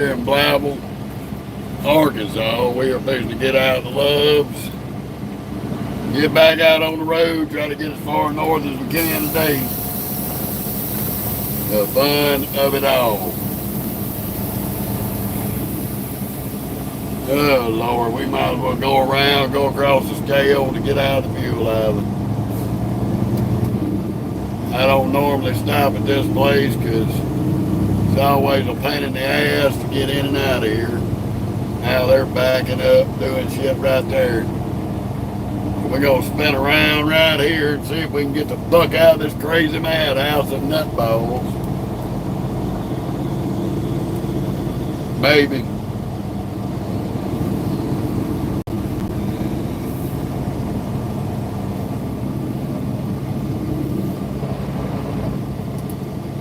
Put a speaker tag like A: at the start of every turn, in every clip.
A: here in Blyville, Arkansas. We are supposed to get out of the Loves, get back out on the road, try to get as far north as we can today. The fun of it all. Oh Lord, we might as well go around, go across the scale to get out of the fuel island. I don't normally stop at this place because it's always a pain in the ass to get in and out of here. Now they're backing up, doing shit right there. We're going to spin around right here and see if we can get the fuck out of this crazy madhouse of nutballs. Maybe.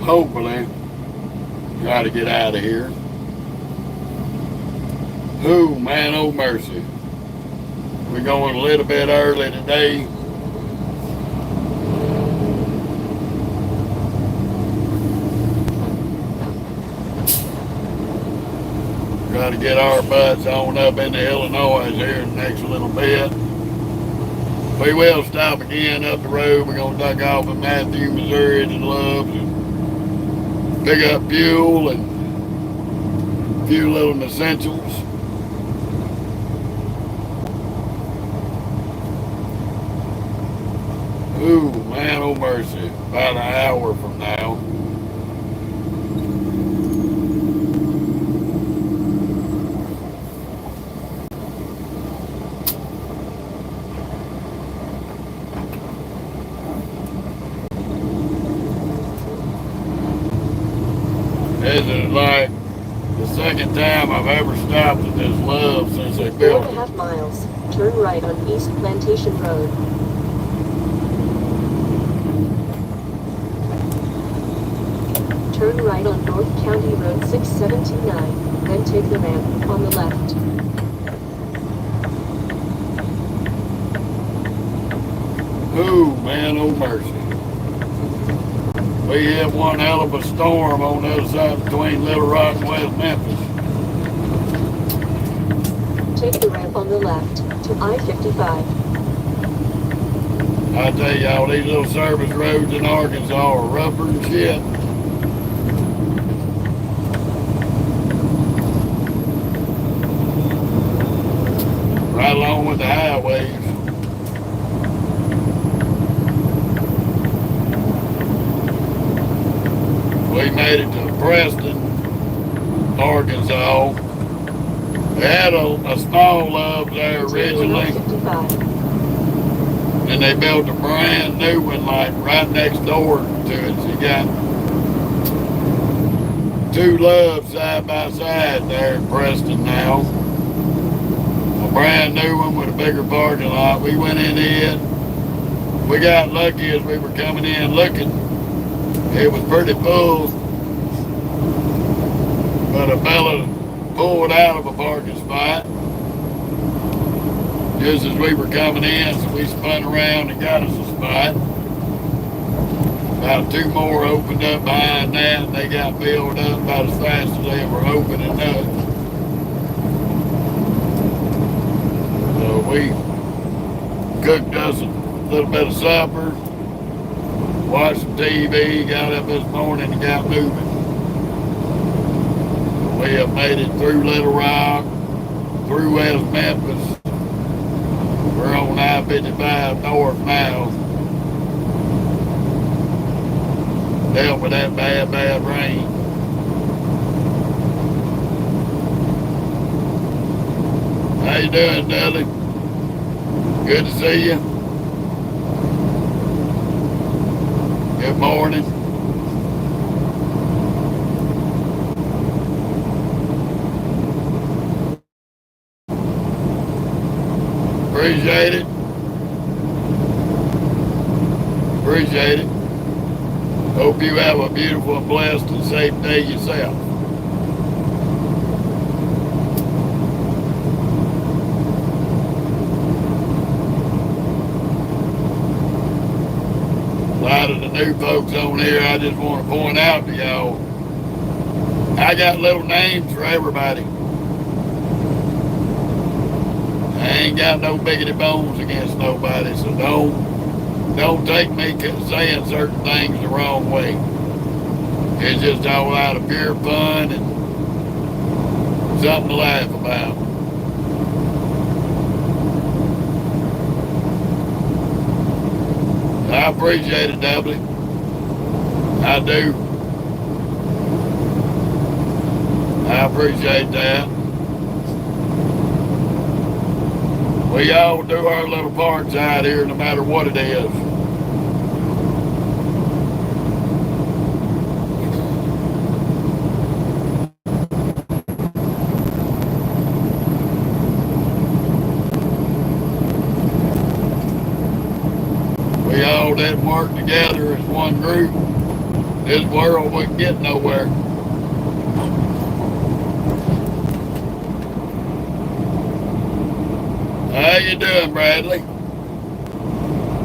A: Hopefully, try to get out of here. Ooh, man, oh mercy. We're going a little bit early today. Try to get our butts on up into Illinois here in the next little bit. We will stop again up the road. We're going to duck off in Matthew, Missouri to Loves and pick up fuel and a few little essentials. Ooh, man, oh mercy. About an hour from now. This is like the second time I've ever stopped at this Love since they built it.
B: 4.5 miles. Turn right on East Plantation Road. Turn right on North County Road 679, then take the ramp on the left.
A: Ooh, man, oh mercy. We had one hell of a storm on the other side between Little Rock and West Memphis.
B: Take the ramp on the left to I-55.
A: I tell y'all, these little service roads in Arkansas are rougher than shit. Right along with the highways. We made it to Preston, Arkansas. They had a small Love there originally. And they built a brand new one like right next door to it. So you got two Loves side by side there in Preston now. A brand new one with a bigger parking lot. We went in it. We got lucky as we were coming in looking. It was pretty full. But a fella pulled out of a parking spot just as we were coming in, so we spun around and got us a spot. About two more opened up behind that, and they got filled up about as fast as they were opening up. So we cooked us a little bit of supper, watched some TV, got up this morning and got moving. We have made it through Little Rock, through West Memphis. We're on I-55 north now. Dealt with that bad rain. How you doing, Dudley? Good to see you. Good morning. Appreciate it. Appreciate it. Hope you have a beautiful and blessed and safe day yourself. A lot of the new folks on here, I just want to point out to y'all I got little names for everybody. I ain't got no biggity bones against nobody, so don't take me saying certain things the wrong way. It's just all out of pure fun and something to laugh about. I appreciate it, Doubly. I do. I appreciate that. We all do our little parts out here, no matter what it is. We all didn't work together as one group, this world wouldn't get nowhere. How you doing, Bradley?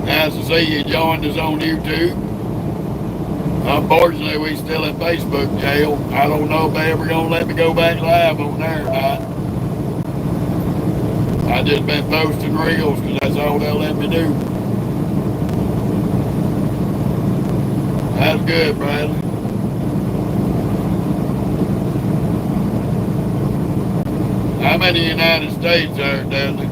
A: Nice to see you joined us on YouTube. Unfortunately, we still in Facebook jail. I don't know if they ever gonna let me go back live on there or not. I just been posting reels because that's all they'll let me do. That's good, Bradley. I'm in the United States there, Dudley.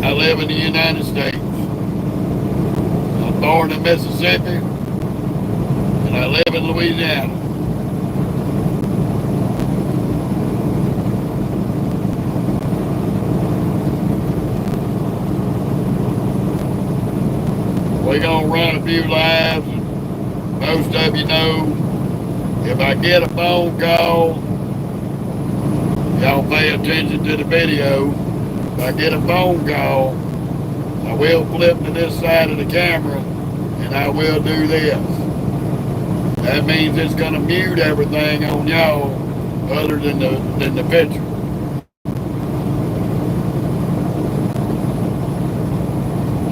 A: I live in the United States. I'm born in Mississippi, and I live in Louisiana. We're going to run a few lives. Most of you know, if I get a phone call, y'all pay attention to the video. If I get a phone call, I will flip to this side of the camera and I will do this. That means it's going to mute everything on y'all other than the picture.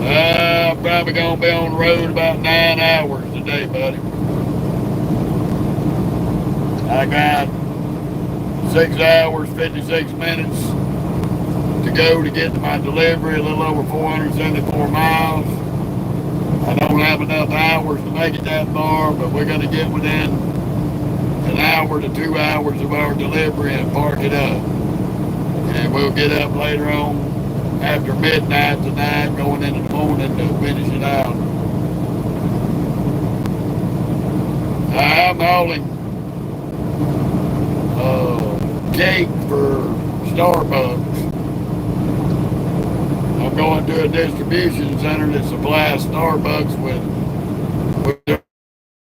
A: I'm probably going to be on the road about 9 hours today, buddy. I got 6 hours, 56 minutes to go to get to my delivery, a little over 474 miles. I don't have enough hours to make it that far, but we're going to get within an hour to 2 hours of our delivery and park it up. And we'll get up later on after midnight tonight, going into the morning to finish it out. I'm hauling cake for Starbucks. I'm going to a distribution center that supplies Starbucks with their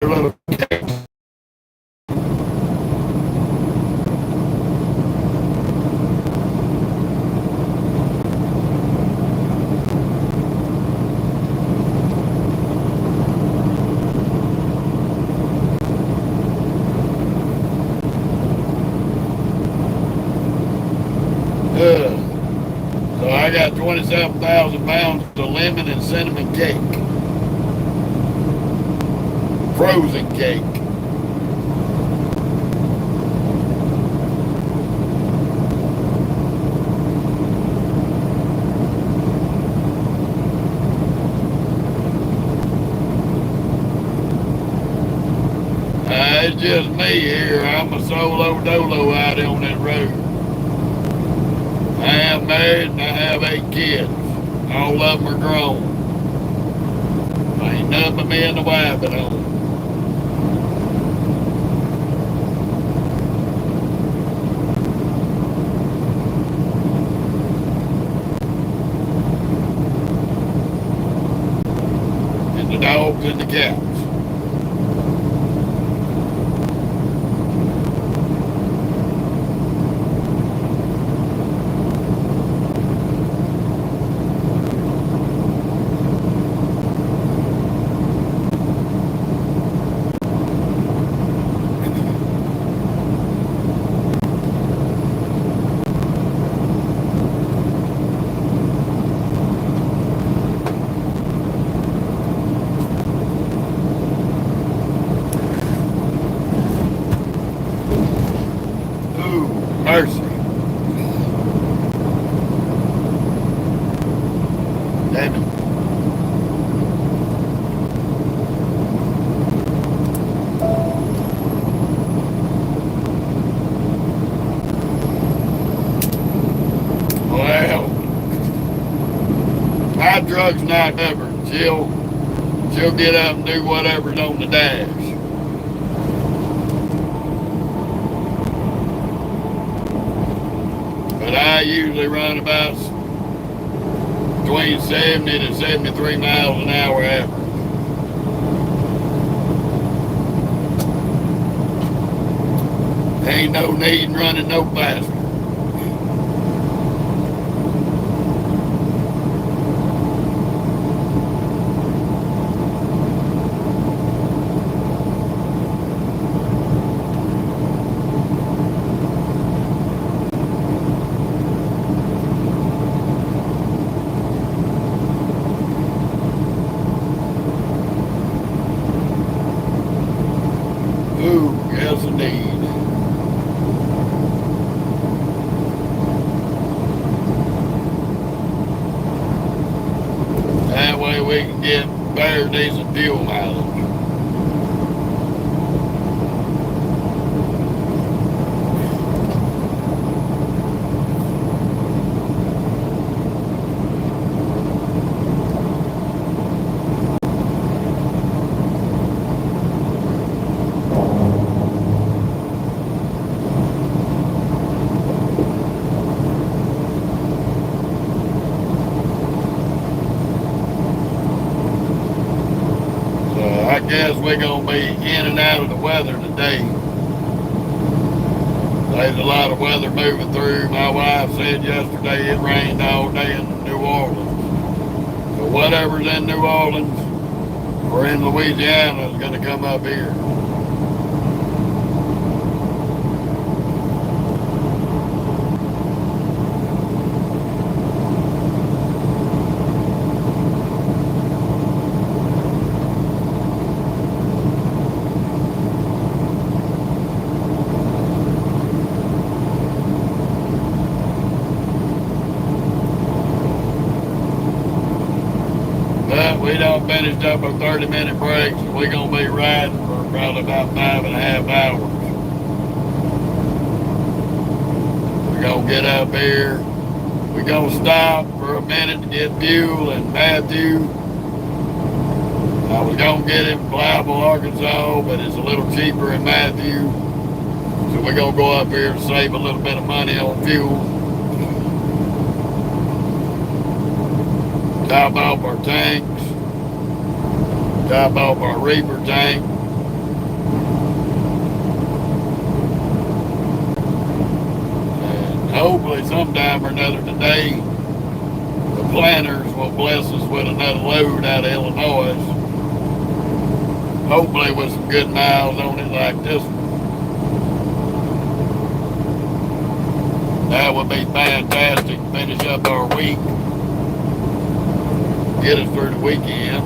A: little cakes. So I got 27,000 pounds of lemon and cinnamon cake. Frozen cake. It's just me here. I'm a solo dolo out on that road. I am married and I have 8 kids. All of them are grown. Ain't nothing but me and the wife at home. And the dogs and the cats. Ooh, mercy. Damn it. Well, my truck's not covered. She'll get up and do whatever's on the dash. But I usually run about between 70 to 73 miles an hour average. Ain't no need in running no faster. Ooh, yes indeed. That way we can get very decent fuel mileage. I guess we're going to be in and out of the weather today. There's a lot of weather moving through. My wife said yesterday it rained all day in New Orleans. So whatever's in New Orleans or in Louisiana is going to come up here. But we done finished up a 30-minute break, so we're going to be riding for probably about 5.5 hours. We're going to get up here. We're going to stop for a minute to get fuel in Matthew. I was going to get it in Pliable, Arkansas, but it's a little cheaper in Matthew. So we're going to go up here and save a little bit of money on fuel. Top off our tanks, top off our reaper tank. And hopefully sometime or another today, the planters will bless us with another load out of Illinois. Hopefully with some good miles on it like this one. That would be fantastic to finish up our week. Get us through the weekend.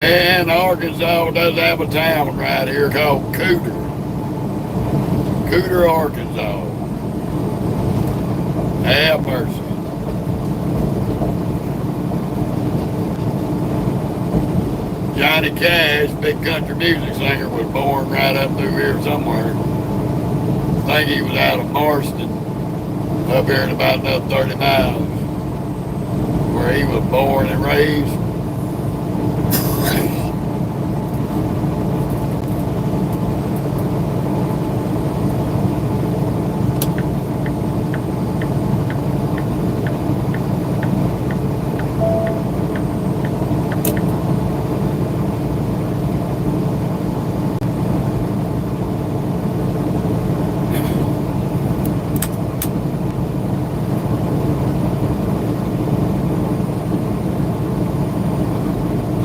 A: And Arkansas does have a town right here called Cooter. Cooter, Arkansas. Have mercy. Johnny Cash, big country music singer, was born right up through here somewhere. I think he was out of Marston, up here in about another 30 miles, where he was born and raised.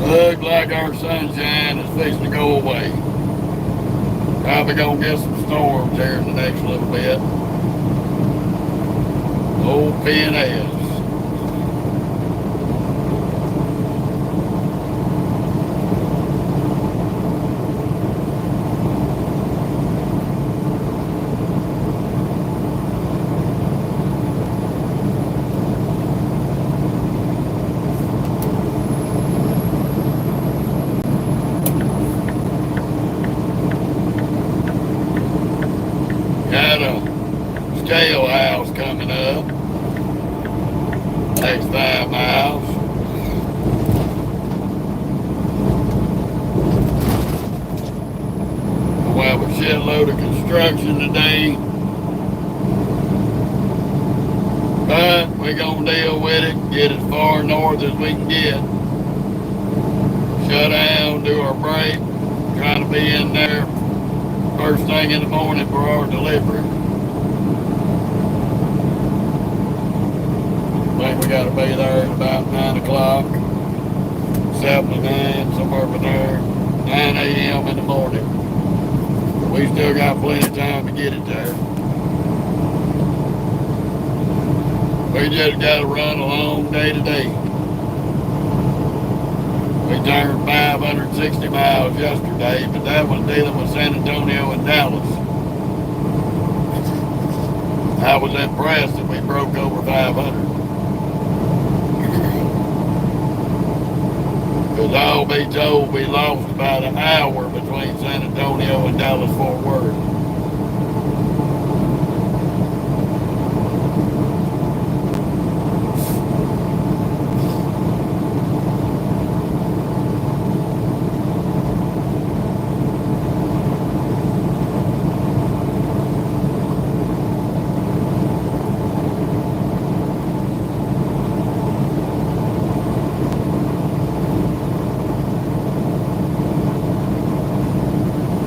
A: Looks like our sunshine is fixing to go away. Probably gonna get some storms here in the next little bit. Old PNS. Got a scale house coming up. Next 5 miles. We'll have a shitload of construction today. But we're gonna deal with it, get as far north as we can get. Shut down, do our break, try to be in there first thing in the morning for our delivery. I think we gotta be there at about 9 o'clock, 7 to 9, somewhere from there, 9 a.m. in the morning. But we still got plenty of time to get it there. We just gotta run along day to day. We turned 560 miles yesterday, but that was dealing with San Antonio and Dallas. I was impressed that we broke over 500. Because I'll be told we lost about an hour between San Antonio and Dallas Fort Worth.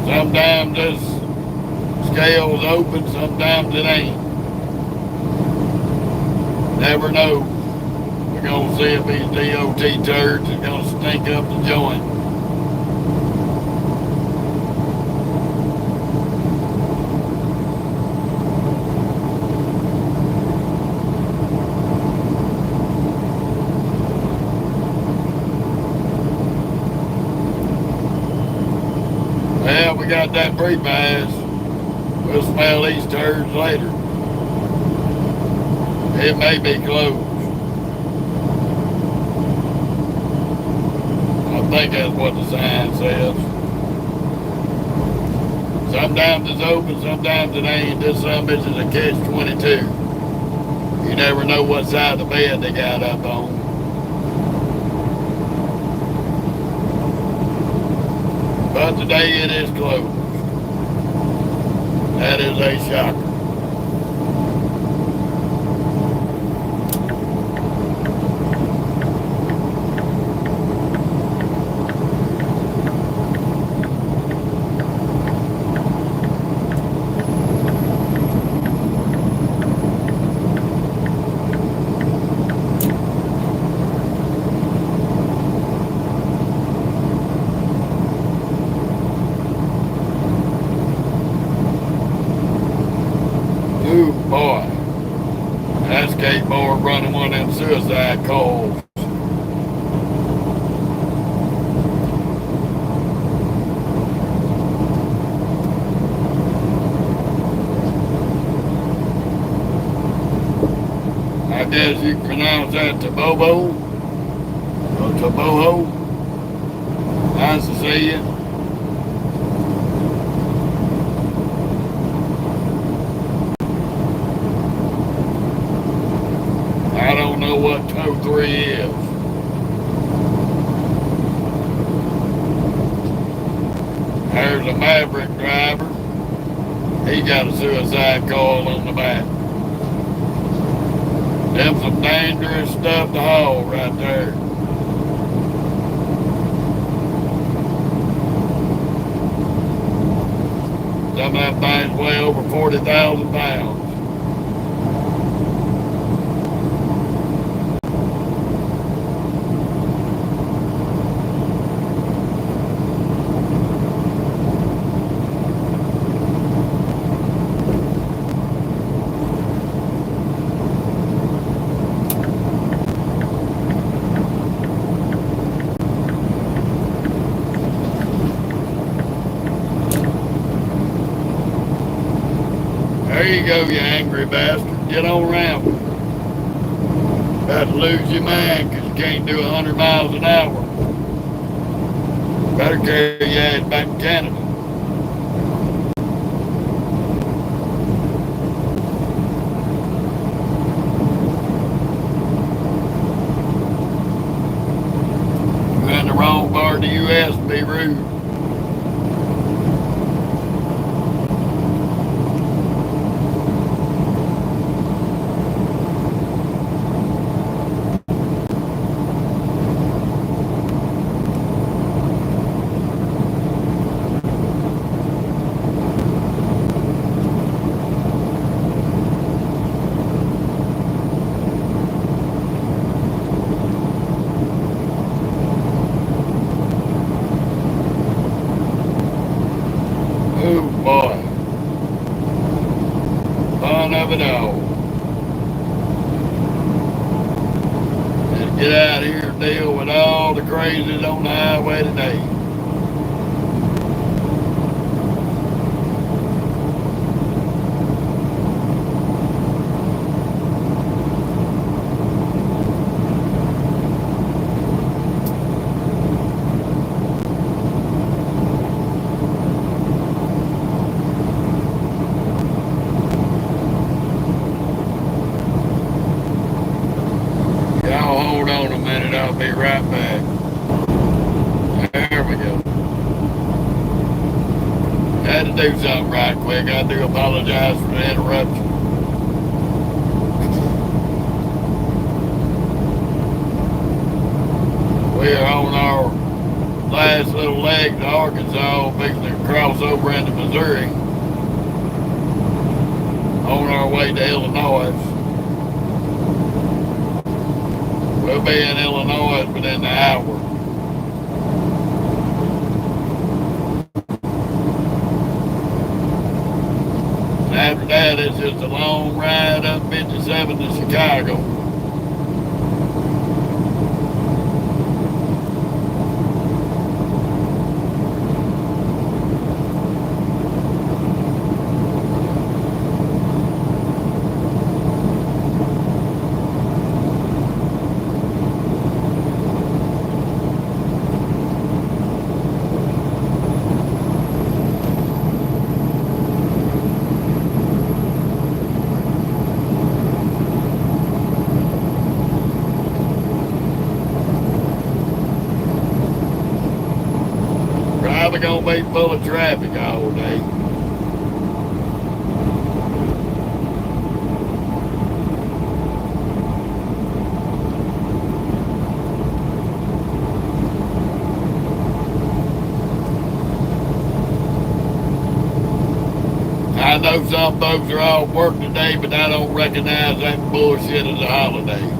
A: Sometimes this scale's open, sometimes it ain't. Never know. We're gonna see if these DOT turds are gonna stink up the joint. Well, we got that pre-pass. We'll smell these turds later. It may be closed. I think that's what the sign says. Sometimes it's open, sometimes it ain't. This summit is a catch-22. You never know what side of the bed they got up on. But today it is closed. That is a shocker. Ooh, boy. That skateboard running one of them suicide calls. I guess you can pronounce that Tabobo or Taboho. Nice to see you. I don't know what Toe 3 is. There's a Maverick driver. He got a suicide call on the back. Them some dangerous stuff to haul right there. Some of them things weigh over 40,000 pounds. There you go, you angry bastard. Get on around. About to lose your mind because you can't do 100 miles an hour. Better carry your ass back to Canada. You're in the wrong part of the U.S. to be rude. Oh boy. Fun of it all. And get out here and deal with all the crazies on the highway today. Y'all hold on a minute, I'll be right back. There we go. Had to do something right quick. I do apologize for the interruption. We are on our last little leg to Arkansas, fixing to cross over into Missouri. On our way to Illinois. We'll be in Illinois within the hour. And after that, it's just a long ride up 57 to Chicago. Probably gonna be full of traffic all day. I know some folks are off work today, but I don't recognize that bullshit as a holiday.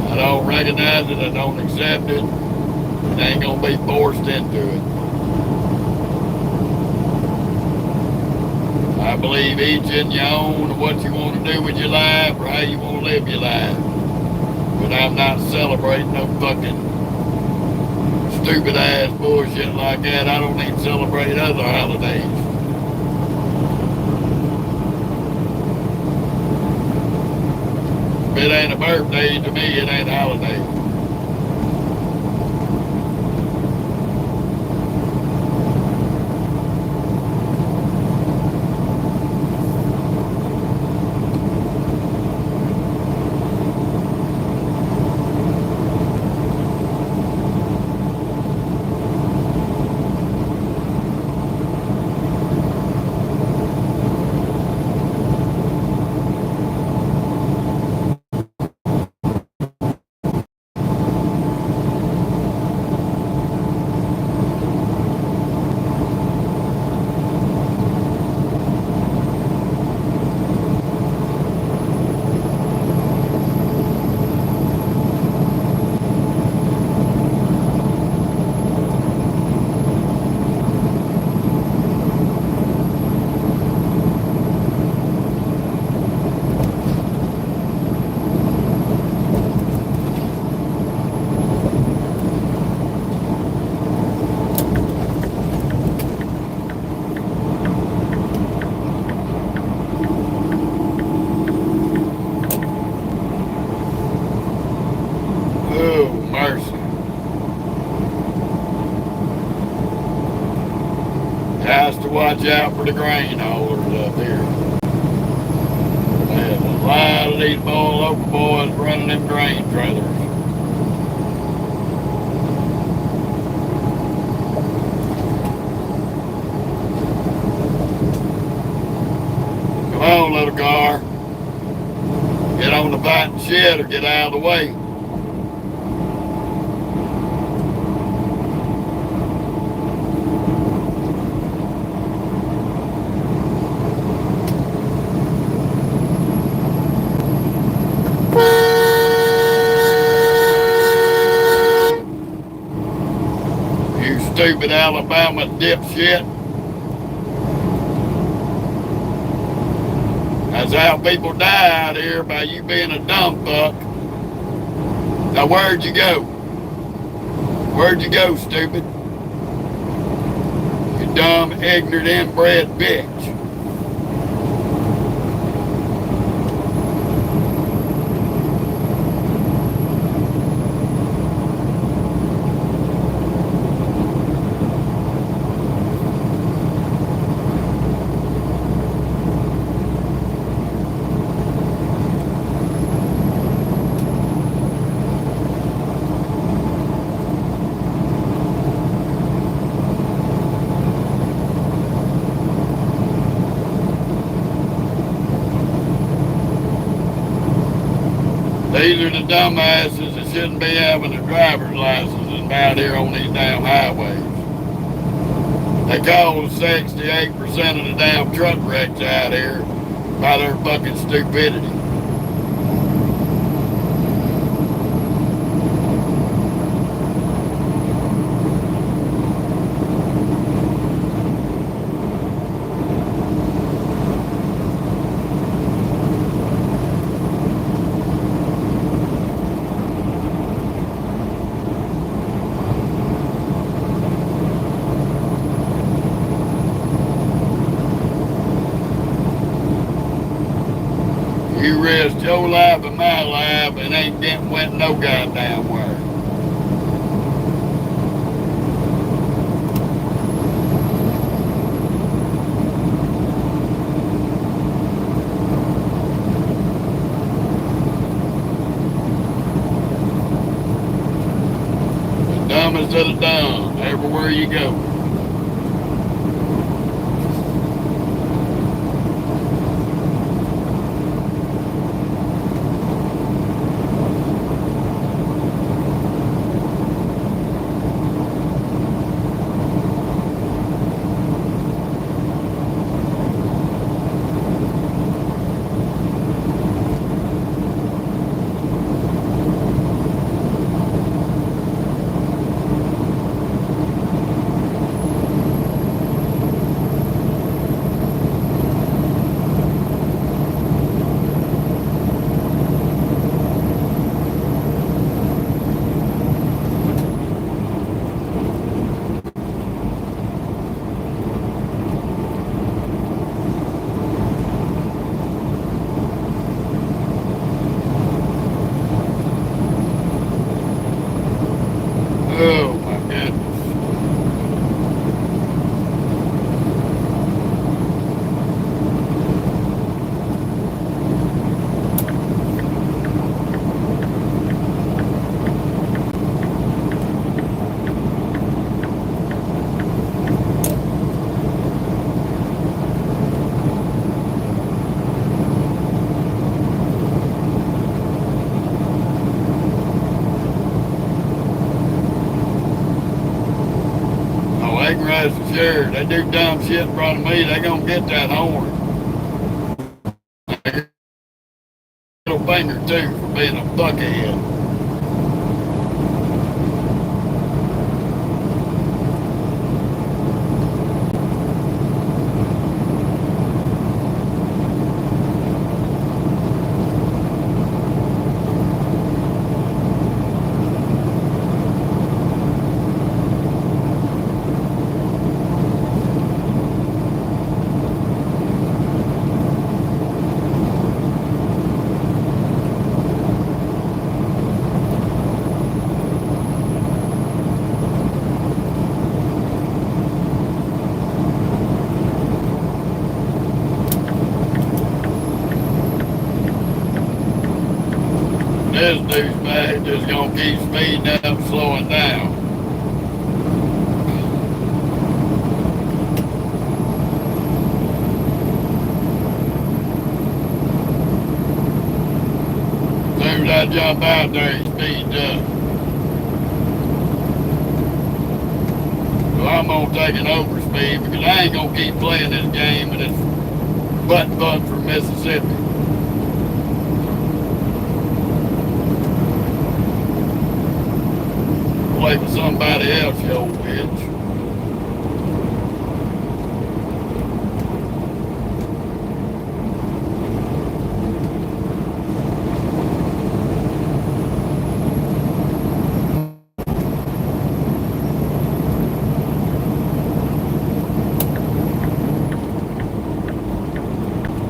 A: I don't recognize it, I don't accept it, and I ain't gonna be forced into it. I believe each in your own what you want to do with your life or how you want to live your life. But I'm not celebrating no fucking stupid ass bullshit like that. I don't even celebrate other holidays. If it ain't a birthday, to me it ain't a holiday. watch out for the grain haulers up here. There's a lot of these local boys running them grain trailers. Come on, little car. Get on the fighting shed or get out of the way. You stupid Alabama dipshit. That's how people die out here, by you being a dumb fuck. Now where'd you go? Where'd you go, stupid? You dumb, ignorant, inbred bitch. These are the dumbasses that shouldn't be having a driver's license and out here on these damn highways. They cause 68% of the damn truck wrecks out here by their fucking stupidity. You risked your life and my life and ain't went no goddamn where. The dumbest of the dumb, everywhere you go. Oh my goodness. They can rest assured, they do dumb shit in front of me, they gonna get that horn. Little finger too for being a fuckhead. This douchebag just gonna keep speeding up, slowing down. As soon as I jump out there, he speeds up. So I'm gonna take an overspeed because I ain't gonna keep playing this game with this butt from Mississippi. Play with somebody else, you old bitch.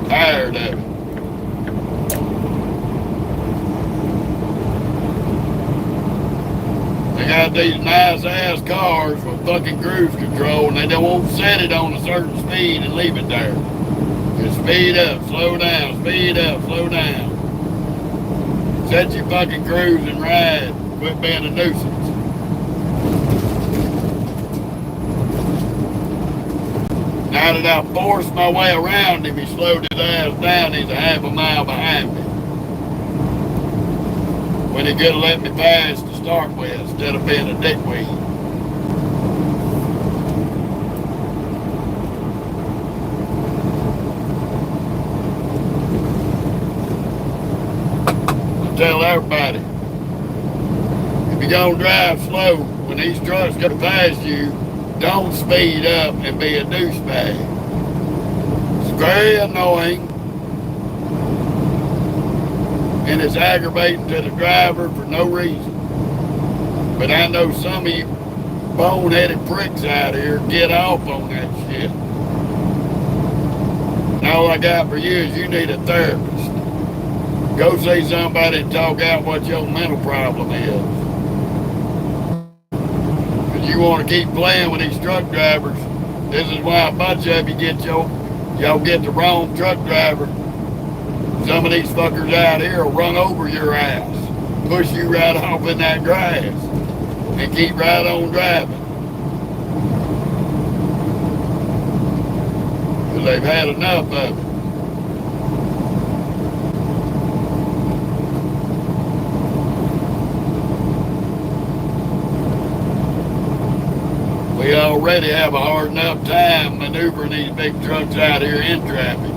A: Tired of it. They got these nice ass cars with fucking cruise control and they don't won't set it on a certain speed and leave it there. Just speed up, slow down, speed up, slow down. Set your fucking cruise and ride. Quit being a nuisance. Now that I forced my way around him, he slowed his ass down. He's a half a mile behind me. When he could have let me pass to start with instead of being a dickweed. I tell everybody, if you're gonna drive slow, when these trucks go past you, don't speed up and be a douchebag. It's very annoying. And it's aggravating to the driver for no reason. But I know some of you boneheaded pricks out here get off on that shit. And all I got for you is you need a therapist. Go see somebody and talk out what your mental problem is. Because you want to keep playing with these truck drivers. This is why a bunch of you y'all get the wrong truck driver. Some of these fuckers out here will run over your ass, push you right off in that grass, and keep right on driving. Because they've had enough of it. We already have a hard enough time maneuvering these big trucks out here in traffic.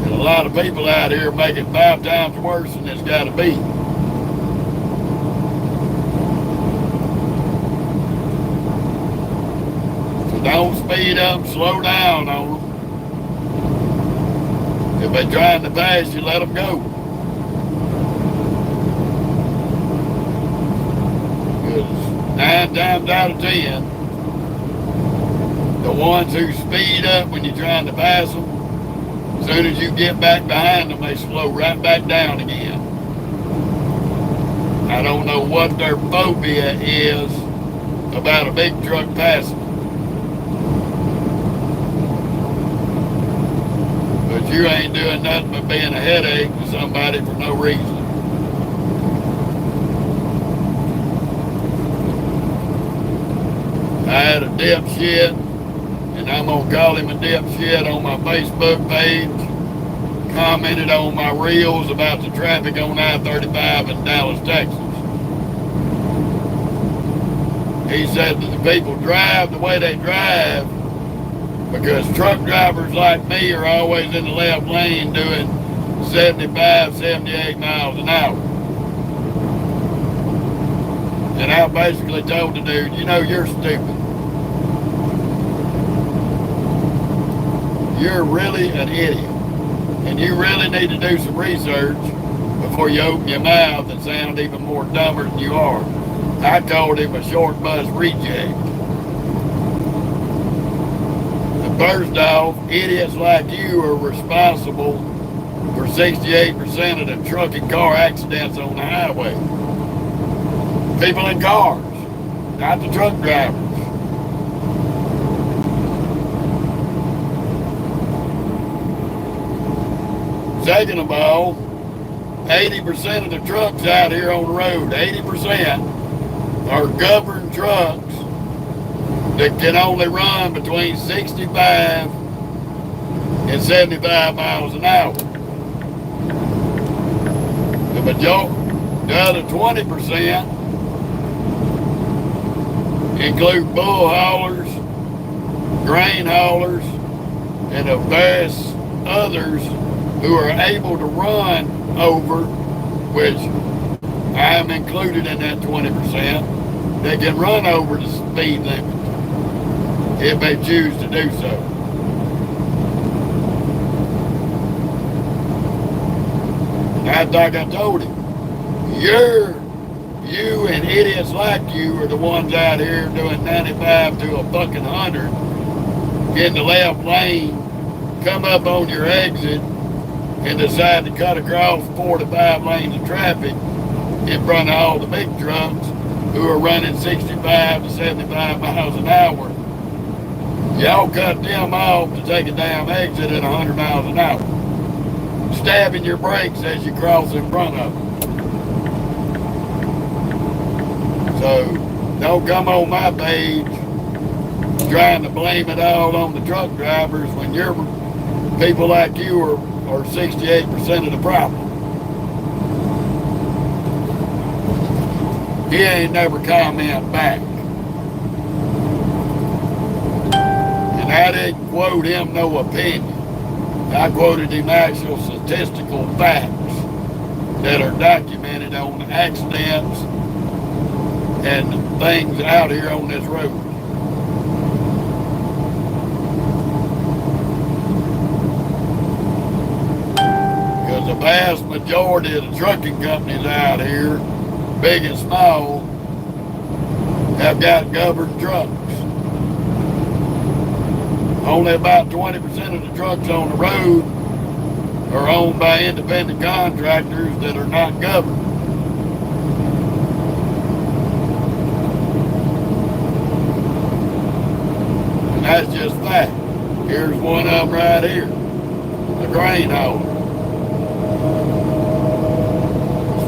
A: And a lot of people out here make it 5 times worse than it's got to be. So don't speed up, slow down on them. If they're trying to pass you, let them go. Because 9 times out of 10, the ones who speed up when you're trying to pass them, as soon as you get back behind them, they slow right back down again. I don't know what their phobia is about a big truck passing. But you ain't doing nothing but being a headache to somebody for no reason. I had a dipshit, and I'm gonna call him a dipshit, on my Facebook page, commented on my reels about the traffic on I-35 in Dallas, Texas. He said that the people drive the way they drive because truck drivers like me are always in the left lane doing 75, 78 miles an hour. And I basically told the dude, you know, you're stupid. You're really an idiot. And you really need to do some research before you open your mouth and sound even more dumber than you are. I called him a short bus reject. And first off, idiots like you are responsible for 68% of the truck and car accidents on the highway. People in cars, not the truck drivers. Second of all, 80% of the trucks out here on the road, 80% are governed trucks that can only run between 65 and 75 miles an hour. The other 20% include bull haulers, grain haulers, and of various others who are able to run over, which I am included in that 20%, that can run over the speed limit if they choose to do so. And like I told him, you and idiots like you are the ones out here doing 95 to a fucking 100 in the left lane, come up on your exit and decide to cut across 4 to 5 lanes of traffic in front of all the big trucks who are running 65 to 75 miles an hour. Y'all cut them off to take a damn exit at 100 miles an hour, stabbing your brakes as you cross in front of them. So don't come on my page trying to blame it all on the truck drivers when your people like you are 68% of the problem. He ain't never comment back. And I didn't quote him no opinion. I quoted him actual statistical facts that are documented on accidents and things out here on this road. Because the vast majority of the trucking companies out here, big and small, have got governed trucks. Only about 20% of the trucks on the road are owned by independent contractors that are not governed. And that's just fact. Here's one of them right here, the grain hauler.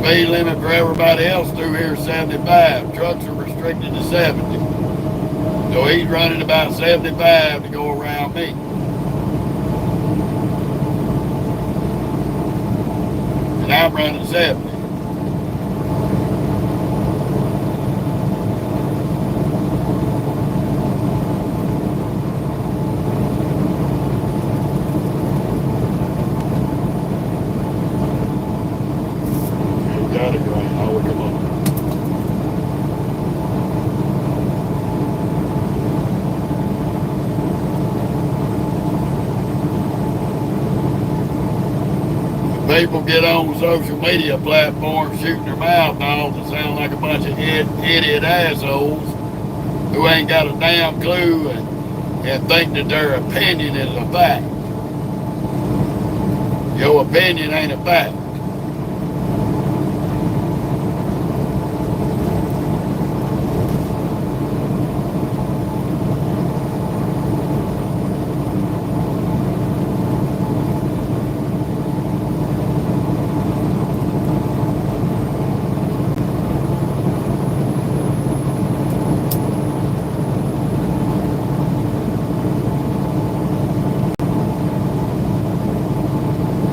A: Speed limit for everybody else through here is 75. Trucks are restricted to 70. So he's running about 75 to go around me. And I'm running 70. Got it right. Oh, come on. People get on social media platforms shooting their mouth off and sound like a bunch of idiot assholes who ain't got a damn clue and think that their opinion is a fact. Your opinion ain't a fact.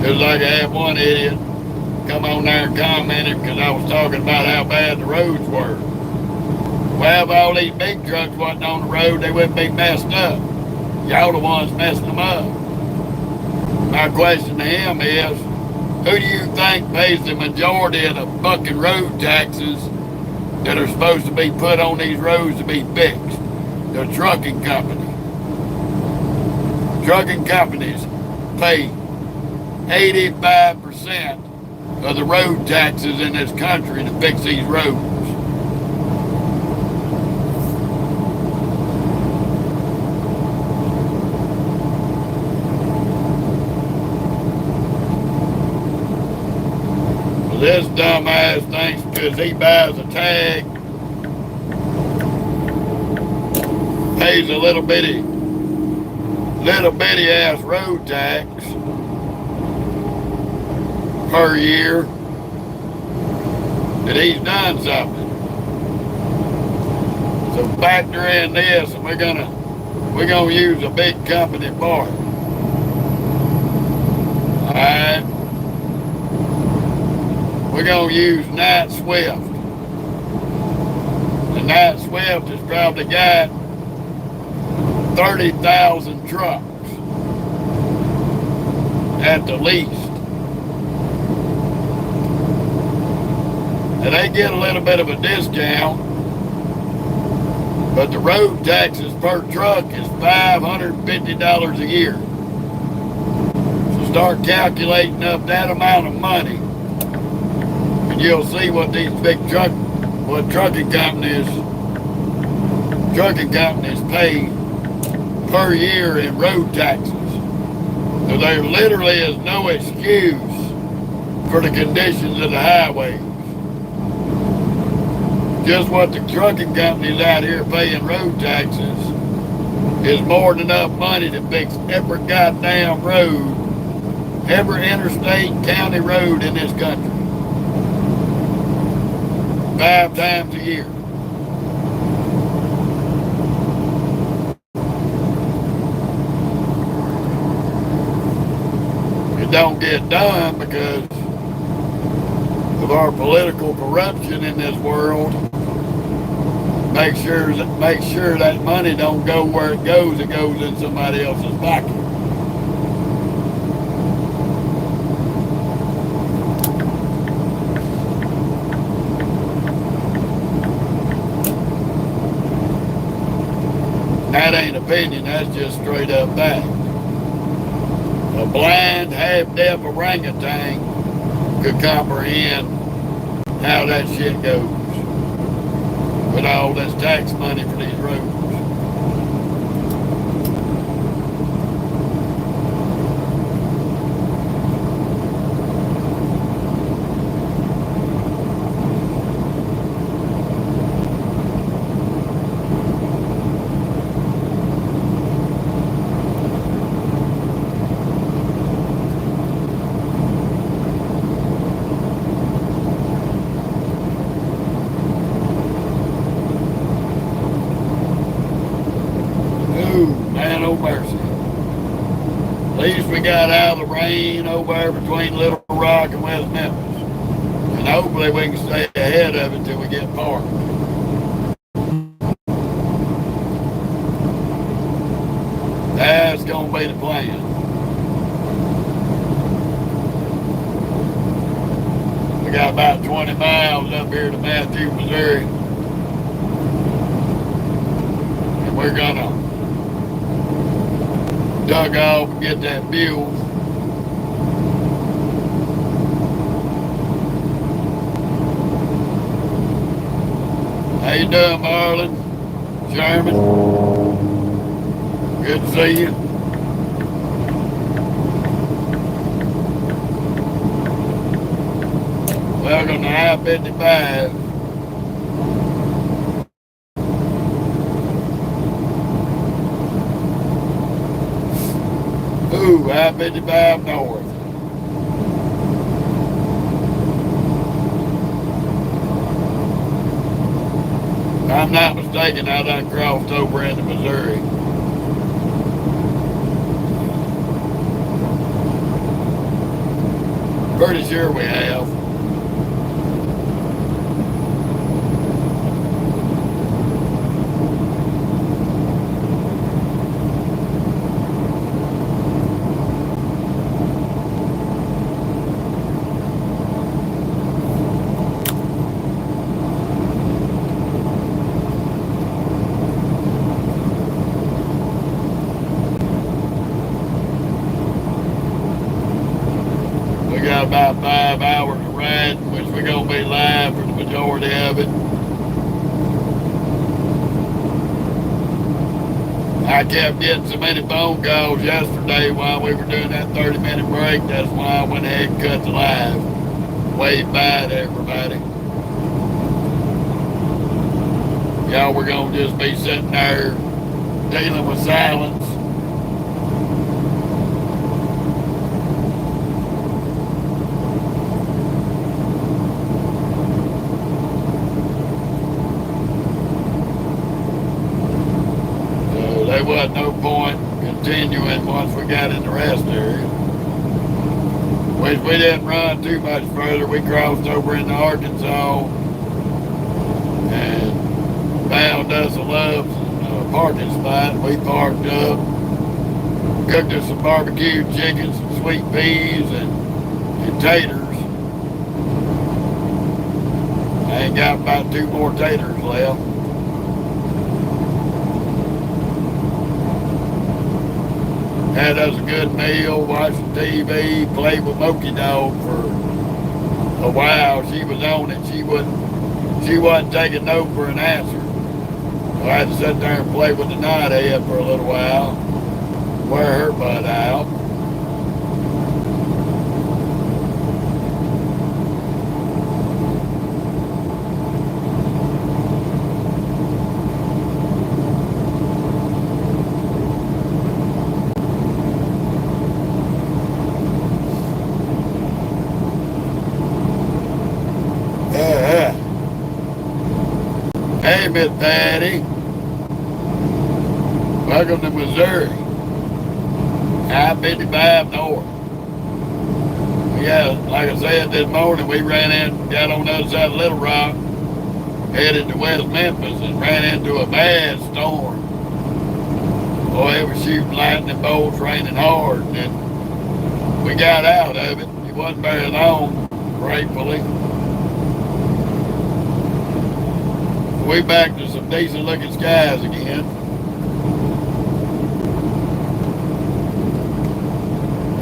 A: Just like I had one idiot come on there and commented because I was talking about how bad the roads were. Well, if all these big trucks wasn't on the road, they wouldn't be messed up. Y'all the ones messing them up. My question to him is, who do you think pays the majority of the fucking road taxes that are supposed to be put on these roads to be fixed? The trucking company. Trucking companies pay 85% of the road taxes in this country to fix these roads. Well, this dumbass thinks because he buys a tag, pays a little bitty ass road tax per year, that he's done something. So factor in this, and we're gonna use a big company for it. All right. We're gonna use Night Swift. And Night Swift has probably got 30,000 trucks at the least. And they get a little bit of a discount, but the road taxes per truck is $550 a year. So start calculating up that amount of money, and you'll see what these big trucking companies pay per year in road taxes. So there literally is no excuse for the conditions of the highways. Just what the trucking companies out here paying road taxes is more than enough money to fix every goddamn road, every interstate county road in this country. 5 times a year. It don't get done because of our political corruption in this world. Make sure that money don't go where it goes in somebody else's pocket. That ain't opinion, that's just straight up fact. A blind, half-deaf orangutan could comprehend how that shit goes with all this tax money for these roads. Man, oh mercy. At least we got out of the rain over there between Little Rock and West Memphis. And hopefully we can stay ahead of it till we get parked. That's going to be the plan. We got about 20 miles up here to Matthew, Missouri. And we're going to duck off and get that fuel. How you doing, Marlon? Sherman? Good to see you. Welcome to I-55. Ooh, I-55 North. If I'm not mistaken, I done crossed over into Missouri. Pretty sure we have. About 5 hours of riding, which we're going to be live for the majority of it. I kept getting so many phone calls yesterday while we were doing that 30-minute break. That's why I went ahead and cut the live. Wave bye to everybody. Y'all were going to just be sitting there dealing with silence. wasn't no point continuing once we got in the rest area. Which we didn't run too much further. We crossed over into Arkansas and found us a Love's parking spot. We parked up, cooked us some barbecued chicken, some sweet peas, and taters. I ain't got about 2 more taters left. Had us a good meal, watched TV, played with Moki Dog for a while. She was on it. She wasn't taking no for an answer. So I had to sit there and play with the knothead for a little while, wear her butt out. Hey, Miss Patty. Welcome to Missouri. I-55 North. Yeah, like I said this morning, we ran in, got on the other side of Little Rock, headed to West Memphis, and ran into a bad storm. Boy, it was shooting lightning bolts, raining hard, and we got out of it. It wasn't very long, gratefully. We back to some decent looking skies again.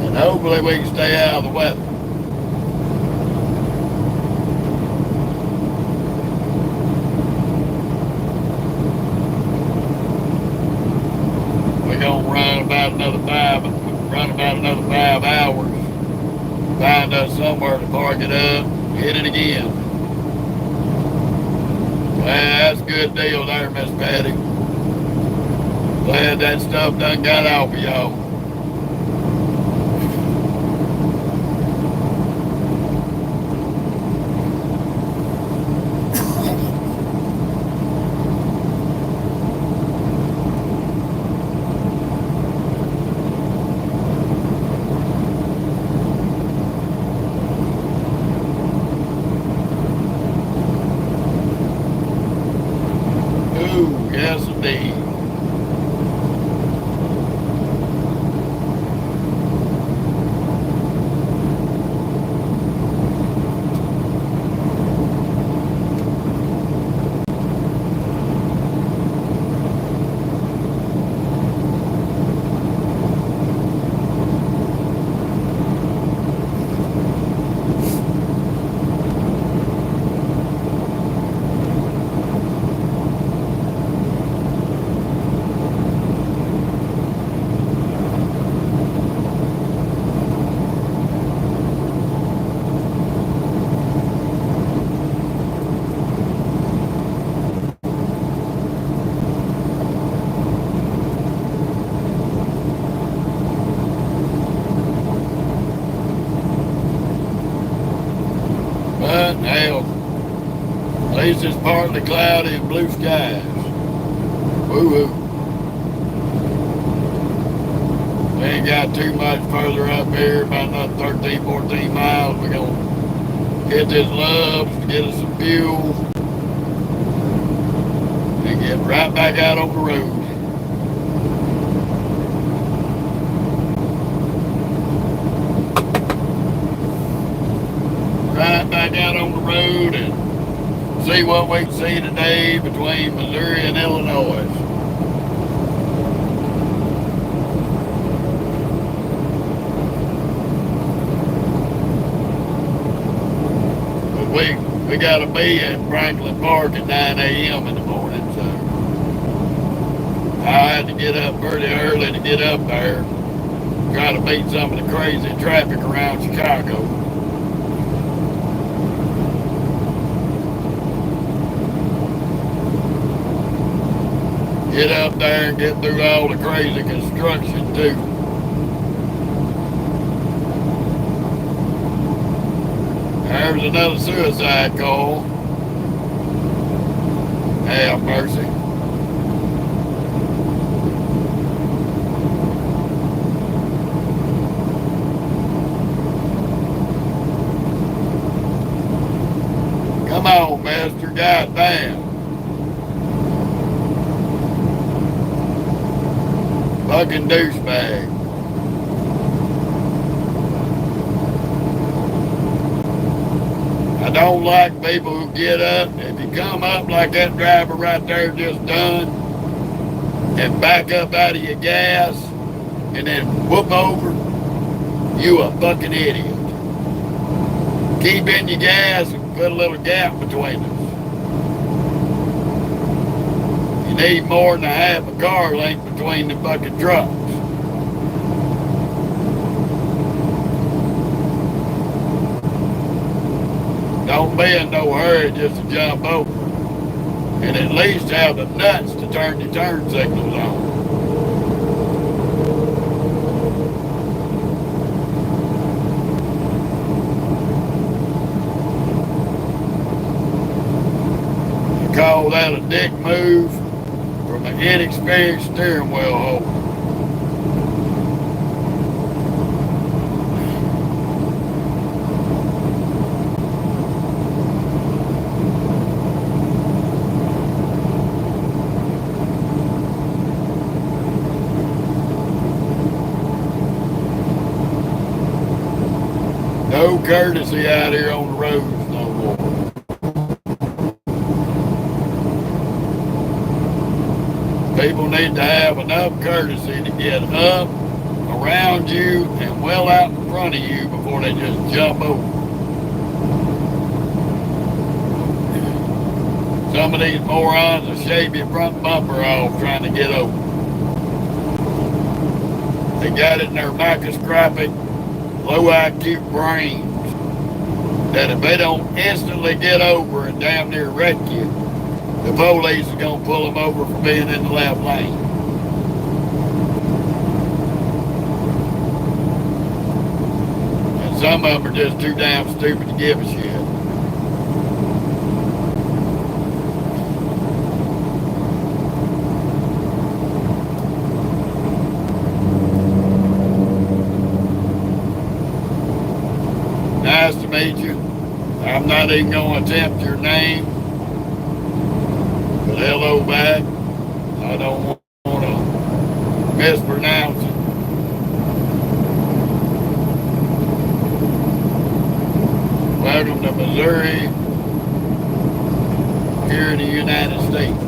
A: And hopefully we can stay out of the weather. We're gonna run about another 5 hours. Find us somewhere to park it up, hit it again. That's a good deal there, Miss Patty. Glad that stuff done got off of y'all. Yes, indeed. But hell, at least it's partly cloudy and blue skies. Woo-hoo. We ain't got too much further up here, about another 13, 14 miles. We're gonna hit this Love's to get us some fuel and get right back out on the road. Right back out on the road and see what we can see today between Missouri and Illinois. But we gotta be at Franklin Park at 9 a.m. in the morning, so I had to get up pretty early to get up there. Try to beat some of the crazy traffic around Chicago. Get up there and get through all the crazy construction too. There's another suicide call. Have mercy. Come on, mister. Goddamn. Fucking douchebag. I don't like people who get up. If you come up like that driver right there just done and back up out of your gas and then whoop over, you a fucking idiot. Keep in your gas and put a little gap between us. You need more than a half a car length between the fucking trucks. Don't be in no hurry just to jump over. And at least have the nuts to turn your turn signals on. I call that a dick move from an inexperienced steering wheel holder. No courtesy out here on the roads no more. People need to have enough courtesy to get up, around you, and well out in front of you before they just jump over. Some of these morons will shave your front bumper off trying to get over. They got it in their microscopic, low IQ brains that if they don't instantly get over and damn near wreck you, the police is going to pull them over for being in the left lane. And some of them are just too damn stupid to give a shit. Nice to meet you. I'm not even going to attempt your name. But hello back. I don't want to mispronounce it. Welcome to Missouri, here in the United States.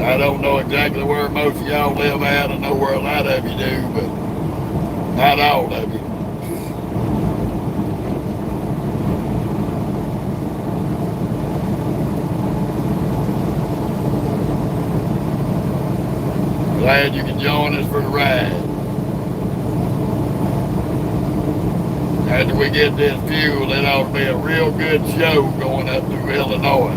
A: I don't know exactly where most of y'all live at. I know where a lot of you do, but not all of you. Glad you can join us for the ride. After we get this fuel, it ought to be a real good show going up through Illinois.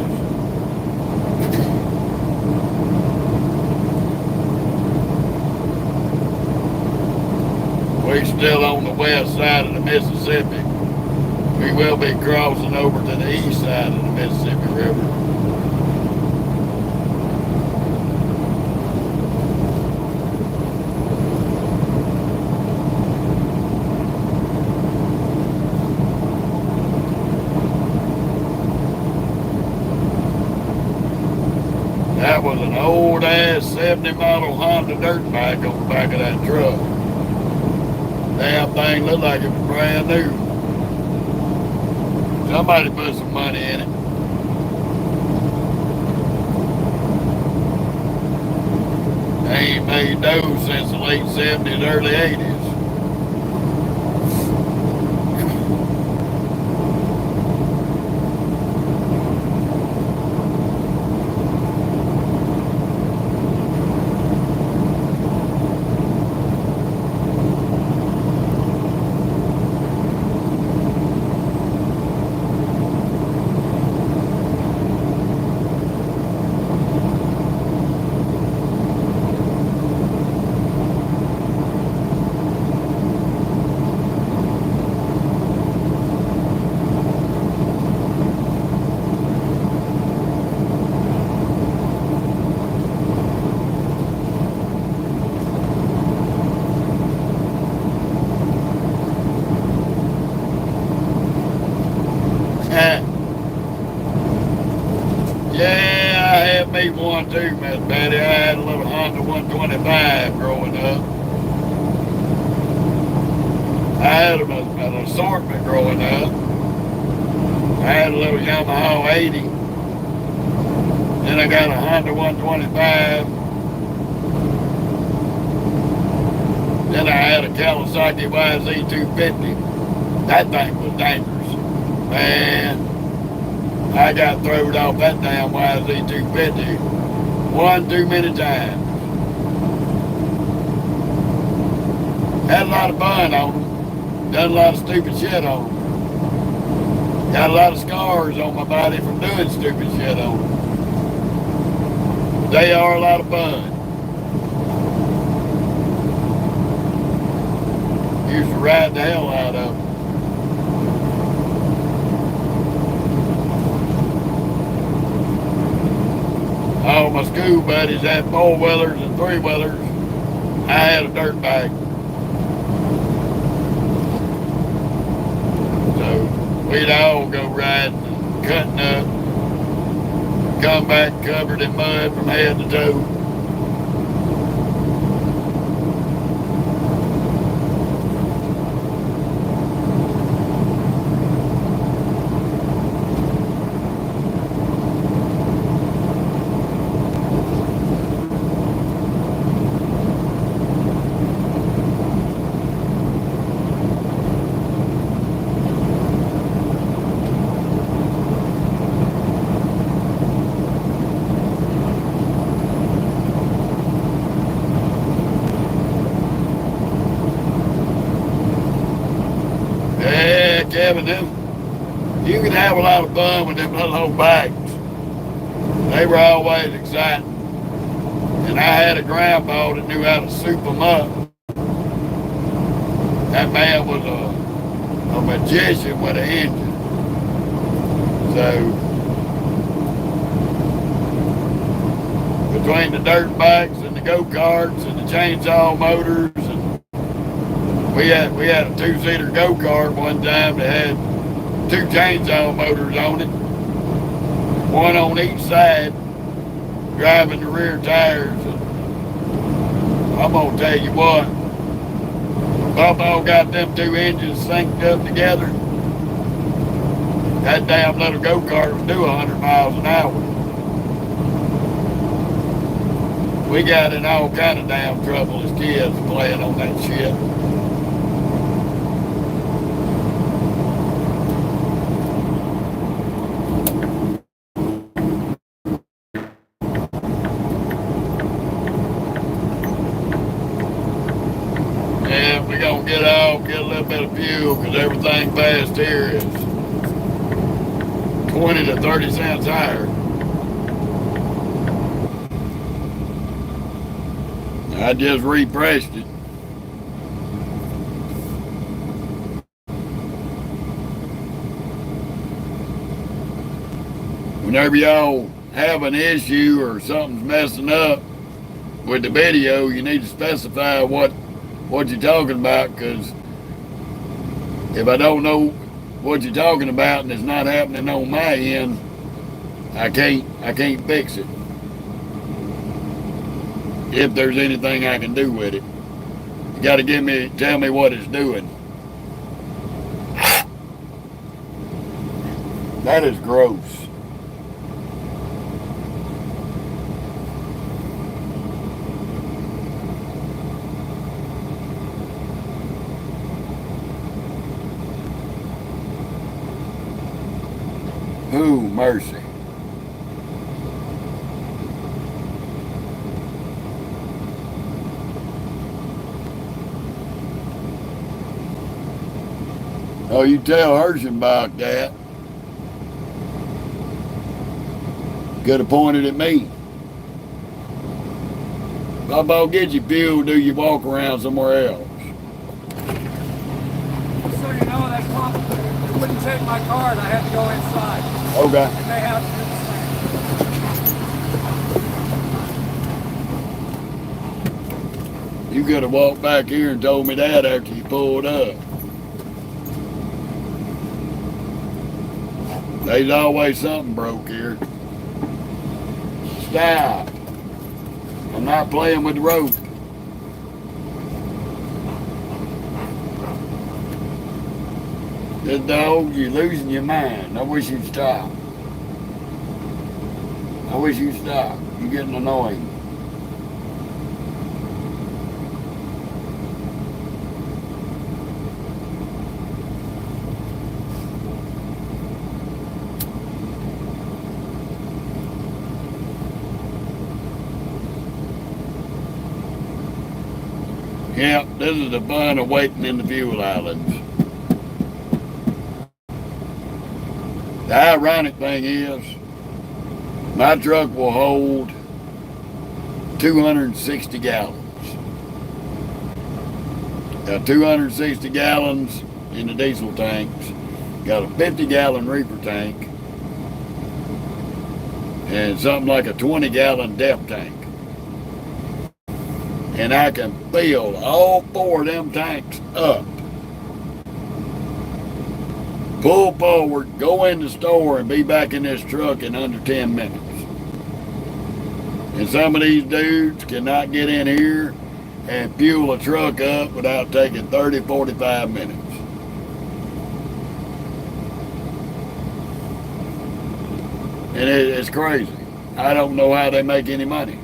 A: We're still on the west side of the Mississippi. We will be crossing over to the east side of the Mississippi River. That was an old ass 70 model Honda dirt bike on the back of that truck. Damn thing looked like it was brand new. Somebody put some money in it. They ain't made those since the late 70s, early 80s. need one too, Miss Betty. I had a little Honda 125 growing up. I had an assortment growing up. I had a little Yamaha 80. Then I got a Honda 125. Then I had a Kawasaki YZ250. That thing was dangerous. Man, I got thrown off that damn YZ250 one too many times. Had a lot of fun on them. Done a lot of stupid shit on them. Got a lot of scars on my body from doing stupid shit on them. They are a lot of fun. Used to ride the hell out of them. All my school buddies had 4-wheelers and 3-wheelers. I had a dirt bike. So we'd all go riding and cutting up. Come back covered in mud from head to toe. Kevin, you can have a lot of fun with them little old bikes. They were always exciting. And I had a grandpa that knew how to soup them up. That man was a magician with an engine. So, between the dirt bikes and the go-karts and the chainsaw motors, and we had a 2-seater go-kart one time that had 2 chainsaw motors on it, one on each side, driving the rear tires. And I'm gonna tell you what, Bubba got them 2 engines synced up together. That damn little go-kart would do 100 miles an hour. We got in all kind of damn trouble as kids playing on that shit. Get off, get a little bit of fuel, because everything past here is 20 to 30 cents higher. I just refreshed it. Whenever y'all have an issue or something's messing up with the video, you need to specify what you're talking about, because if I don't know what you're talking about and it's not happening on my end, I can't fix it. If there's anything I can do with it, you got to tell me what it's doing. That is gross. Ooh, mercy. Oh, you tell Herschenbach that. Could have pointed at me. Bobo, get your fuel, do you walk around somewhere else?
C: So you know, that cop wouldn't take my card. I had to go inside.
A: Okay.
C: And they have to do the same.
A: You could have walked back here and told me that after you pulled up. There's always something broke here. Stop. I'm not playing with the rope. This dog, you're losing your mind. I wish you'd stop. I wish you'd stop. You're getting annoying. Yep, this is the fun of waiting in the fuel islands. The ironic thing is, my truck will hold 260 gallons. Got 260 gallons in the diesel tanks. Got a 50-gallon reefer tank. And something like a 20-gallon depth tank. And I can fill all 4 of them tanks up. Pull forward, go in the store, and be back in this truck in under 10 minutes. And some of these dudes cannot get in here and fuel a truck up without taking 30, 45 minutes. And it's crazy. I don't know how they make any money.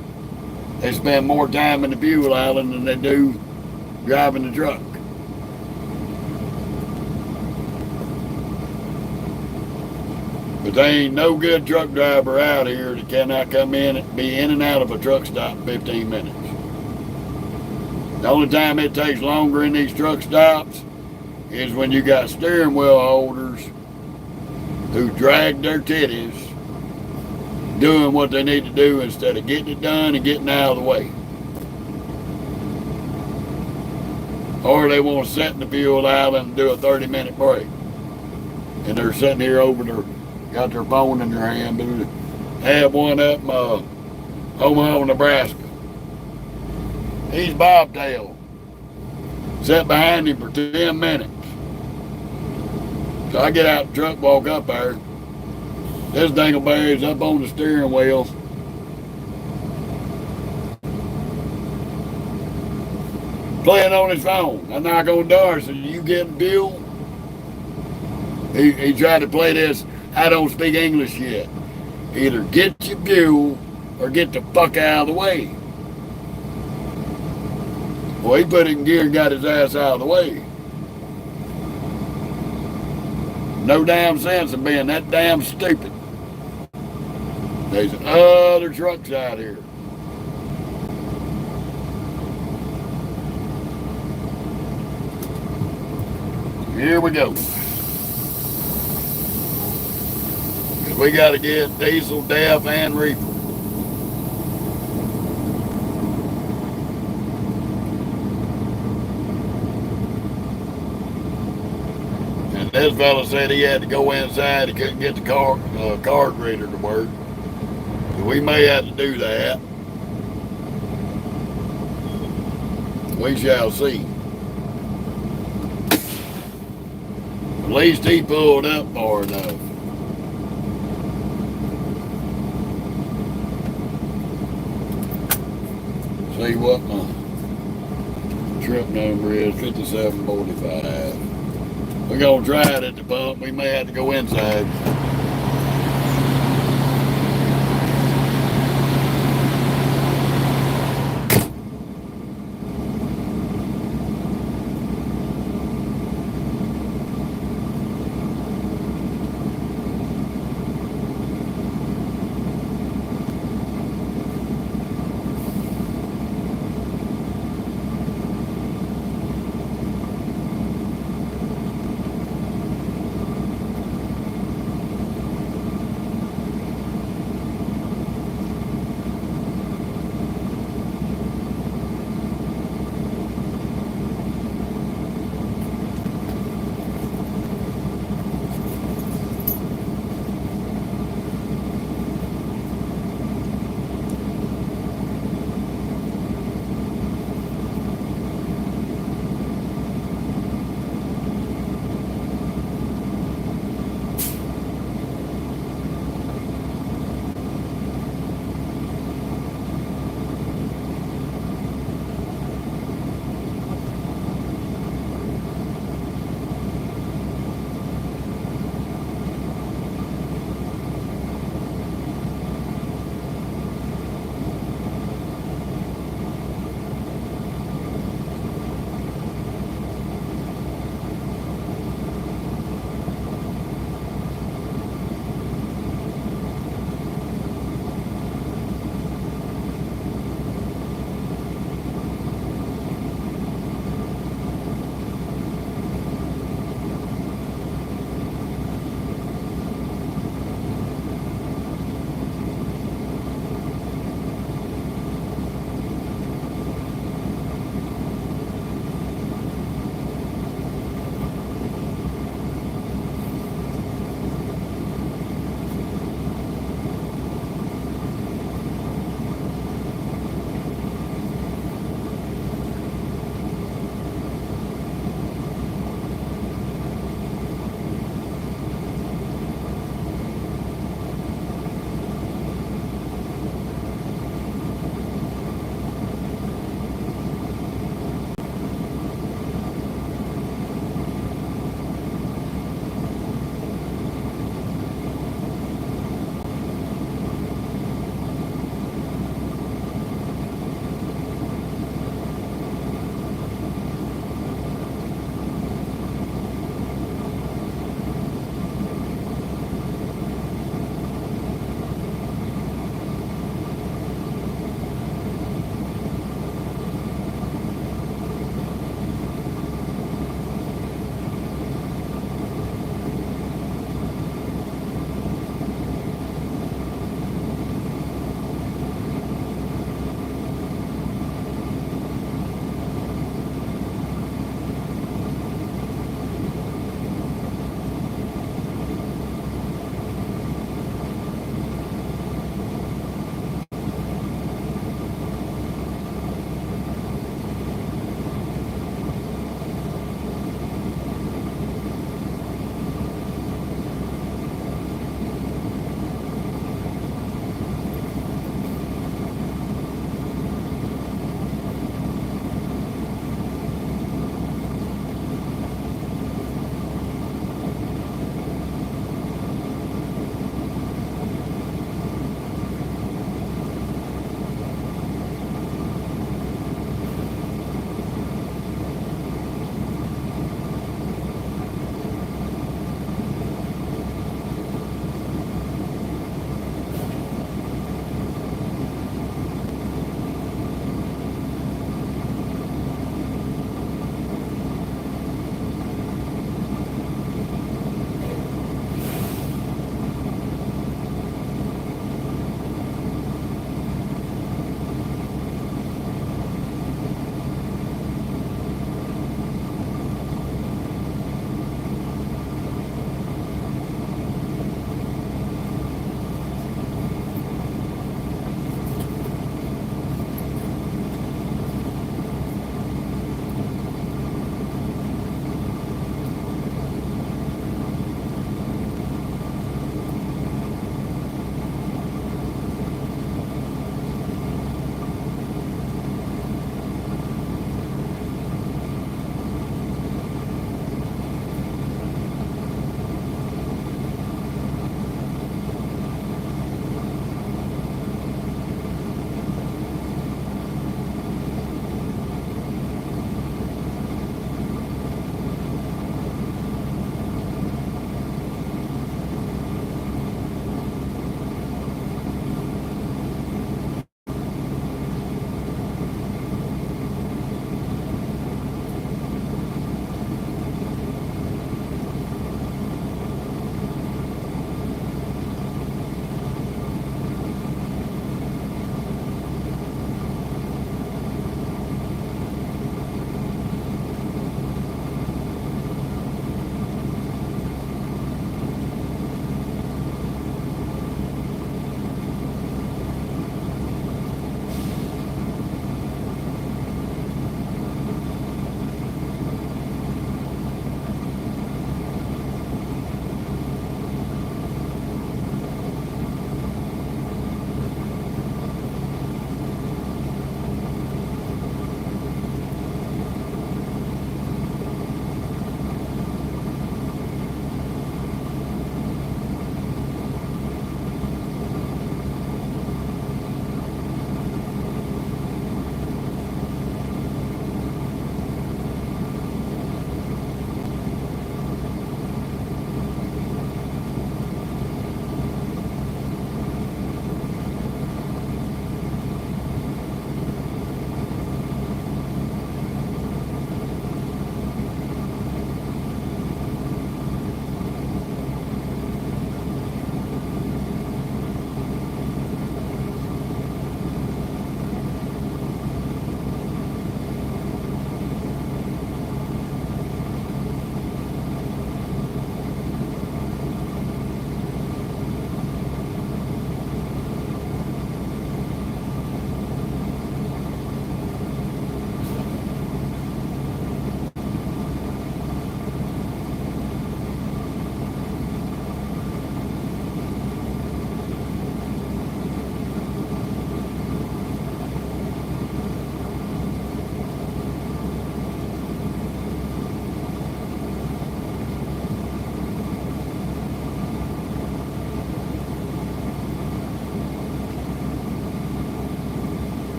A: They spend more time in the fuel island than they do driving the truck. But there ain't no good truck driver out here that cannot come in and be in and out of a truck stop in 15 minutes. The only time it takes longer in these truck stops is when you got steering wheel holders who drag their titties doing what they need to do instead of getting it done and getting out of the way. Or they want to sit in the fuel island and do a 30-minute break. And they're sitting here over their, got their phone in their hand. But I had one up in Omaha, Nebraska. He's bobtail. Sat behind him for 10 minutes. So I get out the truck, walk up there. This dingleberry's up on the steering wheel. Playing on his phone. I knock on the door and said, "You getting fuel?" He tried to play this, "I don't speak English yet. Either get your fuel or get the fuck out of the way." Well, he put it in gear and got his ass out of the way. No damn sense in being that damn stupid. There's other trucks out here. Here we go. We got to get diesel, DEF, and reefer. And this fella said he had to go inside. He couldn't get the card reader to work. So we may have to do that. We shall see. At least he pulled up far enough. See what my trip number is, 5745. We're going to try it at the pump. We may have to go inside.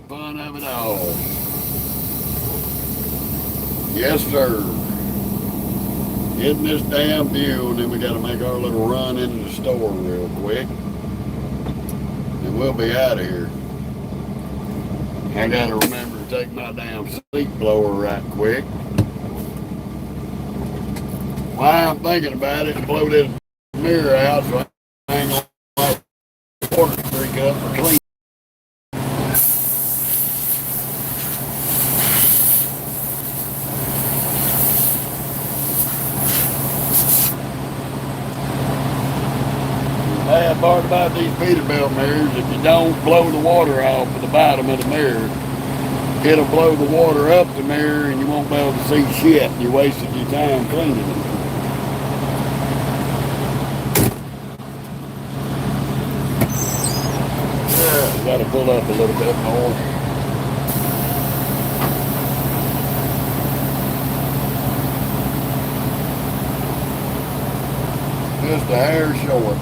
A: Fun of it all. Yes, sir. Getting this damn view, and then we got to make our little run into the store real quick. And we'll be out of here. I got to remember to take my damn seat blower right quick. Why I'm thinking about it, blow this mirror out so I ain't gonna let water streak up for clean. Bad part about these Peterbilt mirrors, if you don't blow the water off at the bottom of the mirror, it'll blow the water up the mirror and you won't be able to see shit. You wasted your time cleaning it. Yeah, got to pull up a little bit more. Just a hair short.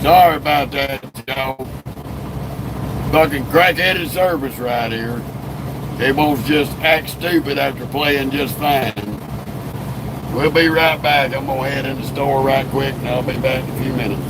A: Sorry about that, y'all. Fucking crack-headed service right here. They won't just act stupid after playing just fine. We'll be right back. I'm going to head in the store right quick, and I'll be back in a few minutes.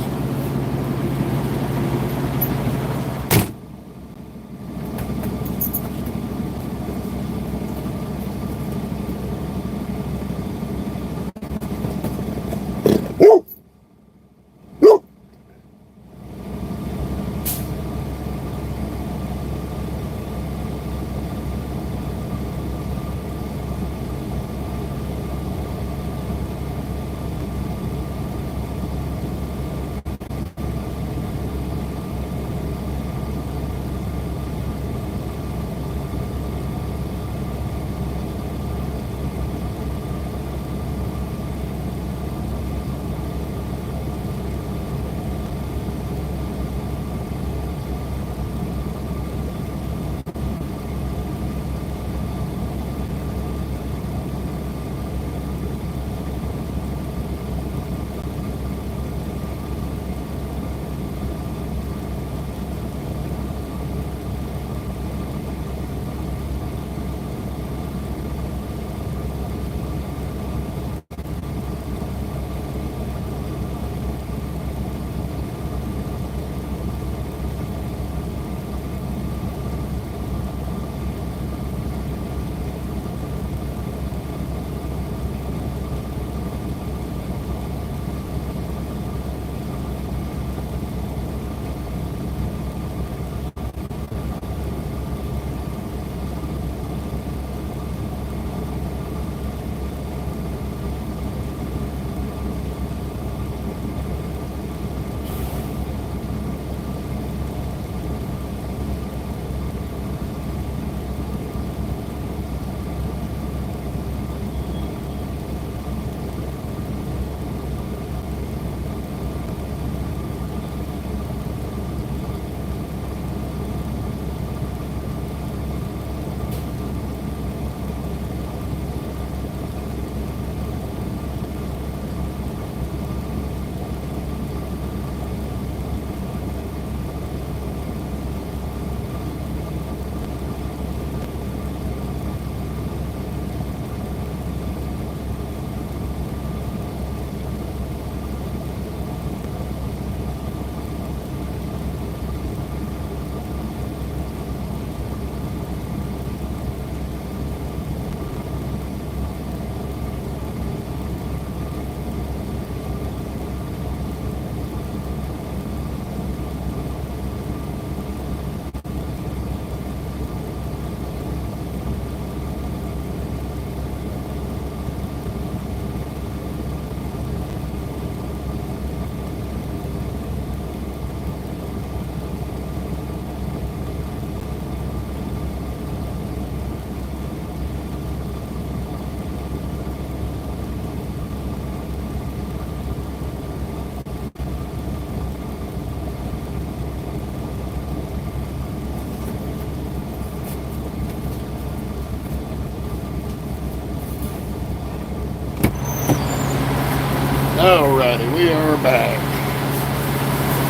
A: Alrighty, we are back.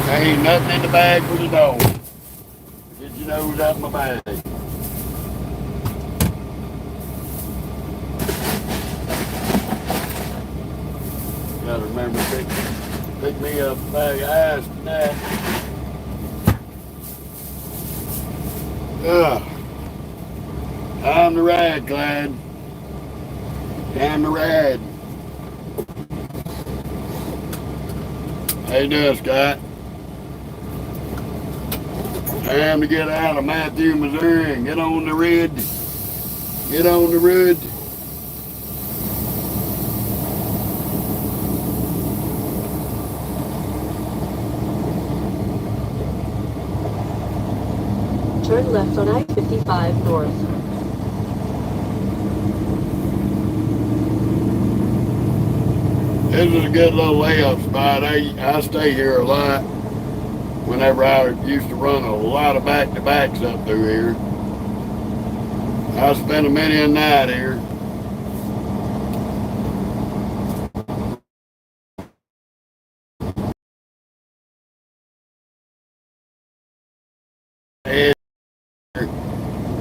A: Ain't nothing in the bag for the dog. Get your nose out of my bag. Gotta remember to pick me up a bag of ice tonight. Time to ride, Clyde. Time to ride. How you doing, Scott? Time to get out of Matthew, Missouri and get on the road. Get on the road.
B: Turn left on I-55 north.
A: This is a good little layup spot. I stay here a lot. Whenever I used to run a lot of back-to-backs up through here. I spent a many a night here. And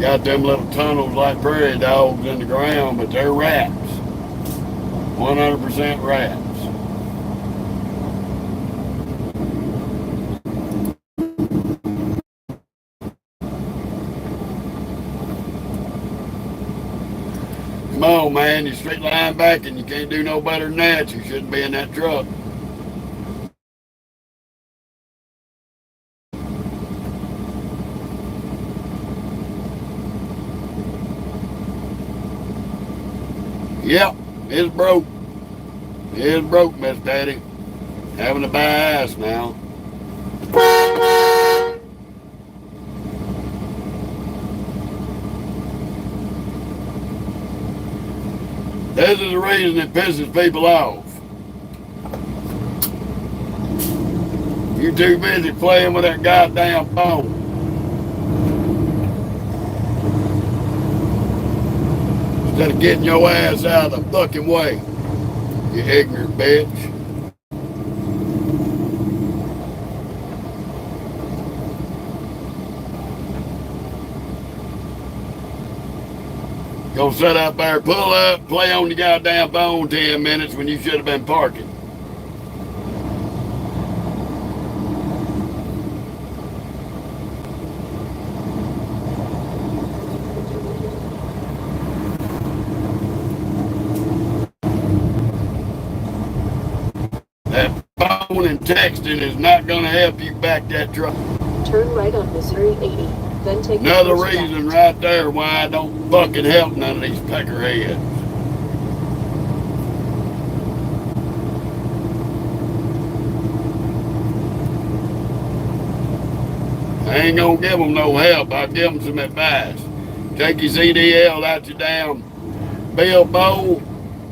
A: got them little tunnels like prairie dogs in the ground, but they're rats. 100% rats. Come on, man, you straight line back and you can't do no better than that. You shouldn't be in that truck. Yep, it's broke. It's broke, Miss Daddy. Having to buy ice now. This is the reason it pisses people off. You too busy playing with that goddamn phone. Instead of getting your ass out of the fucking way, you ignorant bitch. Go sit up there, pull up, play on the goddamn phone 10 minutes when you should have been parking. That phone and texting is not going to help you back that truck.
B: Turn right on Missouri 80, then take the
A: Another
B: first
A: reason
B: left.
A: right there why I don't fucking help none of these peckerheads. I ain't gonna give them no help. I'll give them some advice. Take your CDL out your damn bill bowl,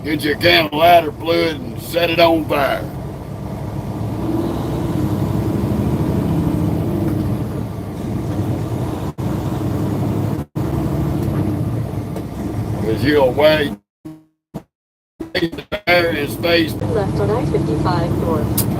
A: get you a can of lighter fluid and set it on fire. Because you'll wait there in space.
B: Turn left on I-55 north.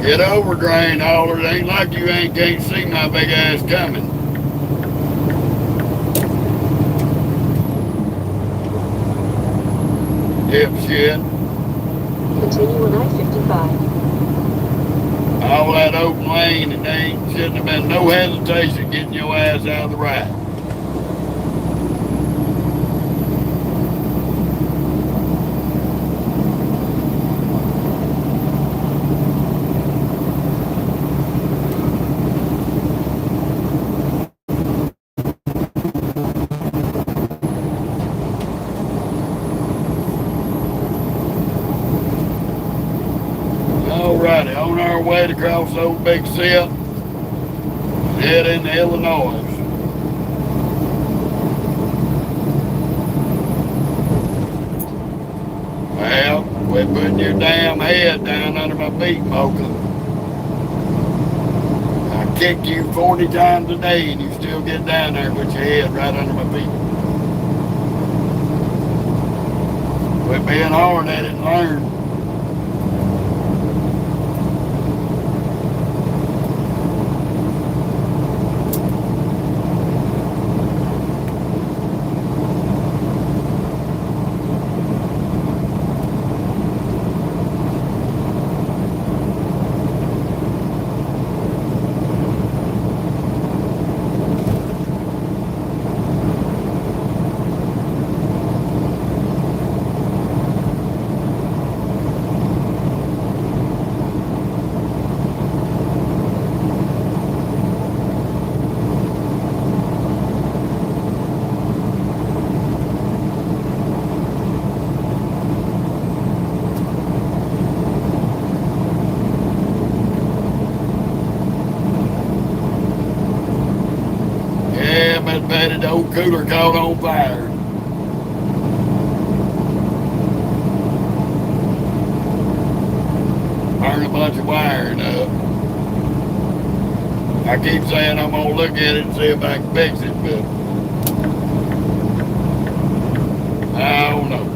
A: Get over, grain hauler. It ain't like you can't see my big ass coming. Dipshit.
B: Continue on I-55.
A: All that open lane, and there shouldn't have been no hesitation getting your ass out of the right. Alrighty, on our way to cross Old Big Sip, head into Illinois. Well, quit putting your damn head down under my feet, Mocha. I kick you 40 times a day and you still get down there and put your head right under my feet. Quit being hard at it and learn. The old cooler caught on fire. Burn a bunch of wiring up. I keep saying I'm gonna look at it and see if I can fix it, but I don't know.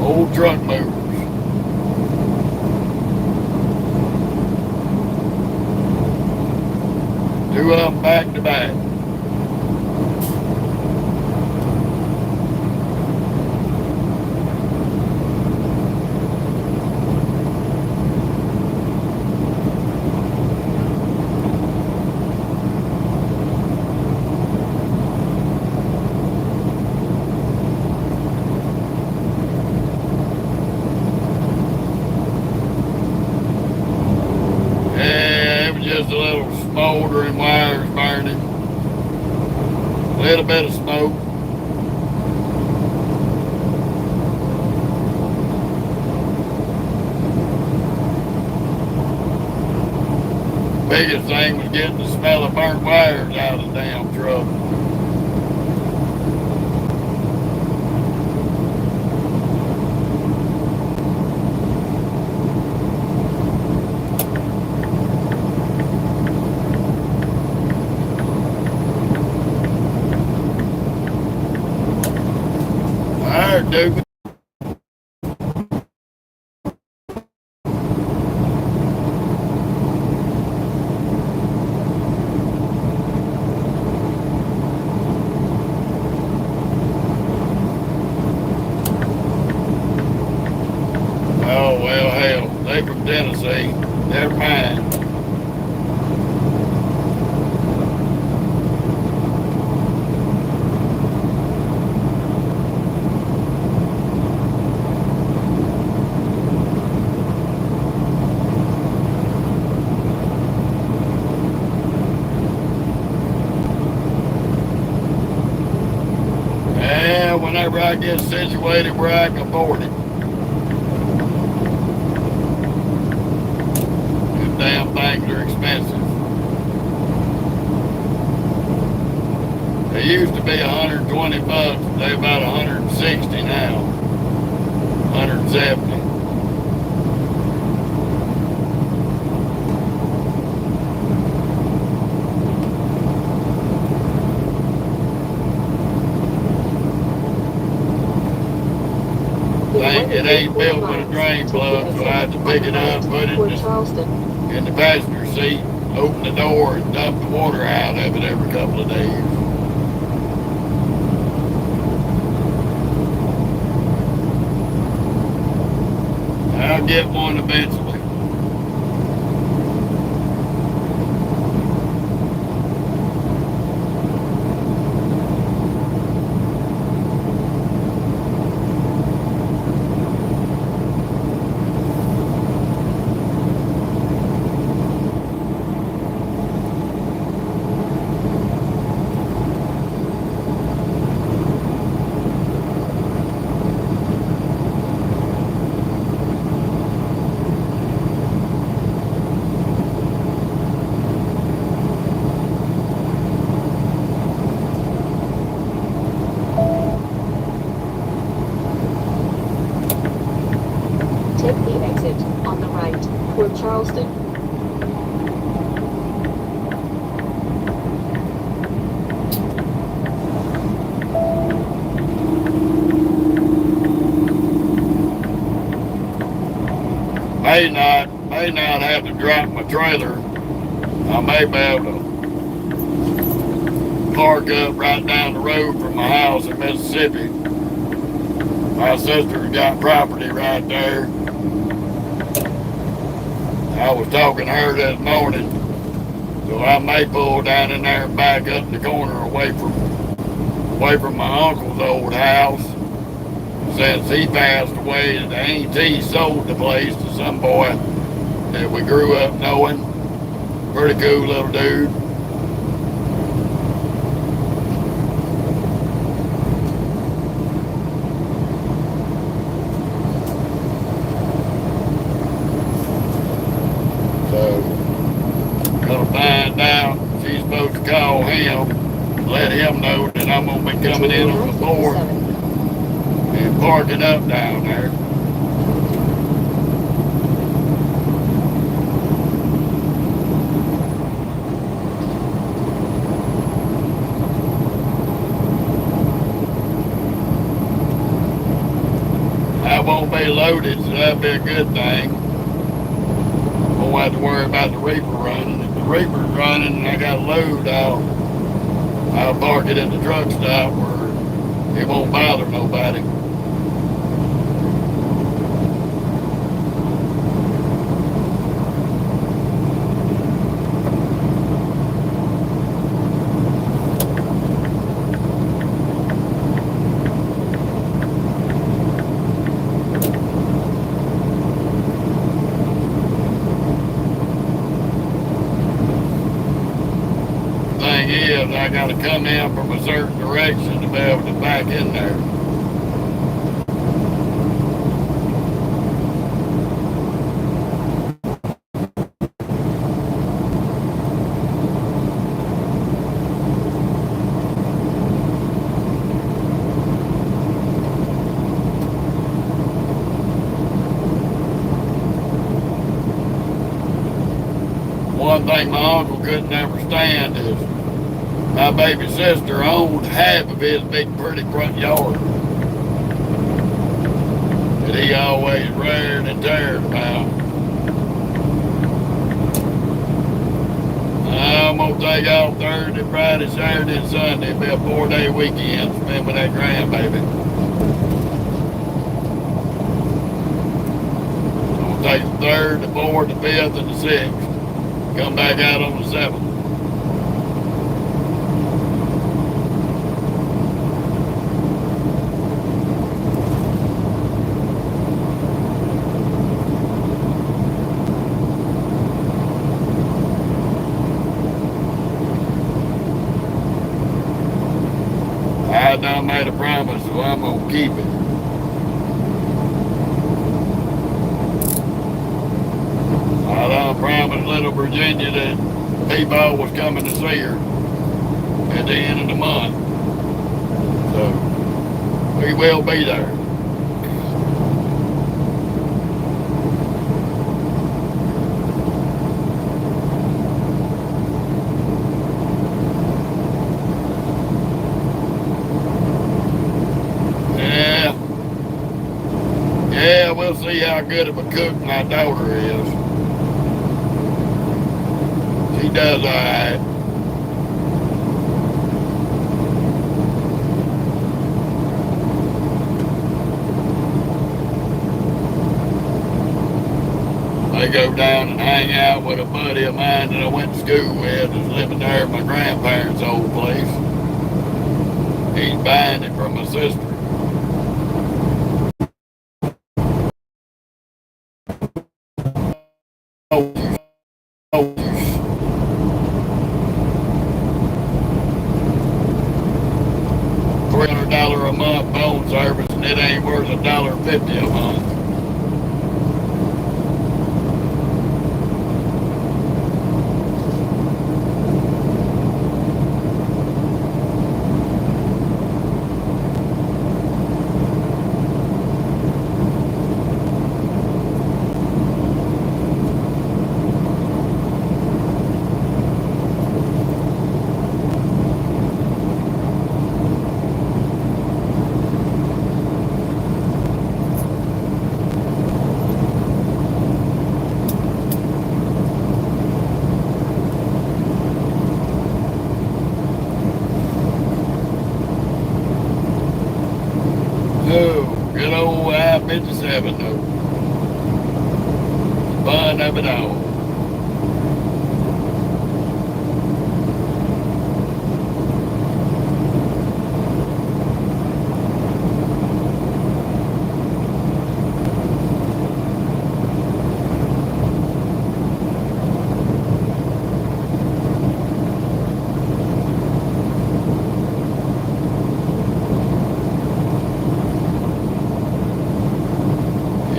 A: Old truck movers. Two of them back to back. Just a little smoldering wires burning. A little bit of smoke. Biggest thing was getting the smell of burnt wires out of the damn truck. Dude. Oh, well, hell, they from Tennessee. Never mind. Whenever I get situated where I can afford it. Them damn things are expensive. They used to be $120, they're about $160 now. $170. it ain't built with a drain plug, so I had to pick it up, put it in the passenger seat, open the door, and dump the water out of it every couple of days. I'll get one eventually.
B: Take the exit on the right, Port Charleston. May not have to drop my trailer. I may be able to park up right down the road from my house in Mississippi. My sister's got property right there. I was talking to her this morning, so I may pull down in there and back up the corner away from my uncle's old house. Since he passed away, the auntie sold the place to some boy that we grew up knowing. Pretty cool little dude. So, gonna find out. She's supposed to call him, let him know that I'm gonna be coming in on the 4th and parking up down there. I won't be loaded, so that'll be a good thing. Won't have to worry about the reaper running. If the reaper's running and I got a load, I'll park it at the truck stop where it won't bother nobody. Thing is, I gotta come in from a certain direction to be able to back in there. One thing my uncle couldn't understand is my baby sister owned half of his big pretty front yard that he always rared and teared about. I'm gonna take off Thursday, Friday, Saturday, and Sunday. It'll be a 4-day weekend spent with that grandbaby. I'm gonna take the 3rd, the 4th, the 5th, and the 6th. Come back out on the 7th. I done made a promise, so I'm gonna keep it. I done promised little Virginia that people was coming to see her at the end of the month. So, we will be there. we'll see how good of a cook my daughter is. She does all right. I go down and hang out with a buddy of mine that I went to school with that's living there at my grandparents' old place. He's buying it from my sister. $300 a month phone service, and it ain't worth $1.50 a month. Oh, good old I-57 though. Fun of it all.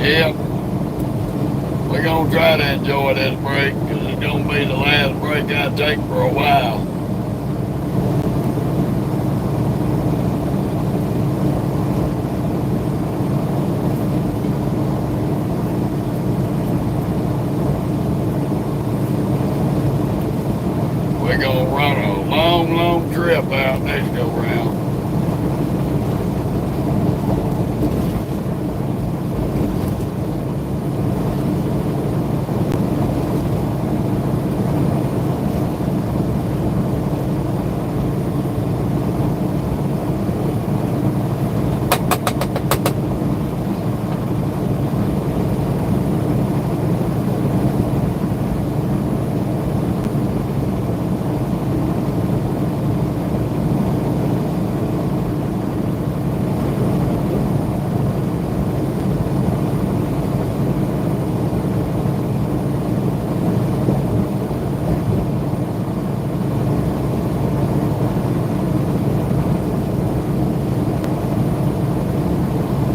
B: Yep. We're going to try to enjoy this break because it's going to be the last break I take for a while. We're going to run a long, long trip out next go round.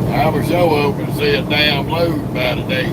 B: I was so hoping to see a damn load by today.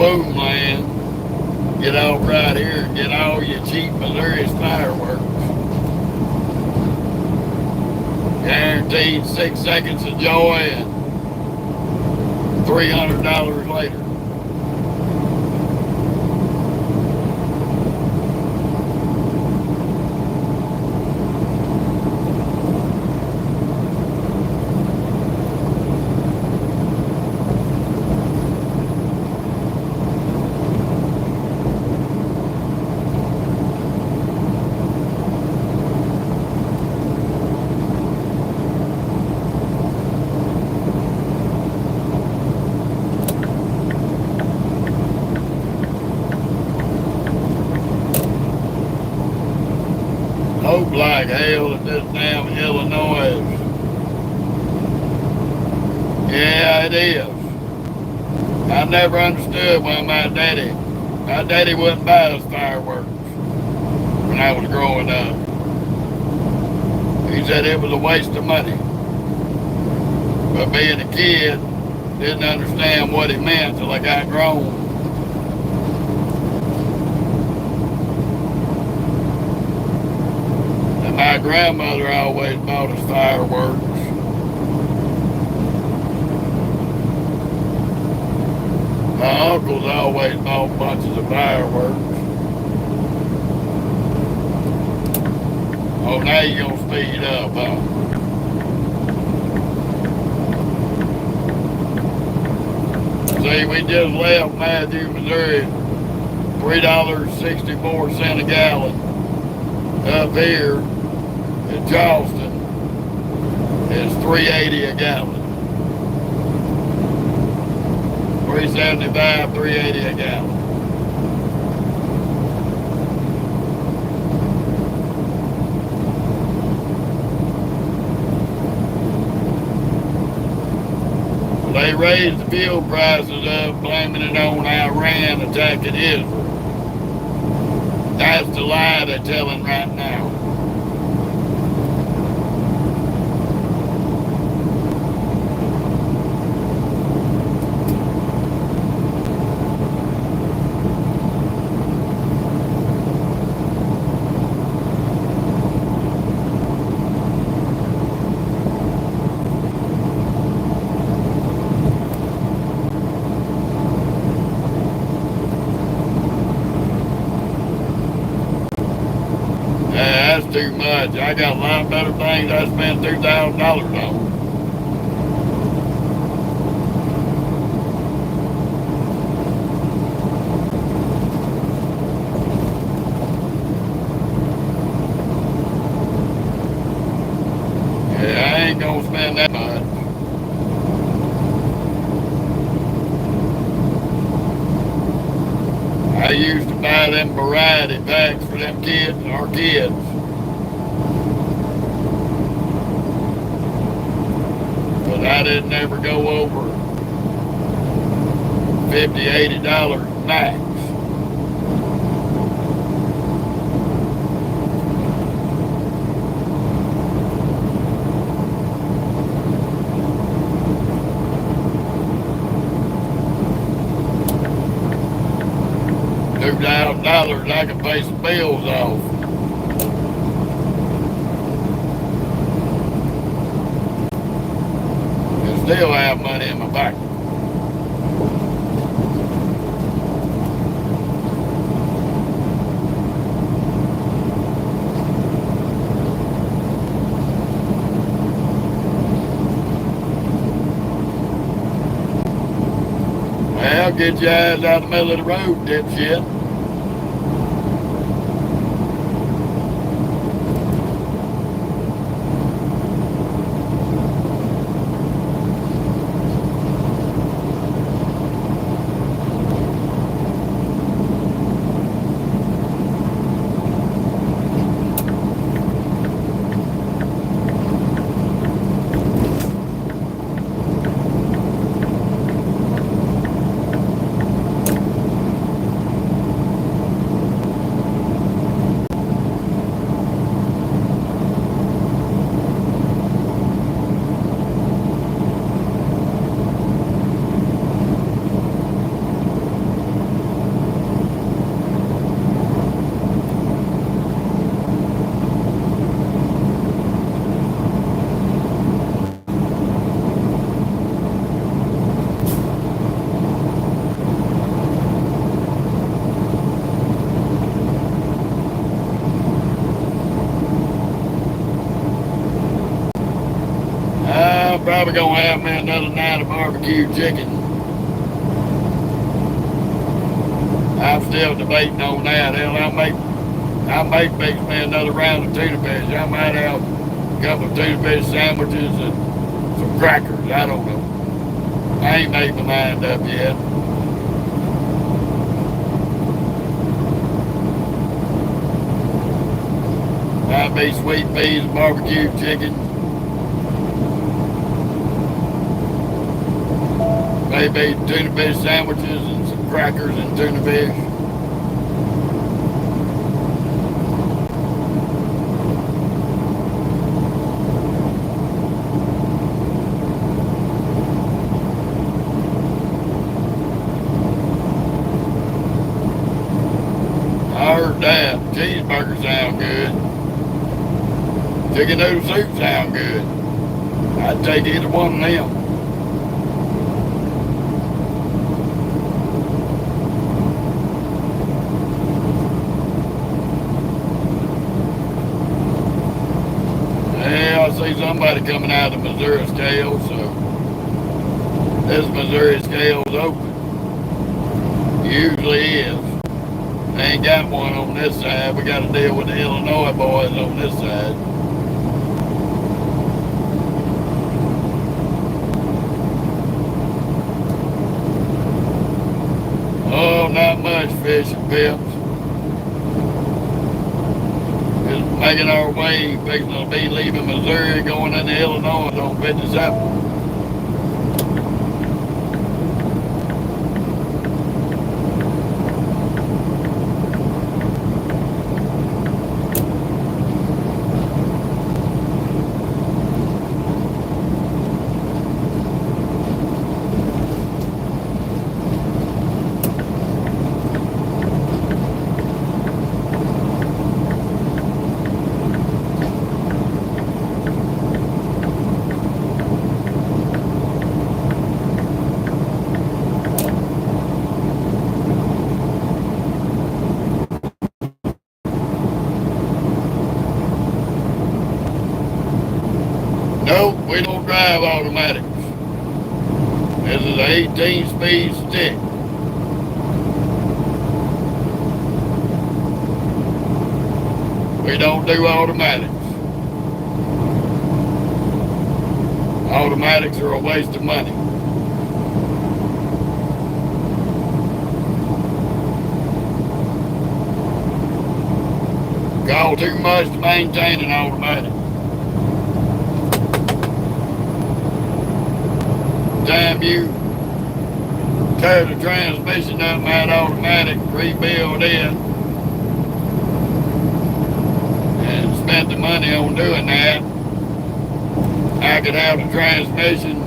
B: Boom, man. Get off right here and get all your cheap Missouri fireworks. Guaranteed 6 seconds of joy and $300 later. Hope like hell at this damn Illinois. Yeah, it is. I never understood why my daddy wouldn't buy us fireworks when I was growing up. He said it was a waste of money. But being a kid, didn't understand what he meant till I got grown. And my grandmother always bought us fireworks. My uncles always bought bunches of fireworks. Oh, now you're gonna speed up, huh? See, we just left Matthew, Missouri, $3.64 a gallon. Up here in Charleston, it's $3.80 a gallon. 375, $3.80 a gallon. They raised the fuel prices up, blaming it on Iran attacking Israel. That's the lie they're telling right now. That's too much. I got a lot better things I spent $2,000 on. Yeah, I ain't gonna spend that much. I used to buy them variety packs for them kids, our kids. But I didn't ever go over $50, $80 max. $2,000 I can pay some bills off. And still have money in my bank. Well, get your ass out of the middle of the road, dipshit. I'm probably gonna have me another night of barbecue chicken. I'm still debating on that. Hell, I may fix me another round of tuna fish. I might have a couple of tuna fish sandwiches and some crackers. I don't know. I ain't made my mind up yet. Might be sweet peas and barbecue chicken. maybe tuna fish sandwiches and some crackers and tuna fish. I heard that. Cheeseburger sound good. Chicken noodle soup sound good. I'd take either one of them. Yeah, I see somebody coming out of the Missouri scale, so this Missouri scale's open. Usually is. They ain't got one on this side. We got to deal with the Illinois boys on this side. Oh, not much fish and pips. Just making our way, fixing to be leaving Missouri, going into Illinois on 57. Nope, we don't drive automatics. This is an 18-speed stick. We don't do automatics. Automatics are a waste of money. Cost too much to maintain an automatic. Time you tear the transmission up that automatic, rebuild it, and spend the money on doing that, I could have the transmission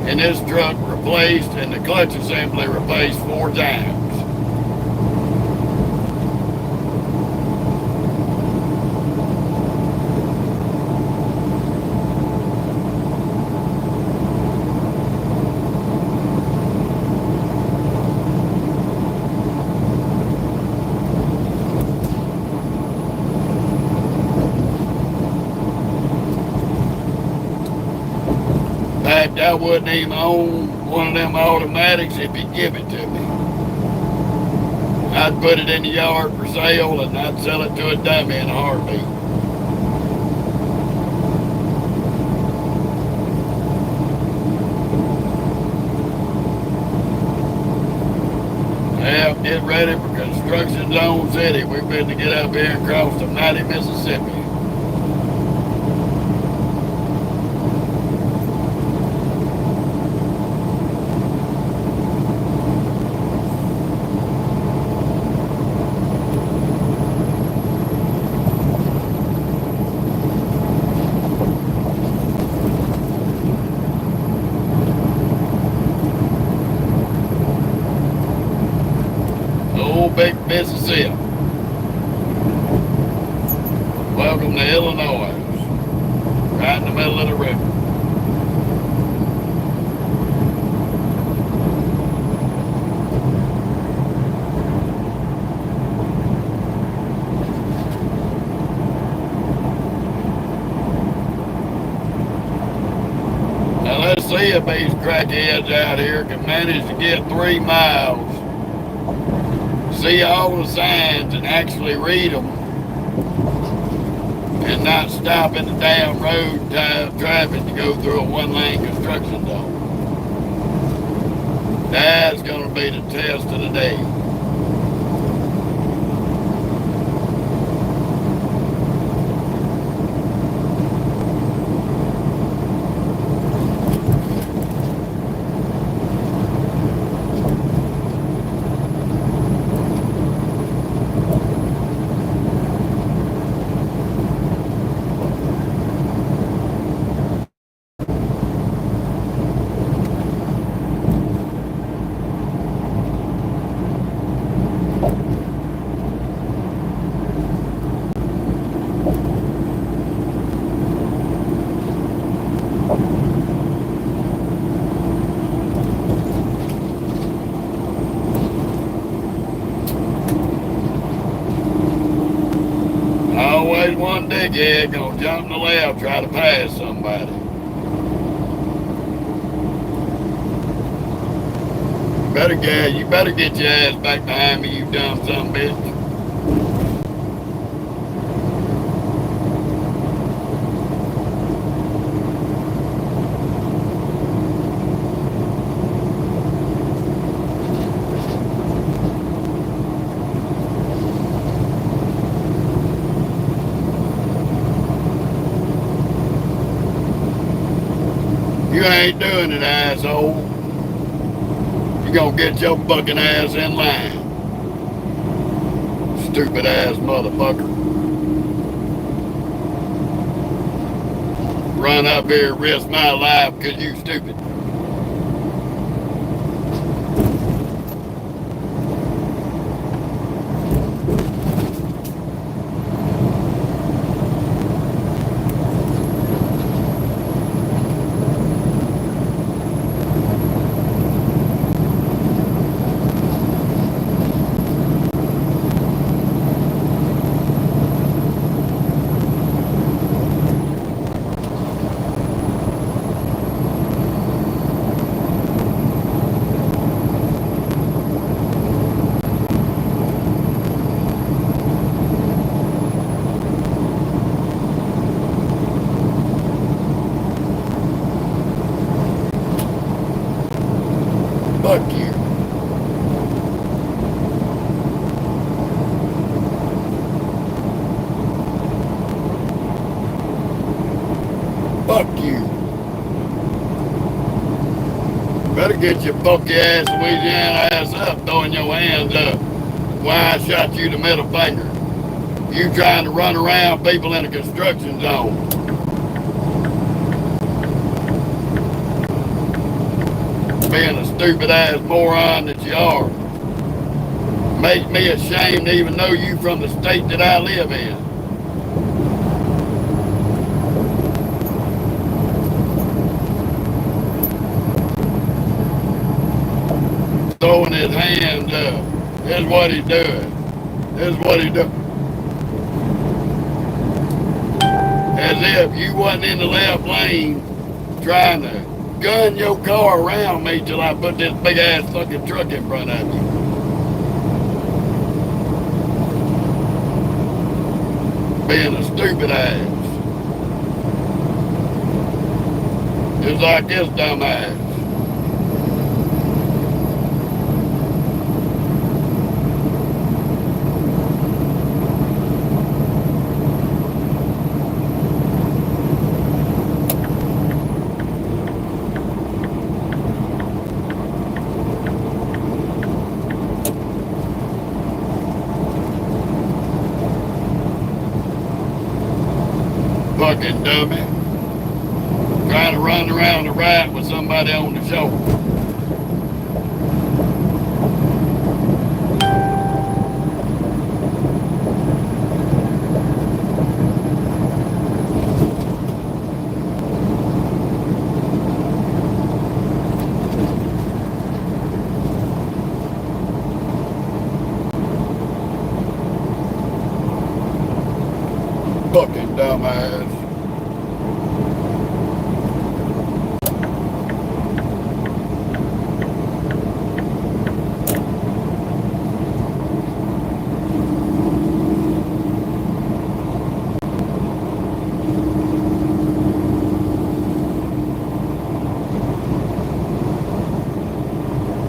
B: in this truck replaced and the clutch assembly replaced 4 times. I wouldn't even own one of them automatics if he'd give it to me. I'd put it in the yard for sale and I'd sell it to a dummy in a heartbeat. Well, get ready for construction zone city. We've been to get up here and cross the mighty Mississippi. Big Mississippi. Welcome to Illinois. Right in the middle of the river. Now let's see if these crackheads out here can manage to get 3 miles, see all the signs and actually read them and not stop in the damn road traffic to go through a 1-lane construction zone. That's going to be the test of the day. dickhead gonna jump in the left, try to pass somebody. You better get your ass back behind me, you dumb son of a bitch. You ain't doing it, asshole. You gonna get your fucking ass in line. Stupid ass motherfucker. Run up here and risk my life because you stupid. Fuck you. Fuck you. Better get your funky ass Louisiana ass up, throwing your hands up. Why I shot you the middle finger. You trying to run around people in a construction zone. Being a stupid ass moron that you are. Makes me ashamed to even know you from the state that I live in. Throwing his hands up. This is what he's doing. This is what he's doing. As if you wasn't in the left lane trying to gun your car around me till I put this big ass fucking truck in front of you. Being a stupid ass. Just like this dumb ass. Fucking dummy. Trying to run around the right with somebody on the shoulder. Fucking dumbass.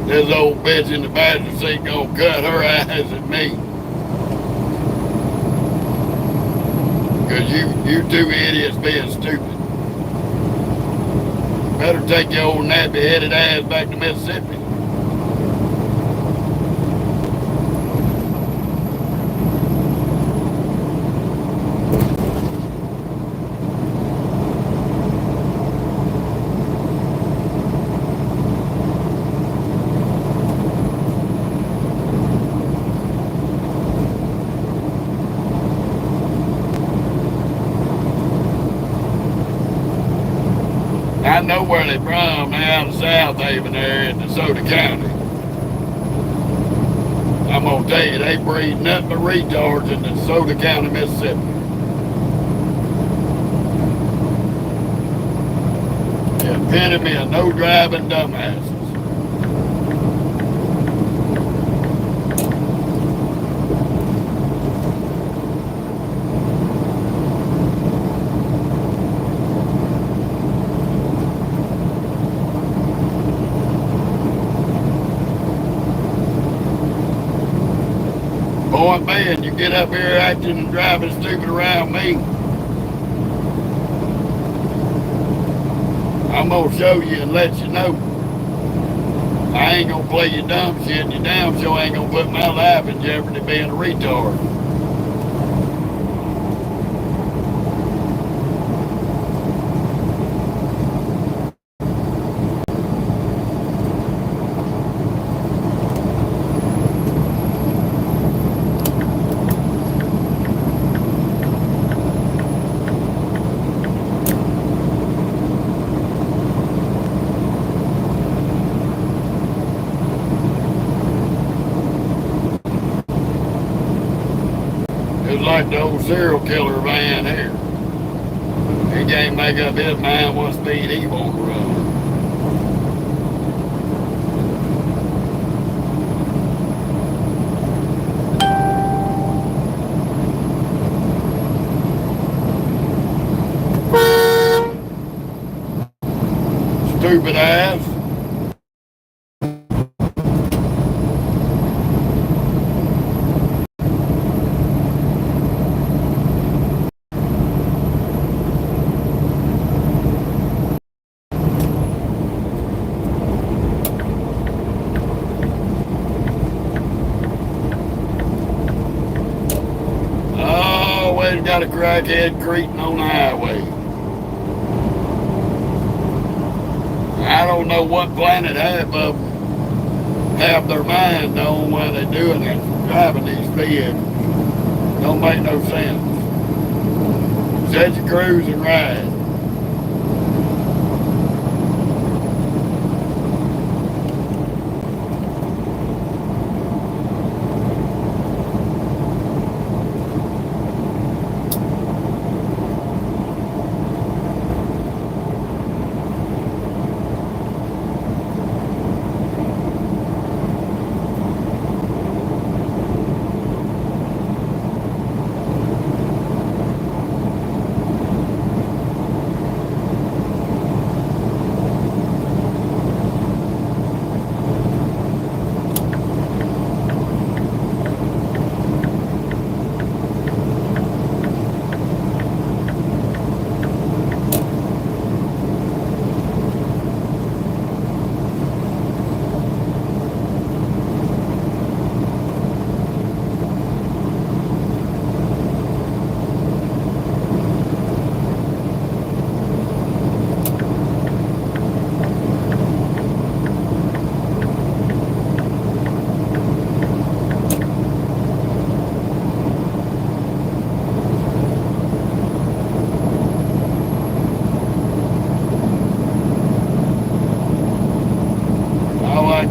B: This old bitch in the passenger seat gonna cut her eyes at me. Cause you two idiots being stupid. Better take your old nappy-headed ass back to Mississippi. I know where they from now, the South Haven there in DeSoto County. I'm gonna tell you, they breed nothing but retards in DeSoto County, Mississippi.
A: the epitome of no driving dumbasses. Point being, you get up here acting and driving stupid around me, I'm gonna show you and let you know. I ain't gonna play you dumb shit, and you damn sure ain't gonna put my life in jeopardy being a retard. It's like the old serial killer van here. He can't make up his mind what speed he wants to run. Stupid ass. Always got a crackhead creeping on the highway. I don't know what planet half of them have their mind on why they're doing it, driving these vehicles. Don't make no sense. Set your cruise and ride.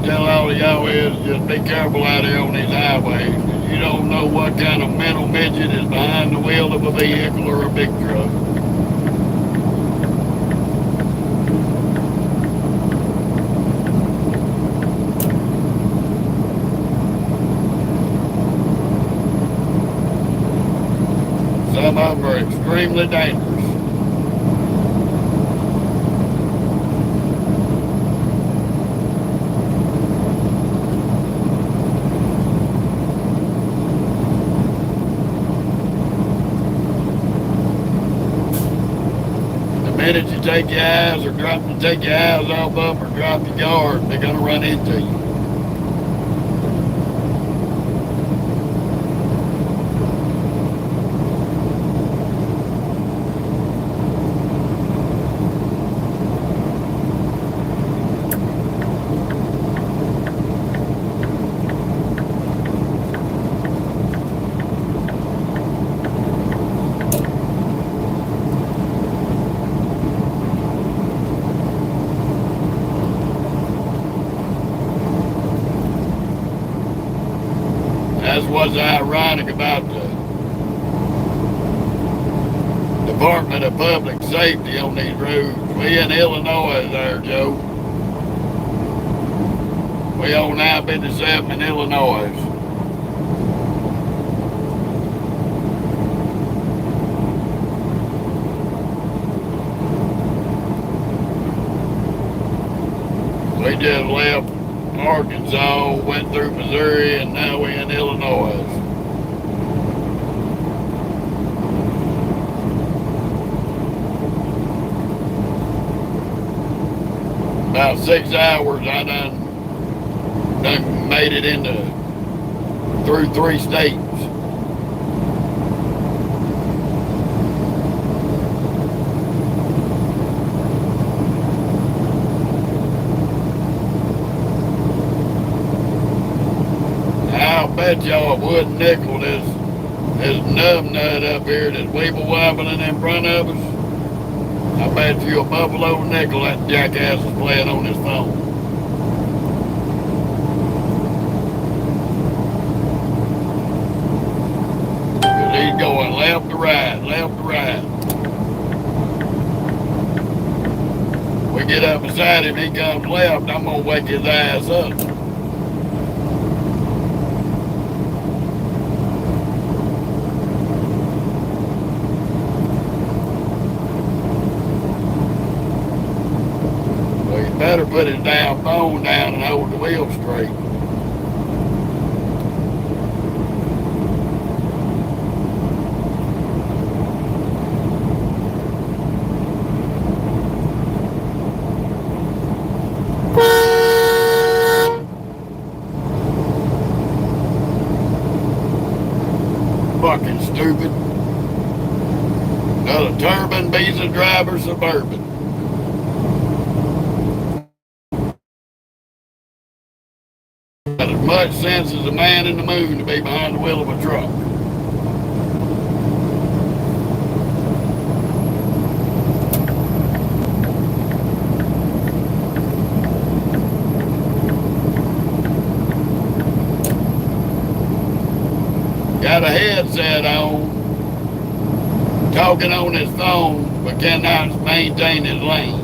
A: Tell all of y'all is just be careful out here on these highways. You don't know what kind of mental midget is behind the wheel of a vehicle or a big truck. Some of them are extremely dangerous. The minute you take your eyes take your eyes off them or drop your guard, they're gonna run into you. That's what's ironic about the Department of Public Safety on these roads
B: We in Illinois there, Joe. We on 957 in Illinois. We just left Arkansas, went through Missouri, and now we in Illinois. About 6 hours, I done made it through 3 states. I'll bet y'all a wooden nickel this numbnut up here that's weeble wobbling in front of us. I bet you a buffalo nickel that jackass is playing on his phone. Cause he's going left to right, left to right. We get up beside him, he comes left, I'm gonna wake his ass up. Better put his damn phone down and hold the wheel straight. Fucking stupid. Another turban beats a driver Suburban. Got as much sense as a man in the moon to be behind the wheel of a truck. Got a headset on, talking on his phone, but cannot maintain his lane.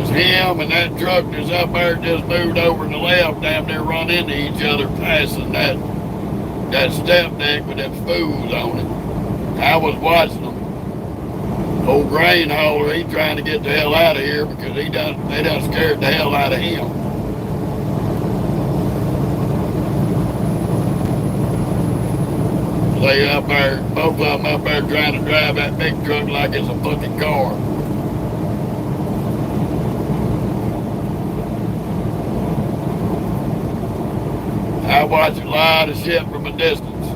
B: Him and that truck that's up there just moved over to the left, damn near run into each other passing that step deck with them fools on it. I was watching them. Old grain hauler, he trying to get the hell out of here because they done scared the hell out of him. They up there, both of them up there trying to drive that big truck like it's a fucking car. I watch a lot of shit from a distance.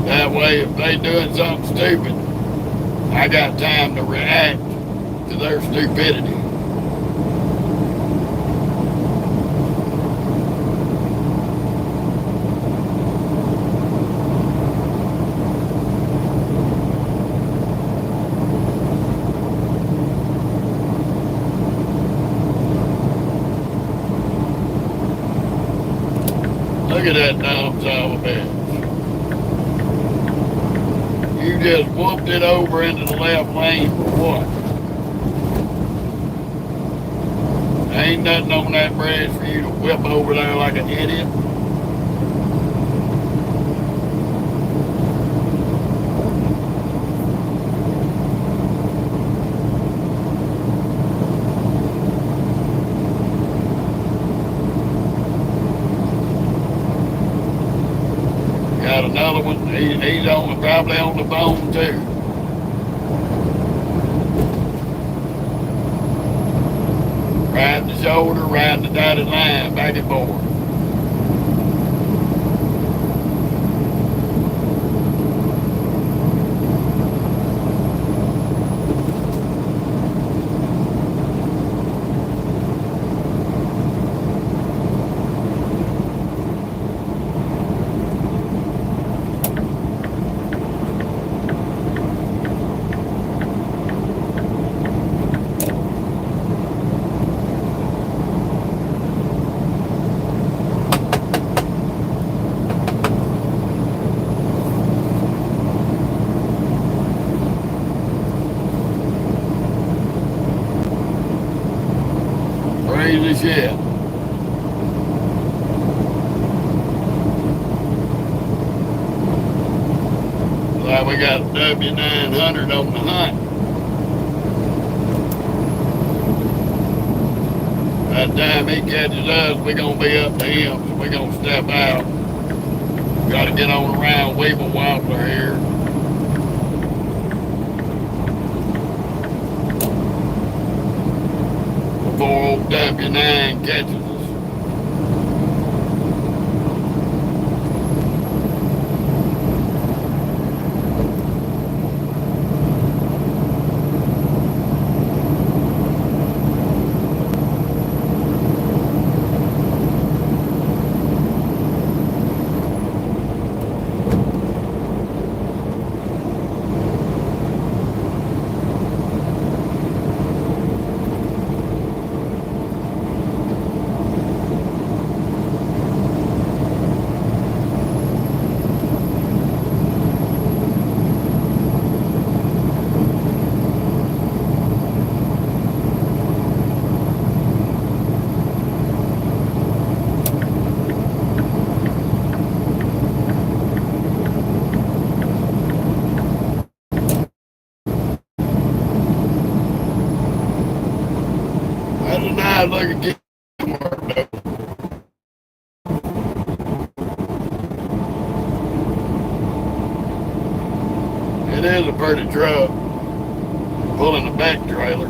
B: That way, if they doing something stupid, I got time to react to their stupidity. Look at that dumb son of a bitch. You just whooped it over into the left lane for what? Ain't nothing on that bridge for you to whip over there like an idiot. Got another one. He's probably on the phone too. Riding the shoulder, riding the dotted line, back and forth.
A: crazy shit. Like we got W900 on the hunt. By the time he catches us, we're gonna be up to him, so we're gonna step out. Gotta get on around Weeble Wobbler here. Before old W9 catches us. That's a nice looking camera though. It is a pretty truck. Pulling a back trailer.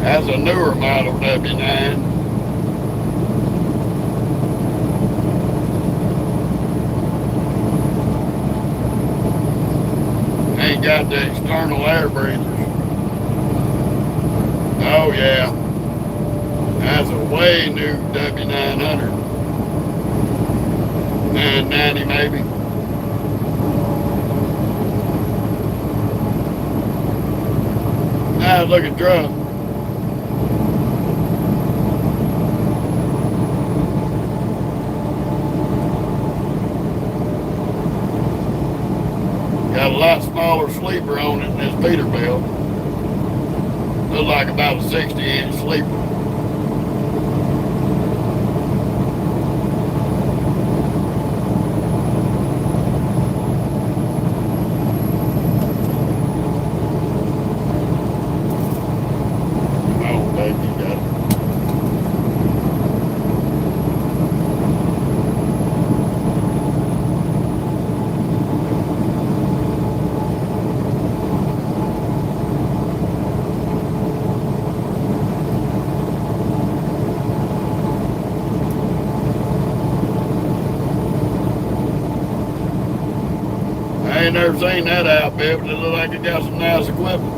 A: That's a newer model W9. Ain't got the external air breathers. Oh yeah. That's a way new W900. 990 maybe. Nice looking truck. Got a lot smaller sleeper on it than this Peterbilt. Looks like about a 60-inch sleeper. Oh, baby, you got it. I ain't never seen that outfit, but it look like it got some nice equipment.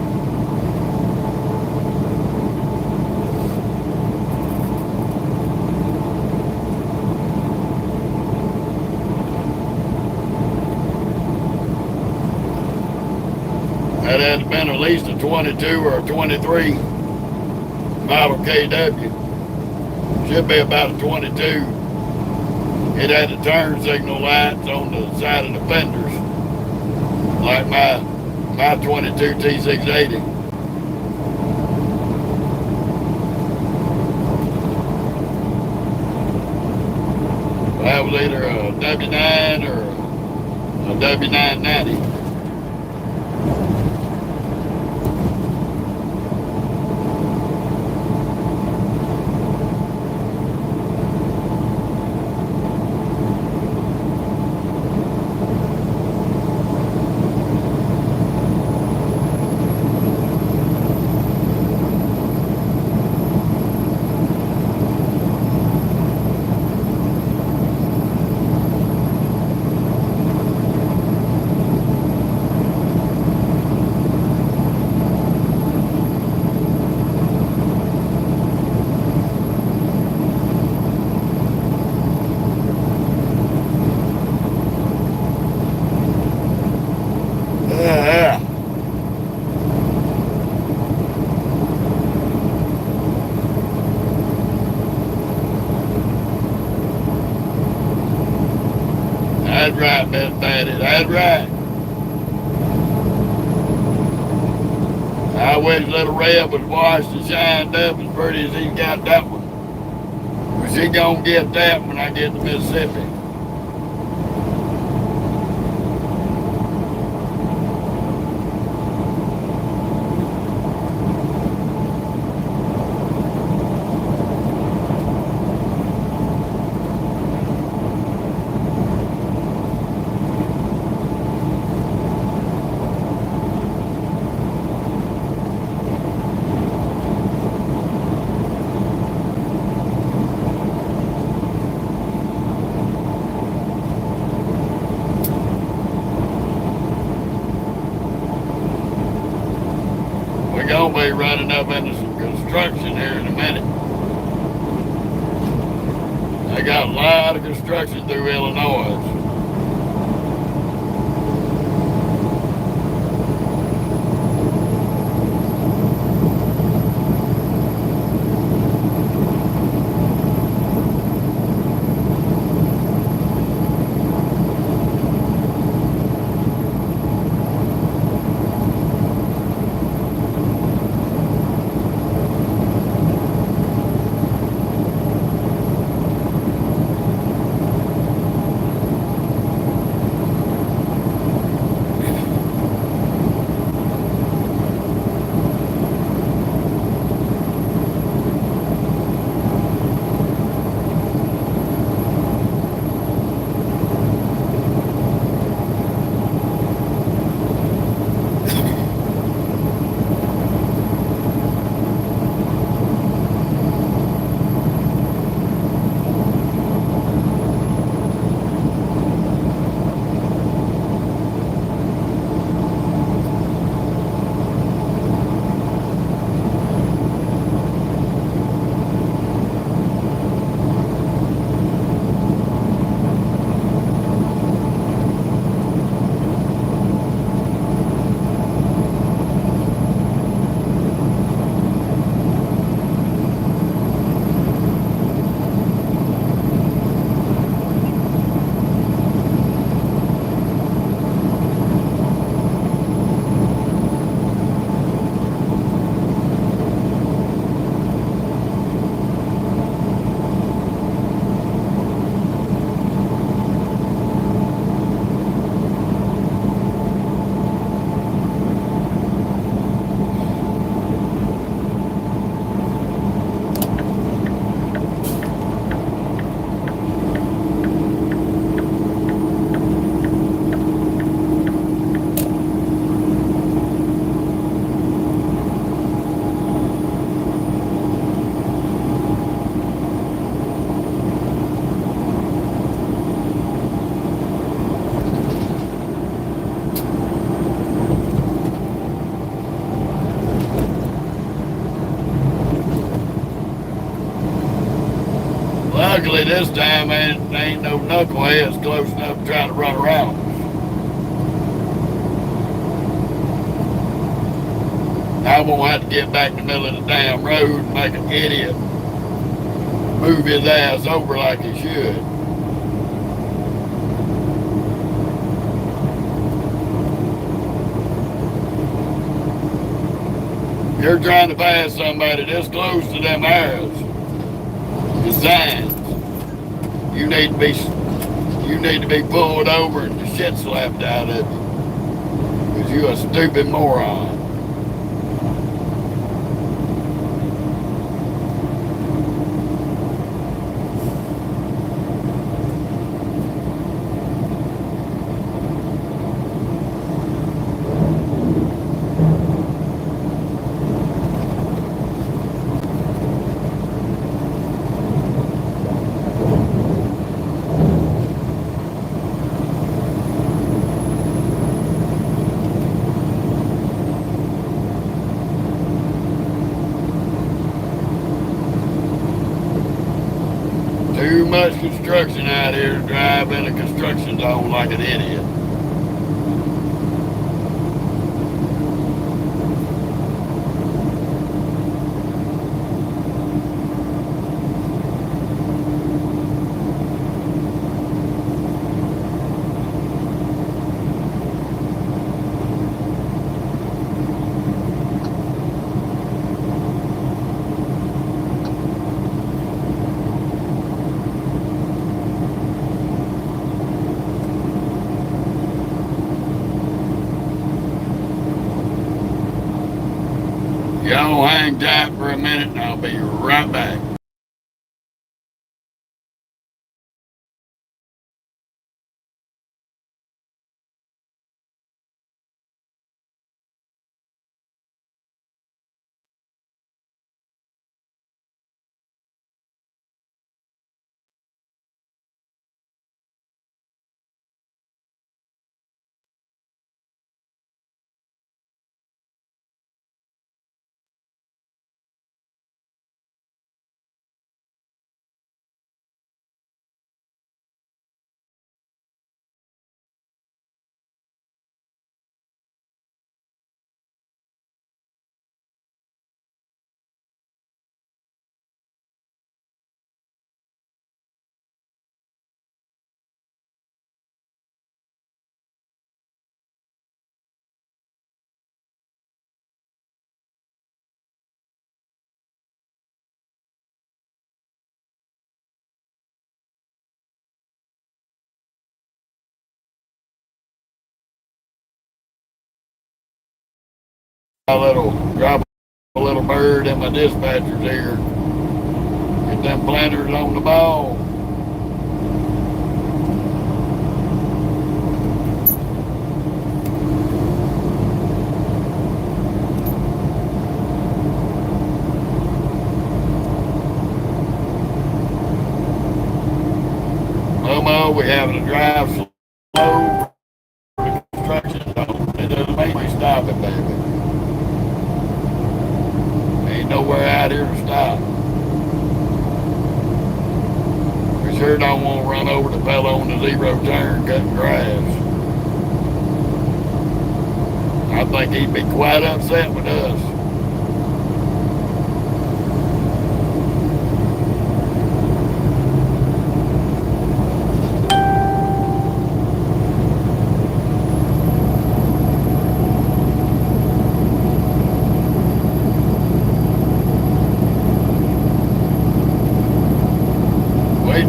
A: That had been at least a 22 or a 23 model KW. Should be about a 22. It had the turn signal lights on the side of the fenders. Like my 22 T680. That was either a W9 or a W990.
B: That's right, Miss Patty. That's right. I wish little Red was washed and shined up as pretty as he got that one. But she gonna get that when I get to Mississippi. We're gonna be running up into some construction here in a minute. They got a lot of construction through Illinois. Luckily this time ain't no knuckleheads close enough to try to run around. I won't have to get back in the middle of the damn road and make an idiot move his ass over like he should. You're trying to pass somebody this close to them arrows. The signs. You need to be pulled over and the shit slapped out of you. Because you're a stupid moron. Too much construction out here to drive in a construction zone like an idiot. Y'all hang tight for a minute and I'll be right back. Drop a little bird in my dispatcher's ear. Get them planters on the ball. Momo, we having to drive slow. Construction don't. It doesn't make me stop it, baby. Ain't nowhere out here to stop. We sure don't want to run over the fellow on the zero turn cutting grass. I think he'd be quite upset with us.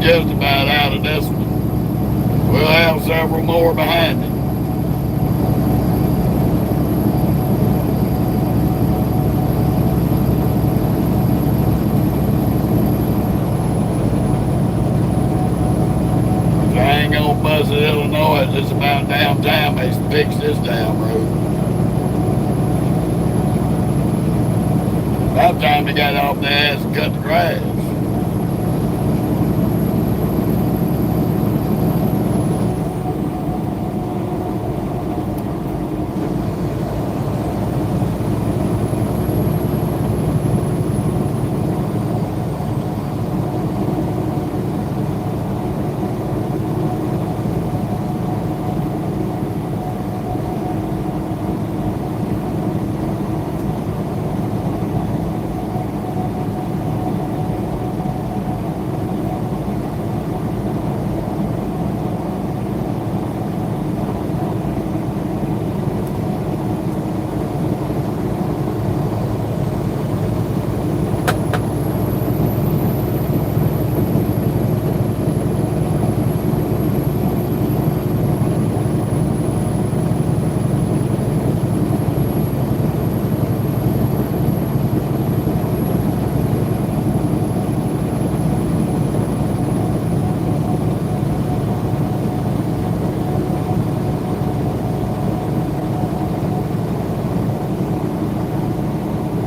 B: Just about out of this one. We'll have several more behind it. I ain't gonna bust it, Illinois. It's about damn time they fix this damn road. About time they got off their ass and cut the grass.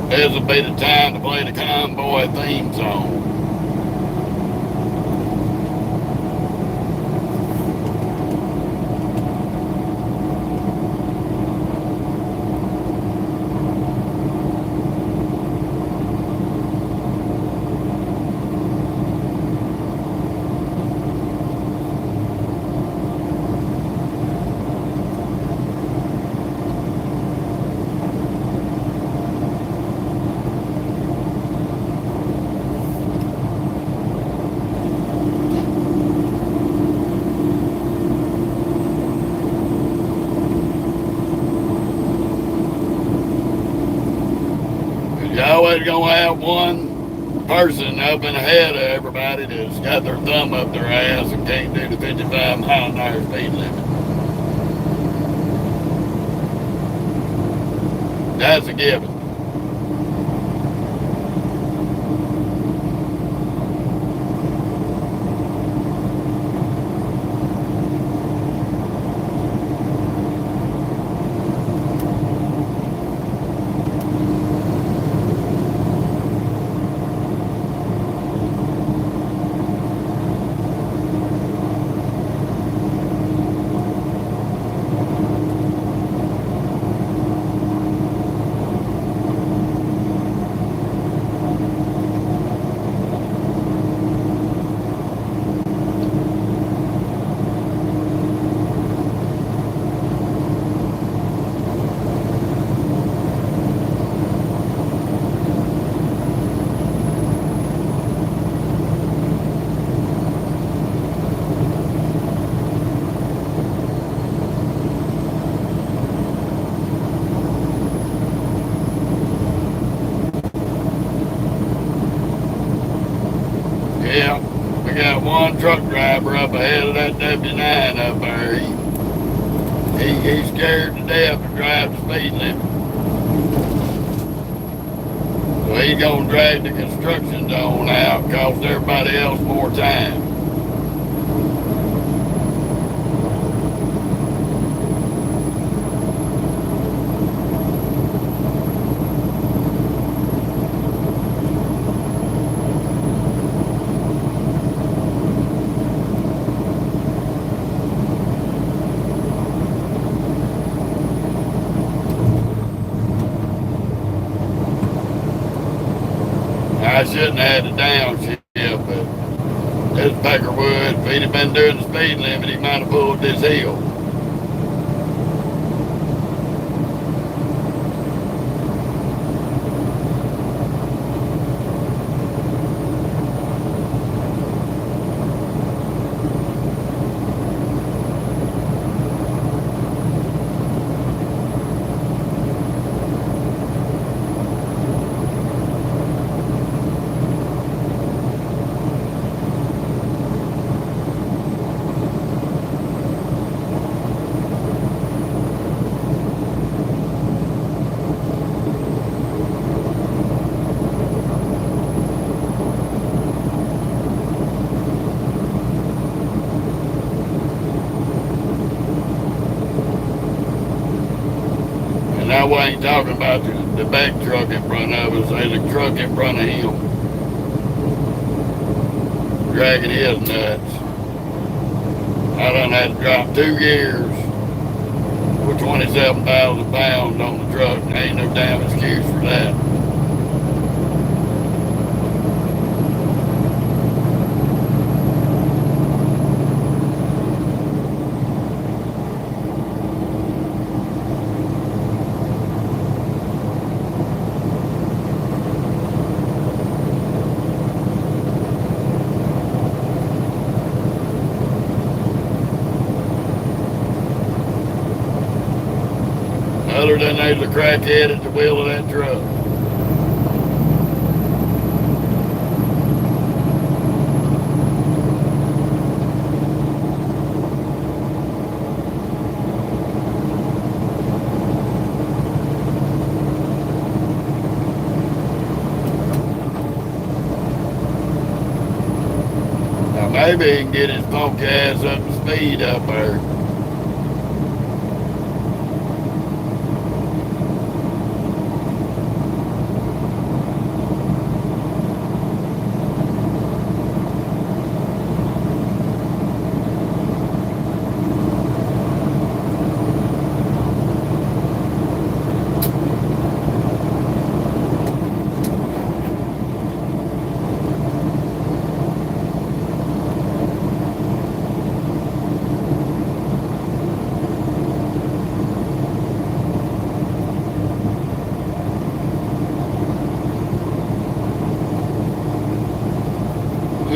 B: This will be the time to play the convoy theme song. You always gonna have one person up and ahead of everybody that's got their thumb up their ass and can't do the 55-mile-an-hour speed limit. That's a given. truck driver up ahead of that W9 up there. He's scared to death to drive the speed limit. So he's gonna drag the construction zone out, cost everybody else more time. I shouldn't have had the downshift, but this Peckerwood, if he'd have been doing the speed limit, he might have pulled this hill. Now we ain't talking about the back truck in front of us, there's a truck in front of him. Dragging his nuts. I done had to drop 2 gears with 27,000 pounds on the truck. Ain't no damn excuse for that. Other than there's a crackhead at the wheel of that truck. Now maybe he can get his funky ass up to speed up there.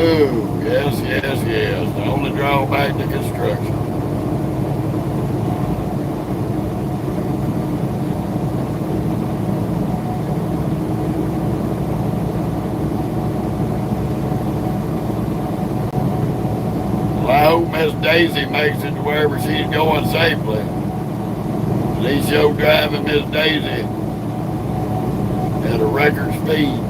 B: Ooh, yes, yes, yes. The only drawback to construction. Well, I hope Miss Daisy makes it to wherever she's going safely. At least you're driving Miss Daisy at a record speed.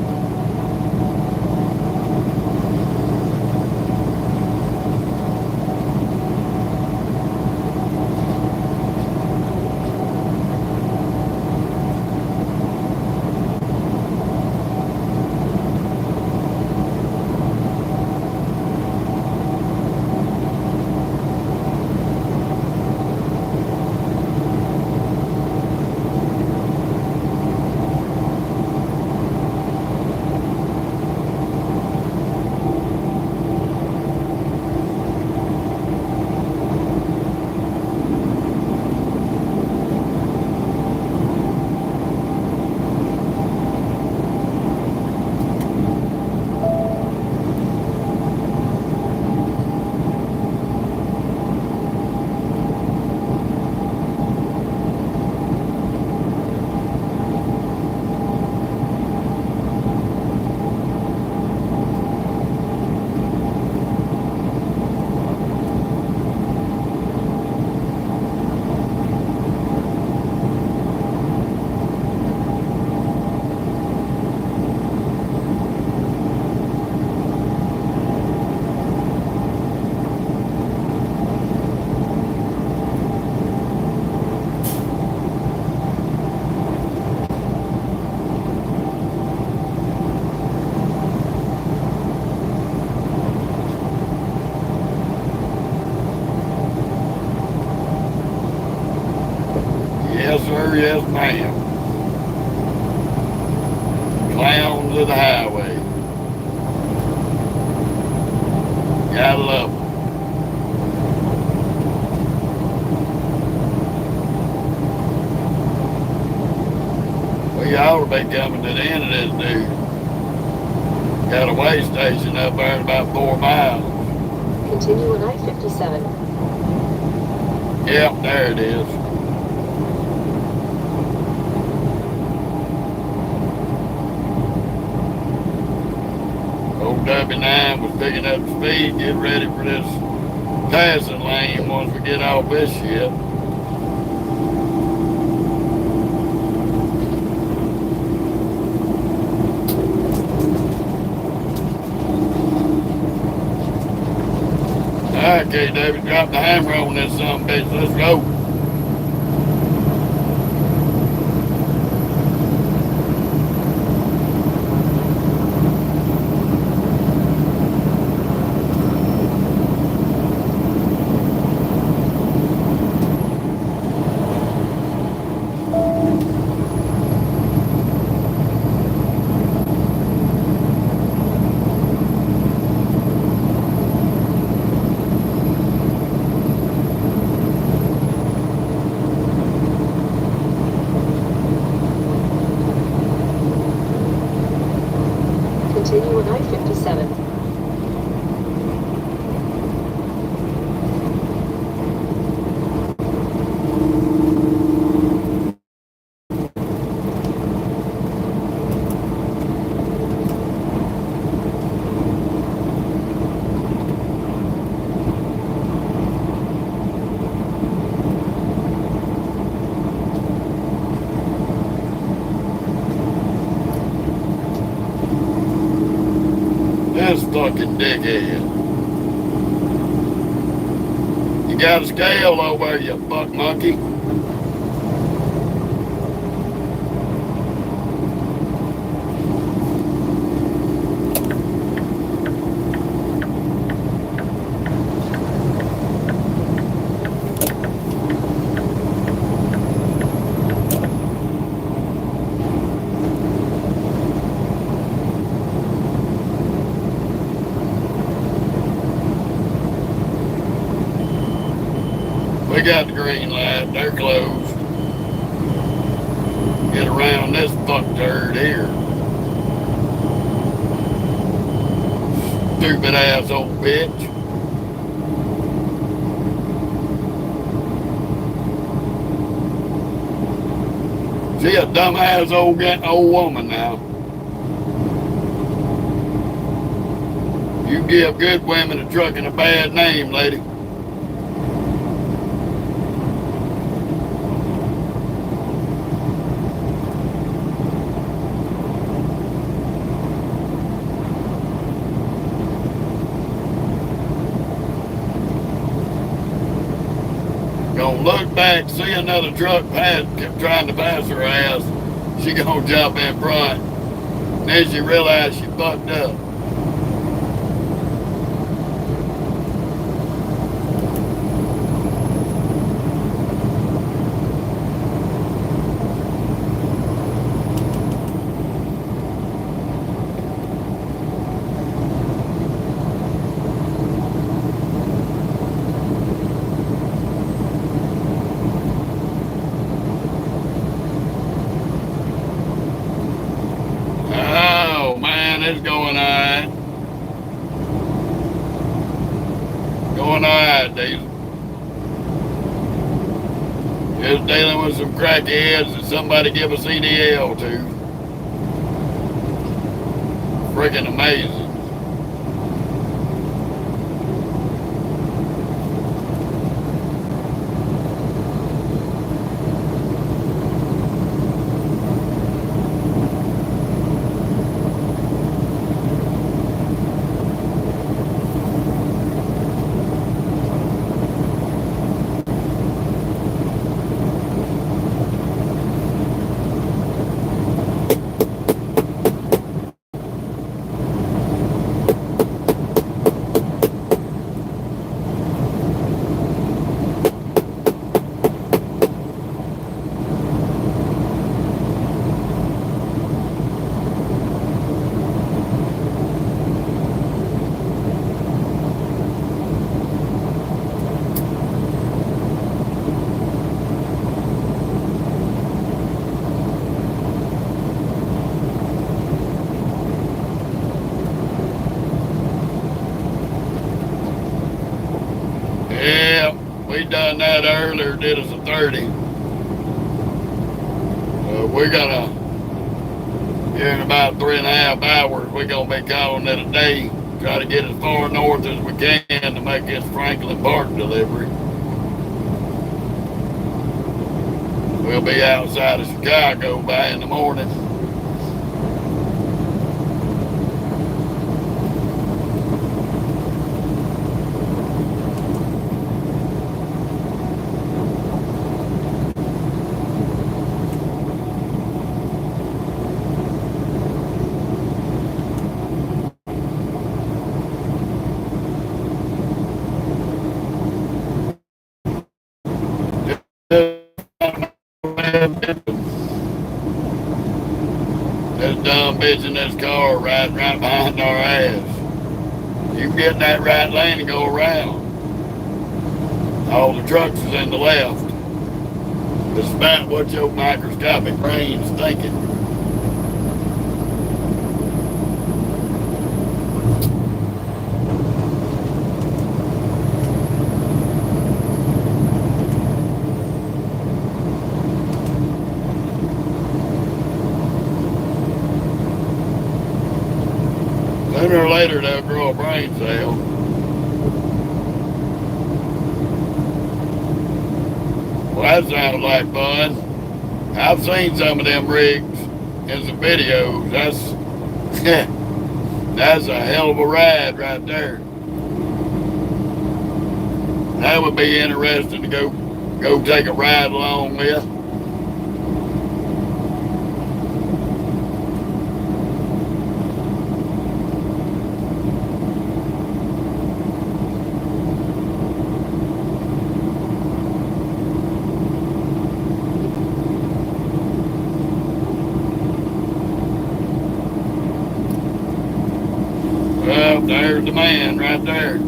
B: Yes, sir. Yes, ma'am. Clowns of the highway. Gotta love 'em. We ought to be coming to the end of this dude. Got a way station up there in about 4 miles.
D: Continue on I-57.
B: Yep, there it is. Old W9 was picking up speed, getting ready for this passing lane once we get off this shit. Okay, David, drop the hammer on this son of a bitch. Let's go.
D: Continue on I-57.
B: This fucking dickhead. You got a scale over there, you fuck monkey. We got the green light, they're closed. Get around this fuck turd here. Stupid ass old bitch. She a dumbass old woman now. You give good women a truck and a bad name, lady. Gonna look back, see another truck trying to pass her ass. She gonna jump in front. Then she realized she fucked up. It's going on. Going on, Diesel. Just dealing with some crackheads that somebody give a CDL to. Freaking amazing. We done that earlier, did us a 30. We're gonna, here in about 3.5 hours, we're gonna be calling it a day. Try to get as far north as we can to make this Franklin Park delivery. We'll be outside of Chicago by in the morning. This dumb bitch in this car riding right behind our ass. You can get in that right lane and go around. All the trucks is in the left. Despite what your microscopic brain's thinking. Sooner or later, they'll grow a brain cell. Well, that sounds like fun. I've seen some of them rigs in some videos. That's a hell of a ride right there. That would be interesting to go take a ride along with. Well, there's the man right there.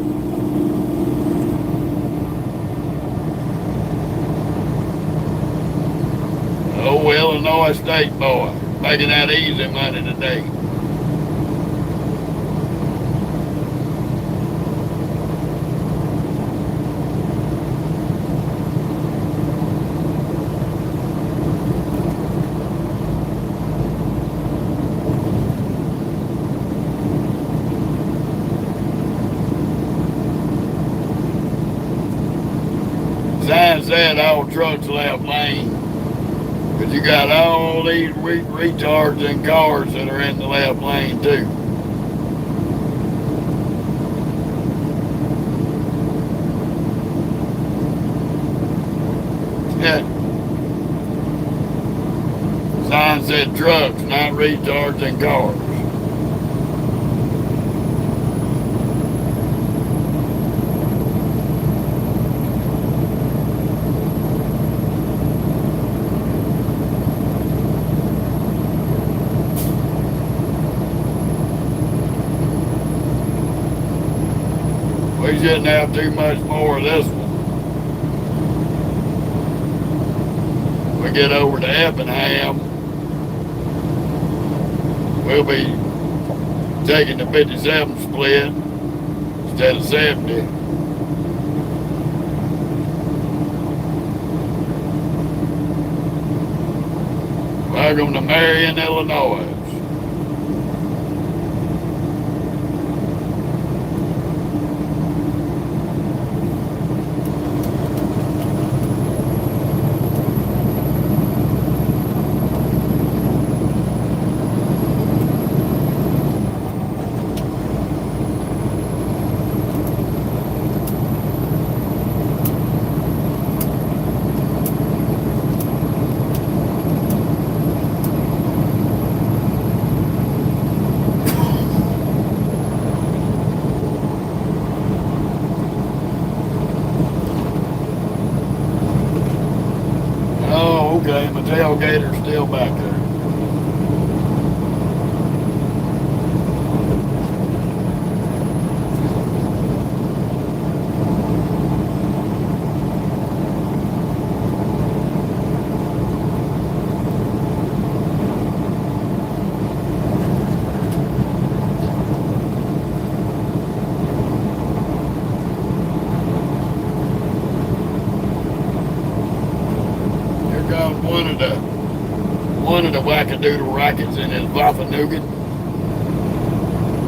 B: Oh, Illinois State boy, making that easy money today. Sign said all trucks left lane. But you got all these retards in cars that are in the left lane too. Yeah. Sign said trucks, not retards in cars. We shouldn't have too much more of this one. We get over to Effingham, we'll be taking the 57 split instead of 70. Welcome to Marion, Illinois. Okay, my tailgater's still back there. one of the wackadoodle rackets in his Waffenugget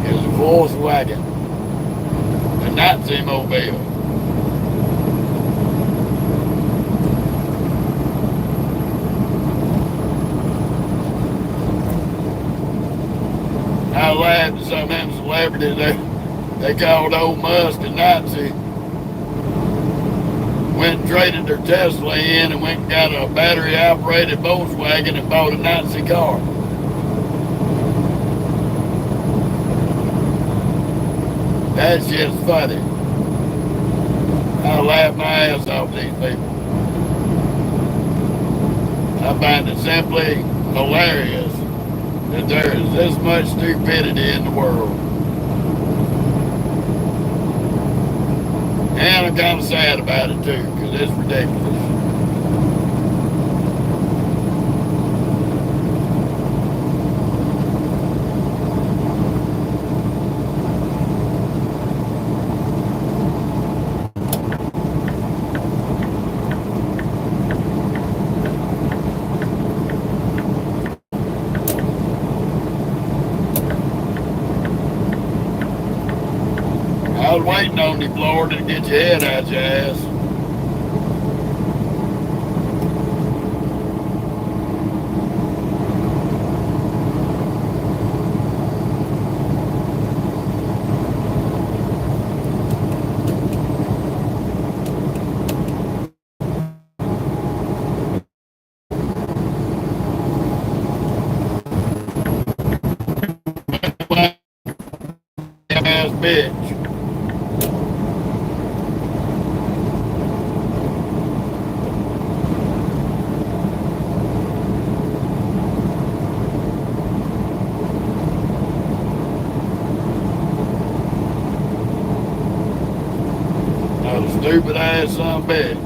B: is a Volkswagen, a Nazi mobile. I laughed at some of them celebrities. They called old Musk a Nazi. Went and traded their Tesla in and went and got a battery-operated Volkswagen and bought a Nazi car. That shit's funny. I laugh my ass off these people. I find it simply hilarious that there is this much stupidity in the world. And I'm kind of sad about it too, because it's ridiculous. I was waiting on you, Florida, to get your head out your ass. Ass bitch. Stupid ass son of a bitch.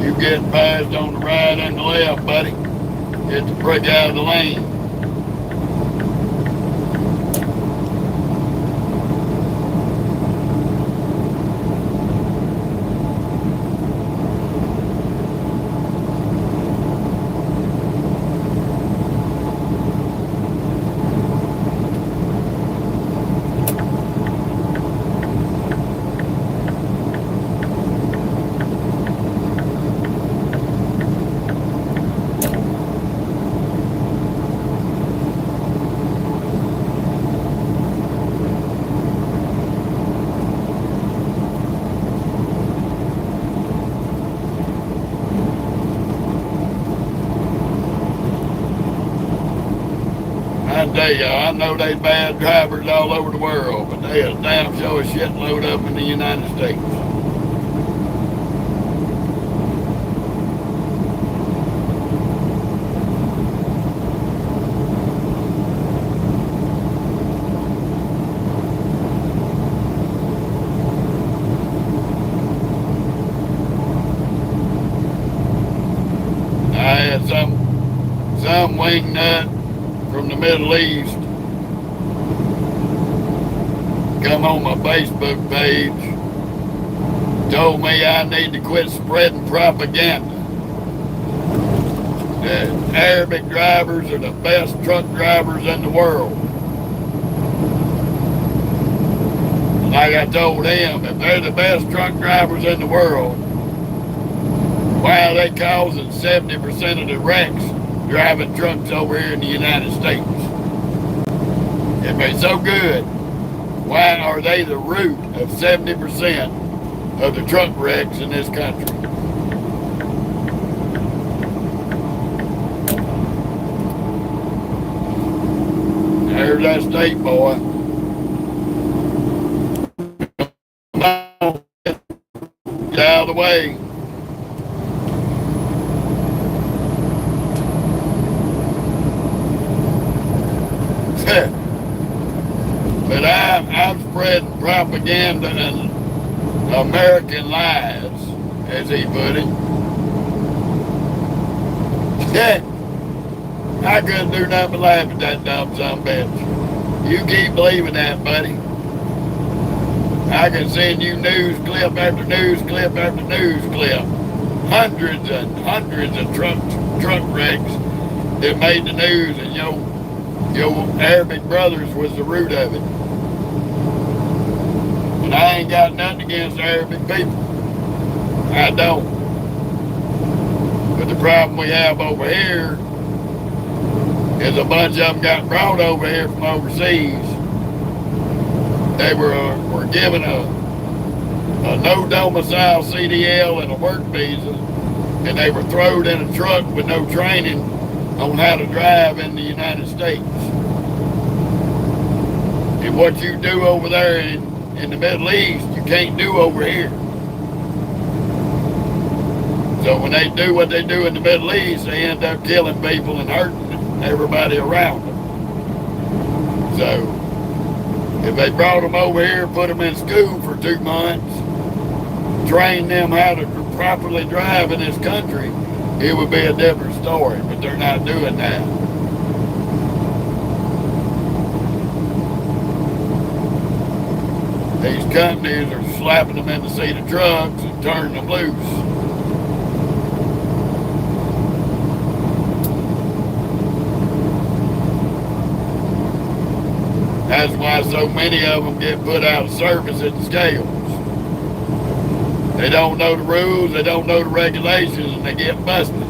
B: You getting passed on the right and the left, buddy. Get the prick out of the lane. I tell y'all, I know they bad drivers all over the world, but they a damn sure as shit load up in the United States. I had some wingnut from the Middle East come on my Facebook page, told me I need to quit spreading propaganda. That Arabic drivers are the best truck drivers in the world. Like I told him, if they're the best truck drivers in the world, why are they causing 70% of the wrecks driving trucks over here in the United States? If they're so good, why are they the root of 70% of the truck wrecks in this country? There's that state boy. Get out of the way. But I'm spreading propaganda and American lies, as he put it. I couldn't do nothing but laugh at that dumb son of a bitch. You keep believing that, buddy. I can send you news clip after news clip after news clip. Hundreds and hundreds of truck wrecks that made the news, and your Arabic brothers was the root of it. And I ain't got nothing against Arabic people. I don't. But the problem we have over here is a bunch of them got brought over here from overseas. They were given a no domicile CDL and a work visa, and they were thrown in a truck with no training on how to drive in the United States. And what you do over there in the Middle East, you can't do over here. So when they do what they do in the Middle East, they end up killing people and hurting everybody around them. So if they brought them over here, put them in school for 2 months, train them how to properly drive in this country, it would be a different story, but they're not doing that. These companies are slapping them in the seat of trucks and turning them loose. That's why so many of them get put out of service at the scales. They don't know the rules, they don't know the regulations, and they get busted.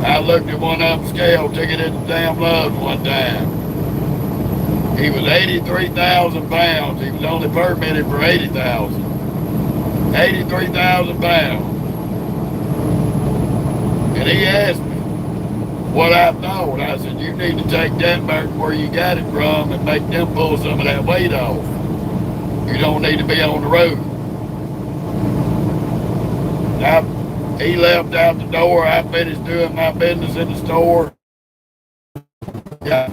B: I looked at one of them scale ticket at the damn Loves one time. He was 83,000 pounds. He was only permitted for 80,000. 83,000 pounds. And he asked me what I thought. I said, you need to take that back where you got it from and make them pull some of that weight off. You don't need to be on the road. He left out the door. I finished doing my business in the store. Got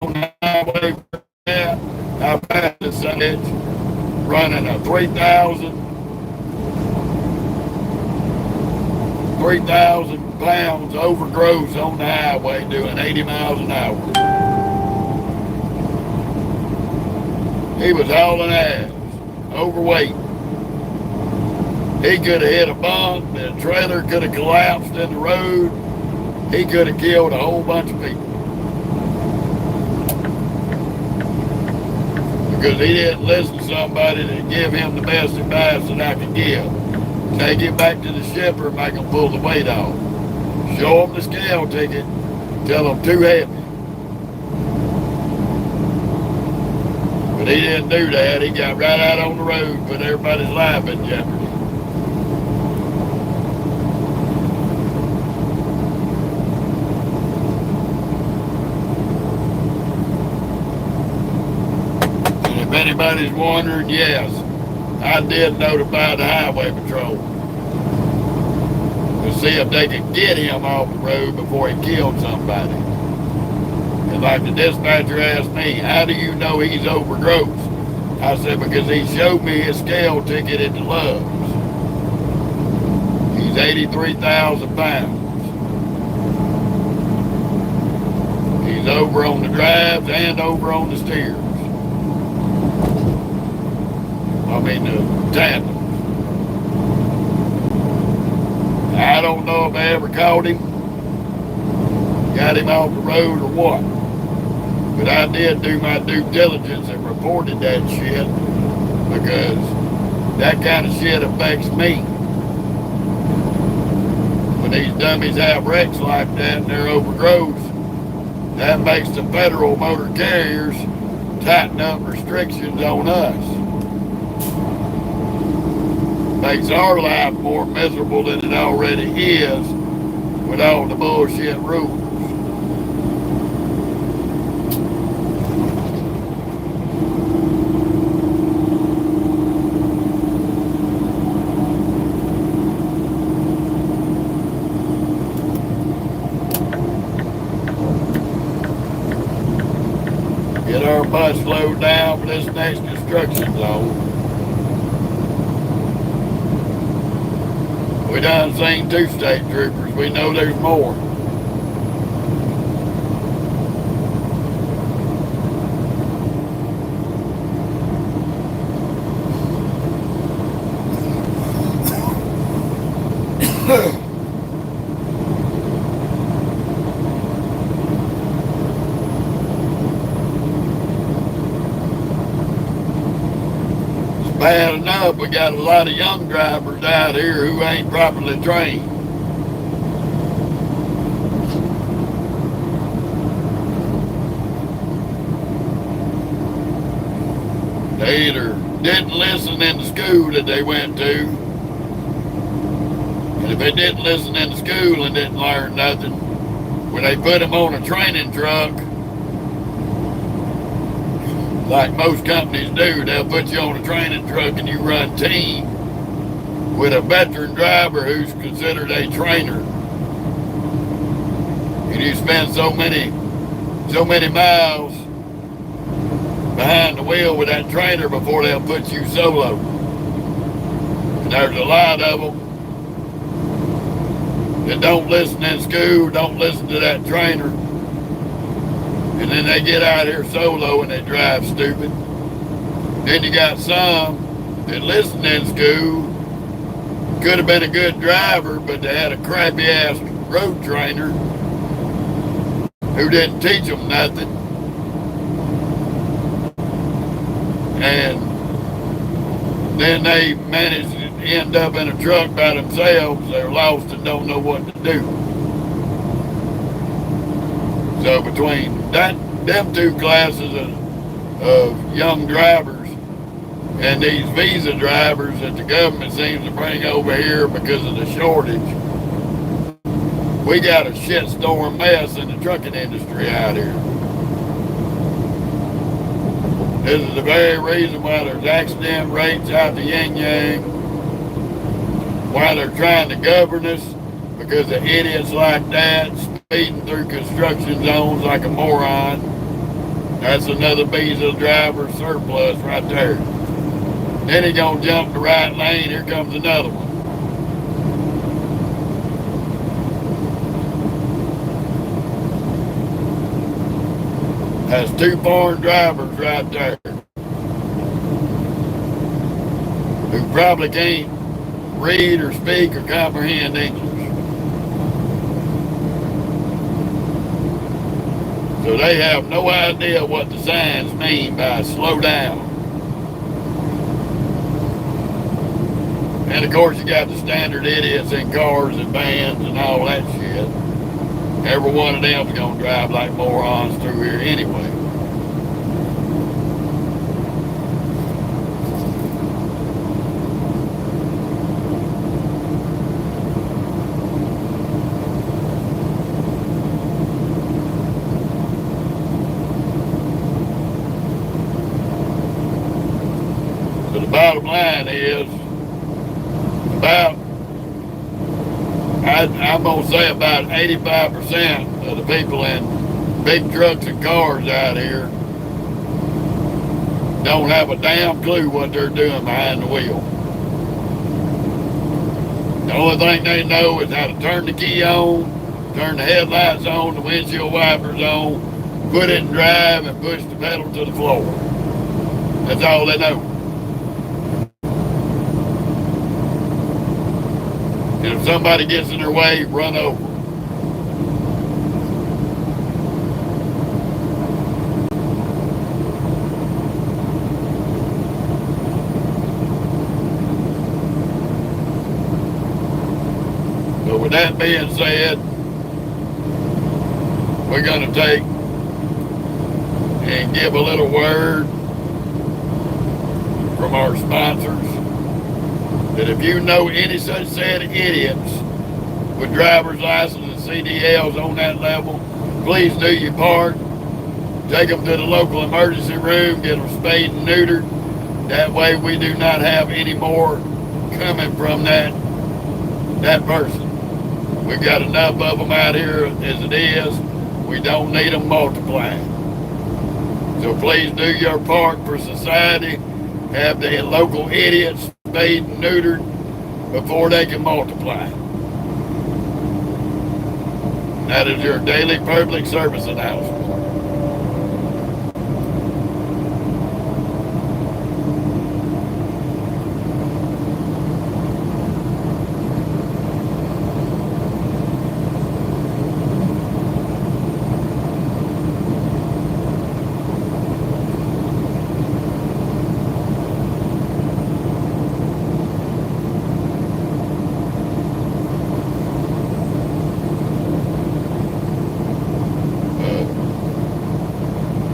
B: on the highway. I passed the edge running a 3,000 pounds overgrowth on the highway doing 80 miles an hour. He was hauling ass, overweight. He could have hit a bump, the trailer could have collapsed in the road. He could have killed a whole bunch of people. Because he didn't listen to somebody to give him the best advice that I could give. Take it back to the shipper and make them pull the weight off. Show them the scale ticket, tell them too heavy. But he didn't do that. He got right out on the road, put everybody's life in jeopardy. And if anybody's wondering, yes, I did notify the highway patrol to see if they could get him off the road before he killed somebody. And like the dispatcher asked me, how do you know he's overgrowth? I said, because he showed me his scale ticket at the Loves. He's 83,000 pounds. He's over on the drives and over on the steers. I mean, the tandems. I don't know if I ever caught him, got him off the road or what. But I did do my due diligence and reported that shit because that kind of shit affects me. When these dummies have wrecks like that and they're overgrowth, that makes the federal motor carriers tighten up restrictions on us. Makes our life more miserable than it already is with all the bullshit rules. Get our bus slowed down for this next construction zone. We done seen 2 state troopers. We know there's more. Bad enough, we got a lot of young drivers out here who ain't properly trained. They either didn't listen in the school that they went to, and if they didn't listen in the school and didn't learn nothing, when they put them on a training truck, like most companies do, they'll put you on a training truck and you run team with a veteran driver who's considered a trainer. And you spend so many miles behind the wheel with that trainer before they'll put you solo. And there's a lot of them that don't listen in school, don't listen to that trainer. And then they get out here solo and they drive stupid. Then you got some that listen in school, could have been a good driver, but they had a crappy ass road trainer who didn't teach them nothing. And then they managed to end up in a truck by themselves. They're lost and don't know what to do. So between them 2 classes of young drivers and these visa drivers that the government seems to bring over here because of the shortage, we got a shitstorm mess in the trucking industry out here. This is the very reason why there's accident rates out the yin-yang, why they're trying to govern us, because of idiots like that speeding through construction zones like a moron. That's another visa driver surplus right there. Then he gonna jump the right lane, here comes another one. That's 2 foreign drivers right there who probably can't read or speak or comprehend English. So they have no idea what the signs mean by slow down. And of course you got the standard idiots in cars and vans and all that shit. Every one of them's gonna drive like morons through here anyway. So the bottom line is, I'm going to say about 85% of the people in big trucks and cars out here don't have a damn clue what they're doing behind the wheel. The only thing they know is how to turn the key on, turn the headlights on, the windshield wipers on, put it in drive, and push the pedal to the floor. That's all they know. And if somebody gets in their way, run over. So with that being said, we're going to take and give a little word from our sponsors. That if you know any such set of idiots with driver's license and CDLs on that level, please do your part. Take them to the local emergency room, get them spayed and neutered. That way we do not have any more coming from that person. We've got enough of them out here as it is. We don't need them multiplying. So please do your part for society. Have the local idiots spayed and neutered, before they can multiply. That is your daily public service announcement.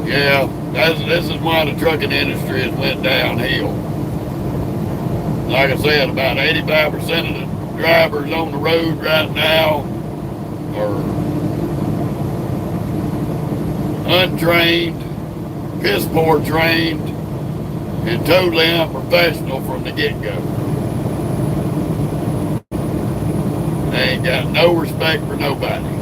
B: Yeah, this is why the trucking industry has went downhill. Like I said, about 85% of the drivers on the road right now are untrained, piss poor trained, and totally unprofessional from the get-go. They ain't got no respect for nobody.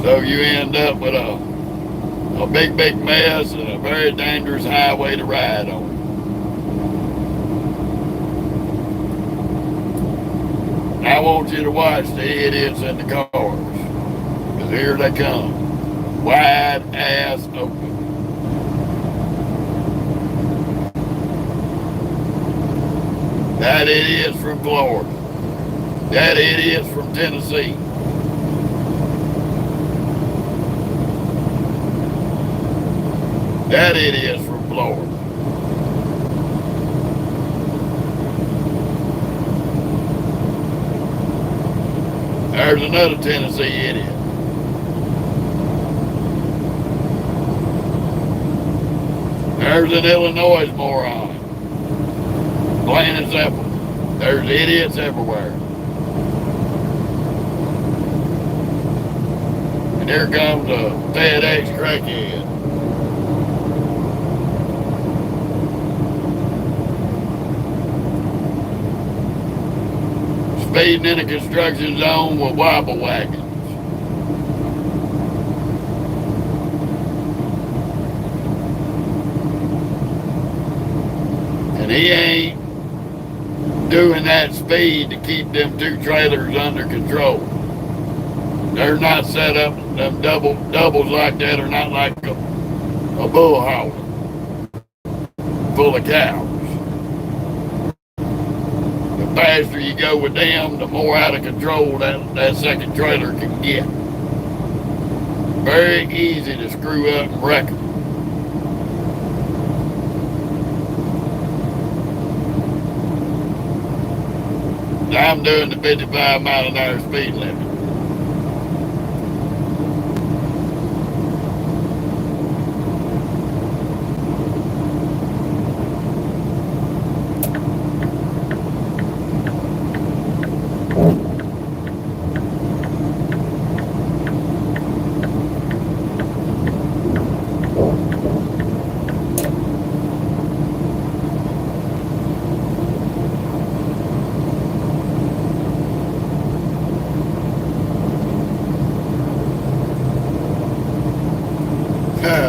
B: So you end up with a big mess and a very dangerous highway to ride on. I want you to watch the idiots in the cars, because here they come, wide ass open. That idiot's from Florida. That idiot's from Tennessee. That idiot's from Florida. There's another Tennessee idiot. There's an Illinois moron. Plain and simple. There's idiots everywhere. And here comes a FedEx crackhead. Speeding in a construction zone with wobble wagons. And he ain't doing that speed to keep them two trailers under control. They're not set up, them doubles like that are not like a bull hauler full of cows. The faster you go with them, the more out of control that second trailer can get. Very easy to screw up and wreck them. I'm doing the 55 mile an hour speed limit.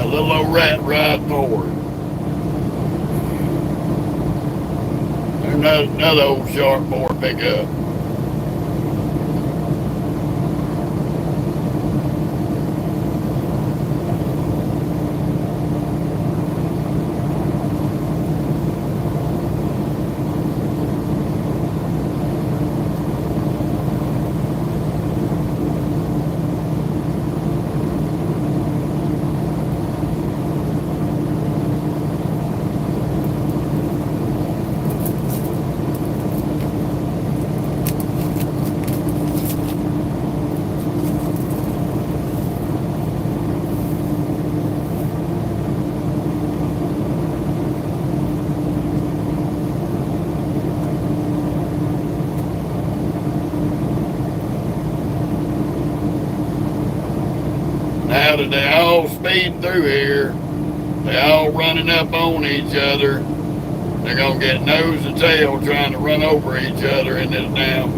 B: Little old rat ride forward. There's another old sharp board pickup. Now that they all speeding through here, they all running up on each other. They're gonna get nose to tail trying to run over each other in this damn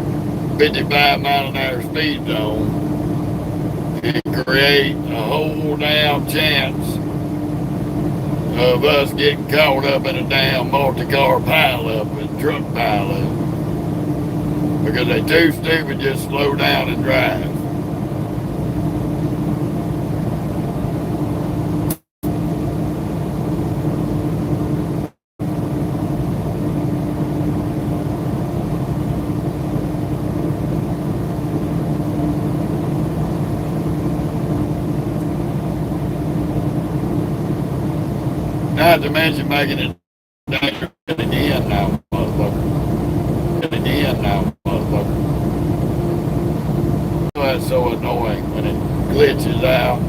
B: 55-mile-an-hour speed zone and create a whole damn chance of us getting caught up in a damn multi-car pileup and truck pileup because they're too stupid to just slow down and drive. Not to mention making it dangerous again now, motherfucker. Again now, motherfucker. Oh, that's so annoying when it glitches out.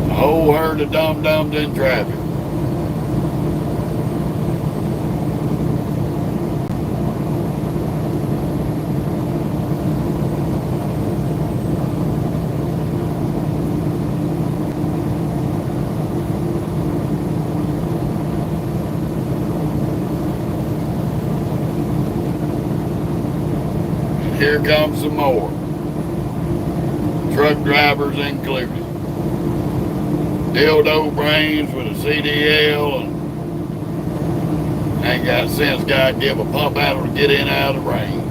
B: A whole herd of dum-dums in traffic. Here comes some more. Truck drivers included. Dildo brains with a CDL and ain't got sense God give a pump handle to get in out of the rain.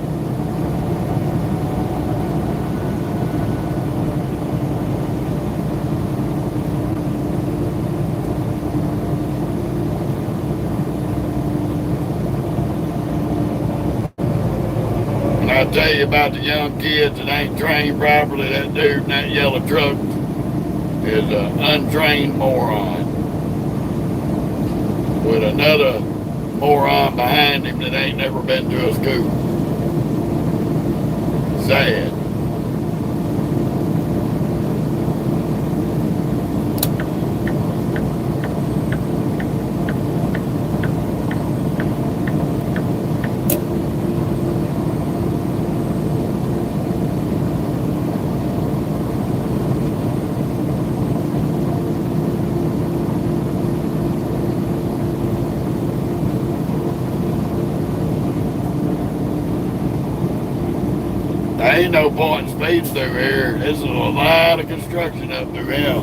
B: I tell you about the young kids that ain't trained properly, that dude in that yellow truck is an untrained moron with another moron behind him that ain't never been to a school. Sad. There ain't no point in speeding through here. This is a lot of construction up through here.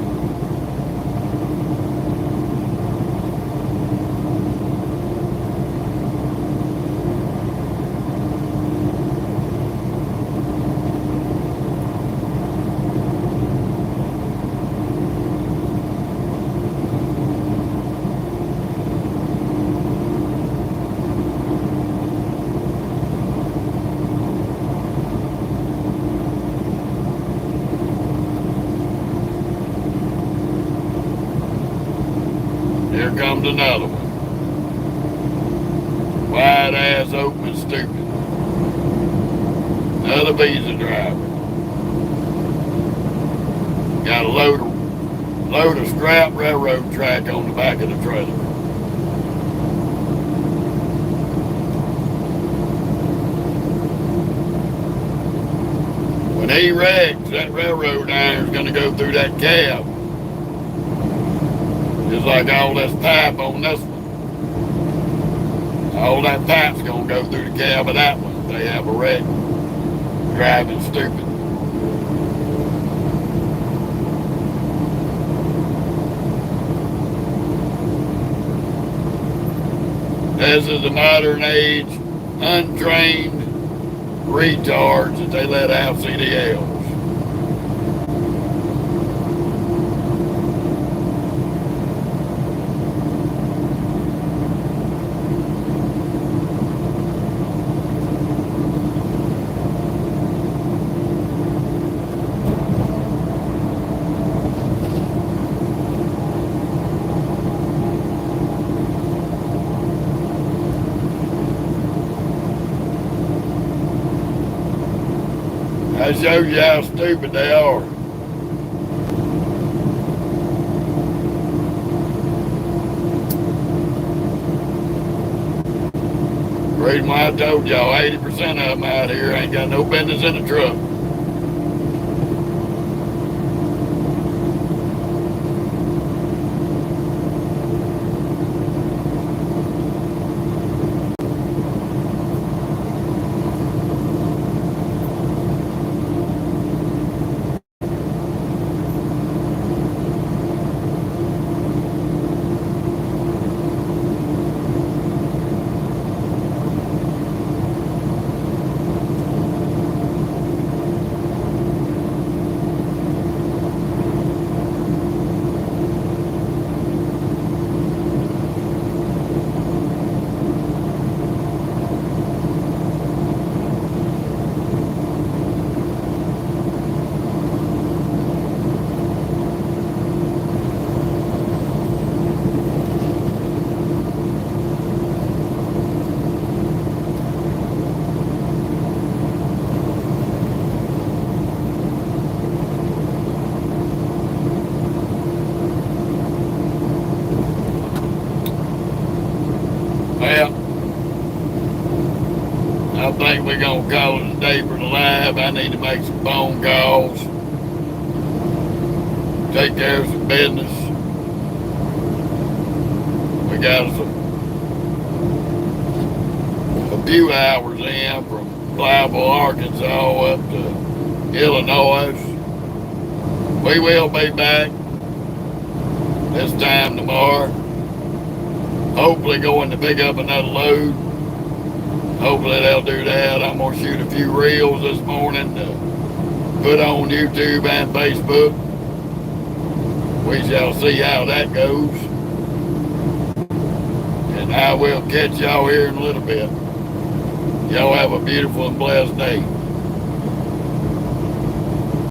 B: Here comes another one. Wide ass open and stupid. Another visa driver. Got a load of scrap railroad track on the back of the trailer. When he wrecks, that railroad iron's gonna go through that cab. Just like all this pipe on this one. All that pipe's gonna go through the cab of that one if they have a wreck. Driving stupid. This is the modern age, untrained retards that they let out CDLs. That shows you how stupid they are. Reason why I told y'all 80% of them out here ain't got no business in the truck. Well, I think we're going to call it a day for the live. I need to make some phone calls, take care of some business. We got a few hours in from Pliable, Arkansas up to Illinois. We will be back this time tomorrow. Hopefully going to pick up another load. Hopefully they'll do that. I'm going to shoot a few reels this morning to put on YouTube and Facebook. We shall see how that goes. And I will catch y'all here in a little bit. Y'all have a beautiful and blessed day.